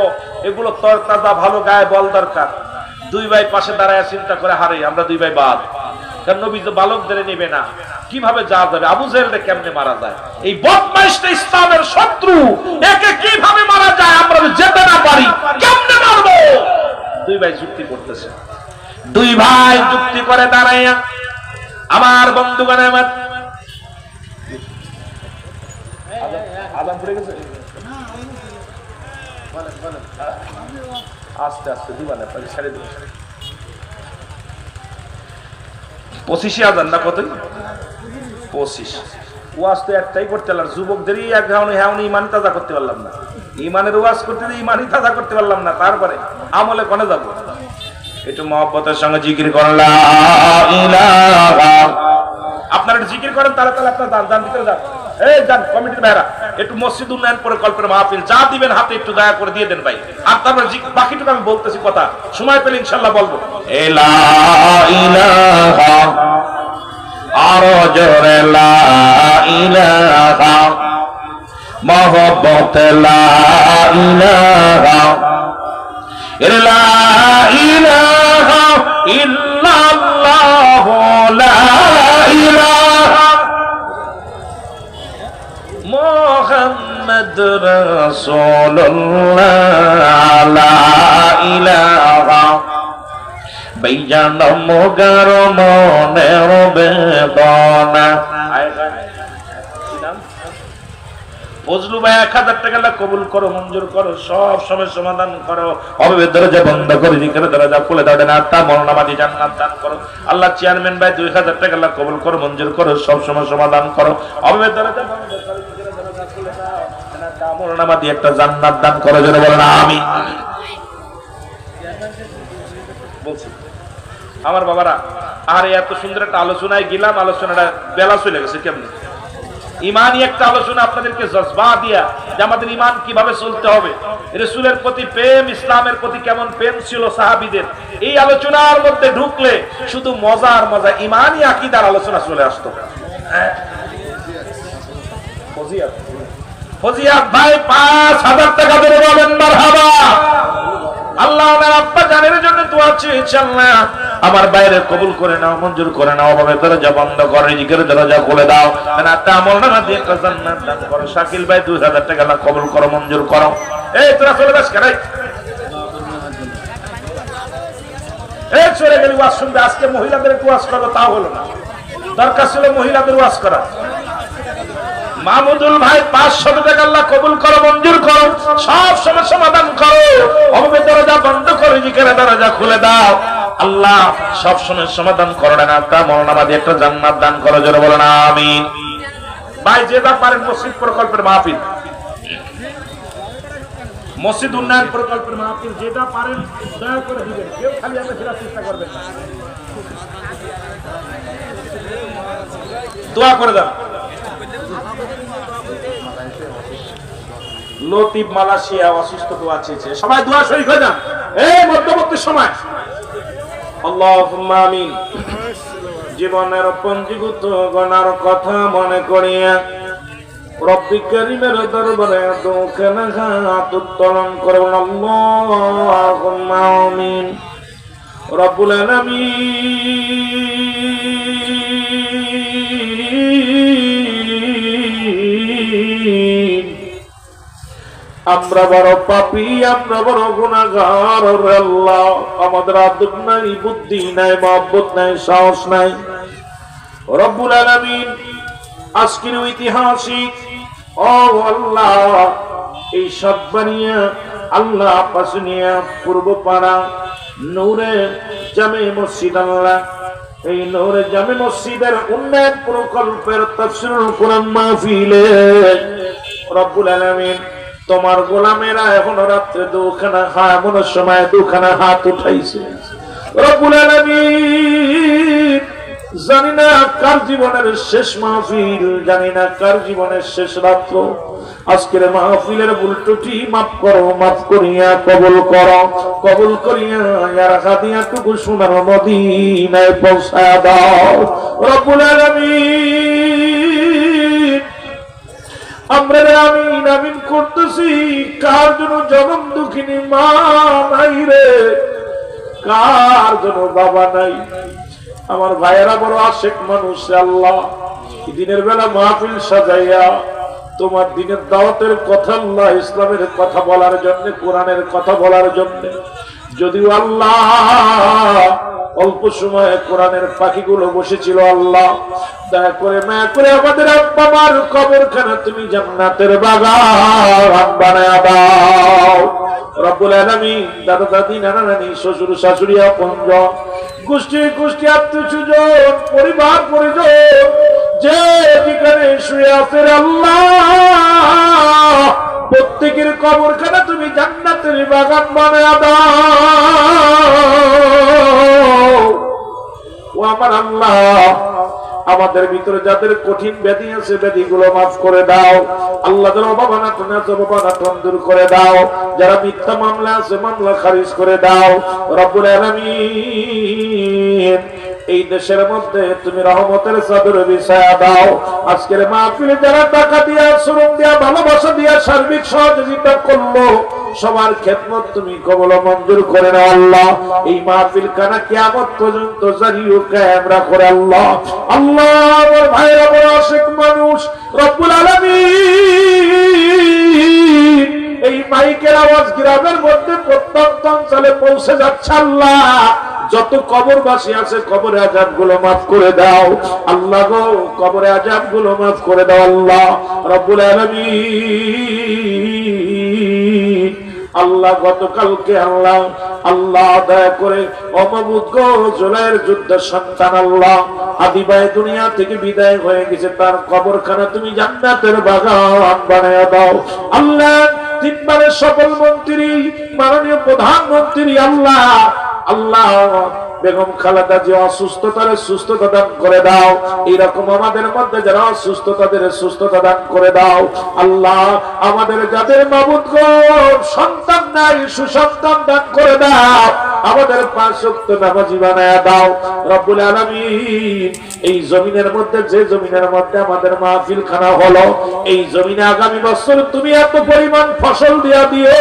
এগুলো তরতাজা ভালো গায়ে বল দরকার। 2 ভাই পাশে দাঁড়ায় চিন্তা করে, হারে আমরা 2 ভাই বাদ, কারণ নবী তো বালকদের নেবে না, কিভাবে যাওয়া যাবে? আবু জেহেলকে কেমনে মারা যায়? এই বদমাইশটা ইসলামের শত্রু, একে কিভাবে মারা যায়? আমরা যেতে না পারি, কেমনে মারবো? দুই ভাই যুক্তি করতেছে, দুই ভাই যুক্তি করে দাঁড়াইয়া আমার বন্ধুগণ আমার আদান পড়ে গেছে, আস্তে আস্তে দিবা না, ছেড়ে দিবে 25 আজান না কত 25 ওয়াজ তো একটাই করতে পারলাম, যুবকদেরই এক হাউনি ইমান তাজা করতে পারলাম না, ইমানের ওয়াজ করতে ইমানই তাজা করতে পারলাম না, তারপরে আমলে কোনে যাব? একটু মহব্বতের সঙ্গে জিকির করেন লা ইলাহা, আপনারা একটু জিকির করেন, তাহলে তাহলে আপনার দান ভিতরে যান, এই যান কমিটির ভাইরা একটু মসজিদ উন্নয়ন পরিকল্পনা মাহফিল যা দিবেন হাতে একটু দয়া করে দিয়ে দেন ভাই, আর তারপর বাকিটুকু আমি বলতেছি কথা, সময় পেলে ইনশাআল্লাহ বলবো। লা ইলাহা, আরো জোরে লা ইলাহা, মহব্বত লা ইলাহা, লা ইলাহা ইল্লাল্লাহ, লা ইলাহা মুহাম্মদ রাসূলুল্লাহ, লা ইলাহা বেজান মোগার মনের বেদনা। ফজলু ভাই 1000 টাকা কবুল করো, মঞ্জুর করো, সব সময় সমাধান করো, অবৈধ দরজা বন্ধ করে জিকির দরজা খুলে দাও, না তা মরণাবাদী জান্নাত দান করো। আল্লাহ চেয়ারম্যান ভাই 2000 টাকা কবুল করো, মঞ্জুর করো, সব সময় সমাধান করো, অবৈধ দরজা বন্ধ করে জিকির দরজা খুলে দাও, না তা মরণাবাদী একটা জান্নাত দান করো, যেন বলেন আমিন। বলছি আমার বাবারা, আর এত সুন্দর একটা আলোচনায় গেলাম, আলোচনাটা বেলা চলে গেছে কেমন? ইমানই একটা আলোচনা আপনাদেরকে জজবা দিয়া যে আমাদের ইমান কিভাবে চলতে হবে, রাসূলের প্রতি প্রেম, ইসলামের প্রতি কেমন প্রেম ছিল সাহাবীদের, এই আলোচনার মধ্যে ঢুকলে শুধু মজার মজা ইমানই আকীদার আলোচনা চলে আসতো। ফজিয়াত ভাই 5000 টাকা দিয়ে বলেন মারহাবা। আল্লাহ আমার আব্বা জানের জন্য দোয়া চেয়েছি, আল্লাহ আমার বাইরে কবুল করে নাও, মঞ্জুর করে নাও, ভাবে দরজা বন্ধ করে জিকির দরজা খুলে দাও, না তা আমলনামা দিয়ে একটা জান্নাত দান করো। শাকিল ভাই 2000 টাকা কবুল করো, মঞ্জুর করো। এই তোরা চলে যাস কেন? এই চলে গেলি ওয়াজ শুনবে, আজকে মহিলাদের ওয়াজ করবো তাও হলো না, দরকার ছিল মহিলাদের ওয়াজ করা। মাহমুদুল ভাই 500 টাকা আল্লাহ কবুল করো, মঞ্জুর করো, সব সময় সমাধান করো, অবৈধ দরজা বন্ধ করে জিকির দরজা খুলে দাও, আল্লাহ সব সময় সমাধান করো, না তা মরণাবাদী একটা জান্নাত দান করো, যেন বলেন আমিন। ভাই যে যা পারেন মসজিদ প্রকল্পের মাহফিল, মসজিদ উন্নয়ন প্রকল্পের মাহফিল যেটা পারেন দয়া করে দিবেন, কেউ খালি হাতে ফেরার চেষ্টা করবেন না, দোয়া করে দেন। লতিফ মালয়েশিয়া অসুস্থ দোয়া চেয়েছে, সবাই দোয়া শরীক হয়ে যান এই মধ্যবর্তী সময়। আল্লাহুম্মা আমিন। জীবনের পঞ্জীভূত গণার কথা মনে করিয়া রব্বি কারীমের দরবারে দুঃখের হাত উত্তোলন করুন। আল্লাহুম্মা আমিন। রব্বুল আলামিন, আমরা বড় পাপী, আমরা বড় গুনাহগার, আল্লাহ আমাদের আদব নাই, বুদ্ধি নাই, মহব্বত নাই, সাহস নাই। রব্বুল আলামিন, আজকের ঐতিহাসিক ও আল্লাহ এই সদবানিয়া আল্লাহ পাশনিয়া পূর্বপাড়া নূরে জামে মসজিদ, আল্লাহ এই নূরে জামে মসজিদের উন্নয়ন প্রকল্পের তাফসীরুল কোরআন মাহফিলে রব্বুল আলামিন তোমার গোলামেরা এখন রাত্রে দুখানা এমন সময় দুখানা হাত উঠাইছে। রব্বুল আলামিন, জানি না কার জীবনের শেষ মাহফিল, জানি না কার জীবনের শেষ রাত্র, আজকের মাহফিলের ভুল ত্রুটি মাফ করো, মাফ করিয়া কবুল করো, কবুল করিয়া ইয়ার হাদিয়াটুকু সোনার মদিনায় পৌঁছায় দাও। রব্বুল আলামিন, আমরা আমিন আমিন করতেছি, কার জন্য জনম দুঃখিনী মা নাই রে, কার জন্য বাবা নাই। আমার ভাইয়েরা বড় আশেক মানুষ, আল্লাহ দিনের বেলা মাহফিল সাজাইয়া তোমার দিনের দাওয়াতের কথা, আল্লাহ ইসলামের কথা বলার জন্য, কোরআনের কথা বলার জন্য যদিও আল্লাহ অল্প সময়ে কোরআনের পাখিগুলো বসেছিল, আল্লাহ দয়া করে মায়া করে আমাদের আব্বা মার কবরখানা তুমি জান্নাতের বাগান বানায়া দাও রব্বুল আলামিন। দাদা দাদি নানা নানি শ্বশুর শাশুড়ি আপনজন গোষ্ঠী গোষ্ঠী আত্মীয়স্বজন পরিবার পরিজন যে যেখানে শুয়ে আছে আল্লাহ প্রত্যেকের কবরখানা তুমি জান্নাতের বাগান বানায়া দাও ও আমার আল্লাহ। আমাদের ভিতরে যাদের কঠিন ব্যাধি আছে ব্যাধিগুলো মাফ করে দাও আল্লাহ। যারা অভাবনাটন আছে অভাবনাটন দূর করে দাও। যারা মিথ্যা মামলা আছে মামলা খারিজ করে দাও রব্বুল আলামিন। এই দেশের মধ্যে তুমি রহমতের চাদর বিছায়া দাও। আজকের মাহফিলে যারা টাকা দিয়া শ্রম দিয়া ভালোবাসা দিয়া সার্বিক সহযোগিতা করলো সবার খেদমত তুমি কবুল মঞ্জুর করে নাও আল্লাহ। এই মাহফিল খানা কিয়ামত পর্যন্ত জারি ও কায়েম রাখো আল্লাহ। আল্লাহ আমার ভাইরা বড় আশিক মানুষ রব্বুল আলামিন এই মাইকের আওয়াজ গ্রামের মধ্যে প্রত্যন্ত অঞ্চলে পৌঁছে যাচ্ছে আল্লাহ। যত কবরবাসী আছে কবরে আযাব গুলো মাফ করে দাও আল্লাহ গো। কবরে আযাব গুলো মাফ করে দাও আল্লাহ রব্বুল আলামিন। আল্লাহ গতকালকে আল্লাহ আল্লাহ দয়া করে অমাবুদ গো জুলাইয়ের যুদ্ধের সন্তান আল্লাহ আদিবাই দুনিয়া থেকে বিদায় হয়ে গেছে, তার কবরখানা তুমি জান্নাতের বাগান বানায়া দাও আল্লাহ। তিনবারের সফল মন্ত্রী মাননীয় প্রধানমন্ত্রী আল্লাহ আল্লাহ বেগম খালেদা যে অসুস্থতার সুস্থতা দান করে দাও। এইরকম আমাদের মধ্যে যারা অসুস্থ তাদের সুস্থতা দান করে দাও আল্লাহ। আমাদের যাদের মাবুদ গো সন্তান নাই সুসন্তান দান করে দাও। আমাদের 5 ওয়াক্ত নামাজি বানায়া দাও রব্বুল আলামিন। এই জমিনের মধ্যে যে জমিনের মধ্যে আমাদের মাহফিল খানা হলো এই জমিনে আগামী বছর তুমি এত পরিমাণ ফসল দিয়া দিও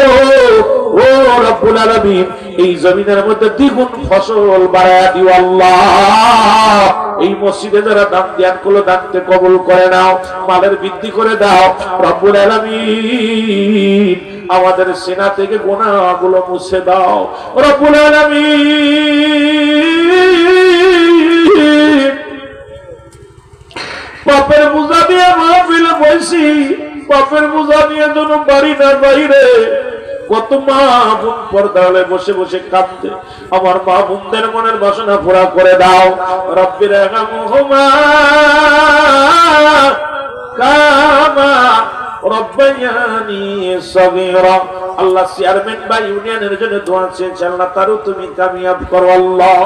ও রব্বুল আলামিন। এই জমিনের মধ্যে দ্বিগুণ ফসল বাড়ায়া দিও আল্লাহ। এই মসজিদে যারা দান ধ্যান করলো দানকে কবুল করে নাও, মালের বৃদ্ধি করে দাও রব্বুল আলামিন। আমাদের সিনা থেকে গুনাহগুলো মুছে দাও রব্বুল আলামিন। পাপের বোঝা নিয়ে মাহফিলে বসি, পাপের বোঝা নিয়ে যেন বাড়ি না বাইরে কত মা বোন পর্দালে বসে বসে কাঁদতে, আমার মা বোনদের মনের বাসনা পুরা করে দাও রব্বির রহমহুমা কামা রব্বায়ানি সগীরা। আল্লাহ চেয়ারম্যান বা ইউনিয়নের জন্য দোয়া চেয়েছে আল্লাহ তারও তুমি কামিয়াব করো আল্লাহ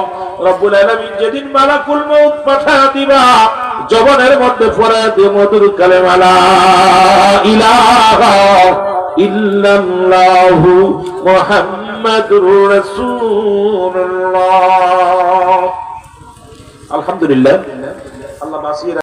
রব্বুল আলামিন। যেদিন মালাকুল মউত পাঠিয়ে দিবা জবানের মধ্যে পড়ায় দিয়ে মধুর কালেমা লা ইলাহা ইল্লাল্লাহু মুহাম্মাদুর রাসূলুল্লাহ। আলহামদুলিল্লাহ আল্লাহ বাসিয়ে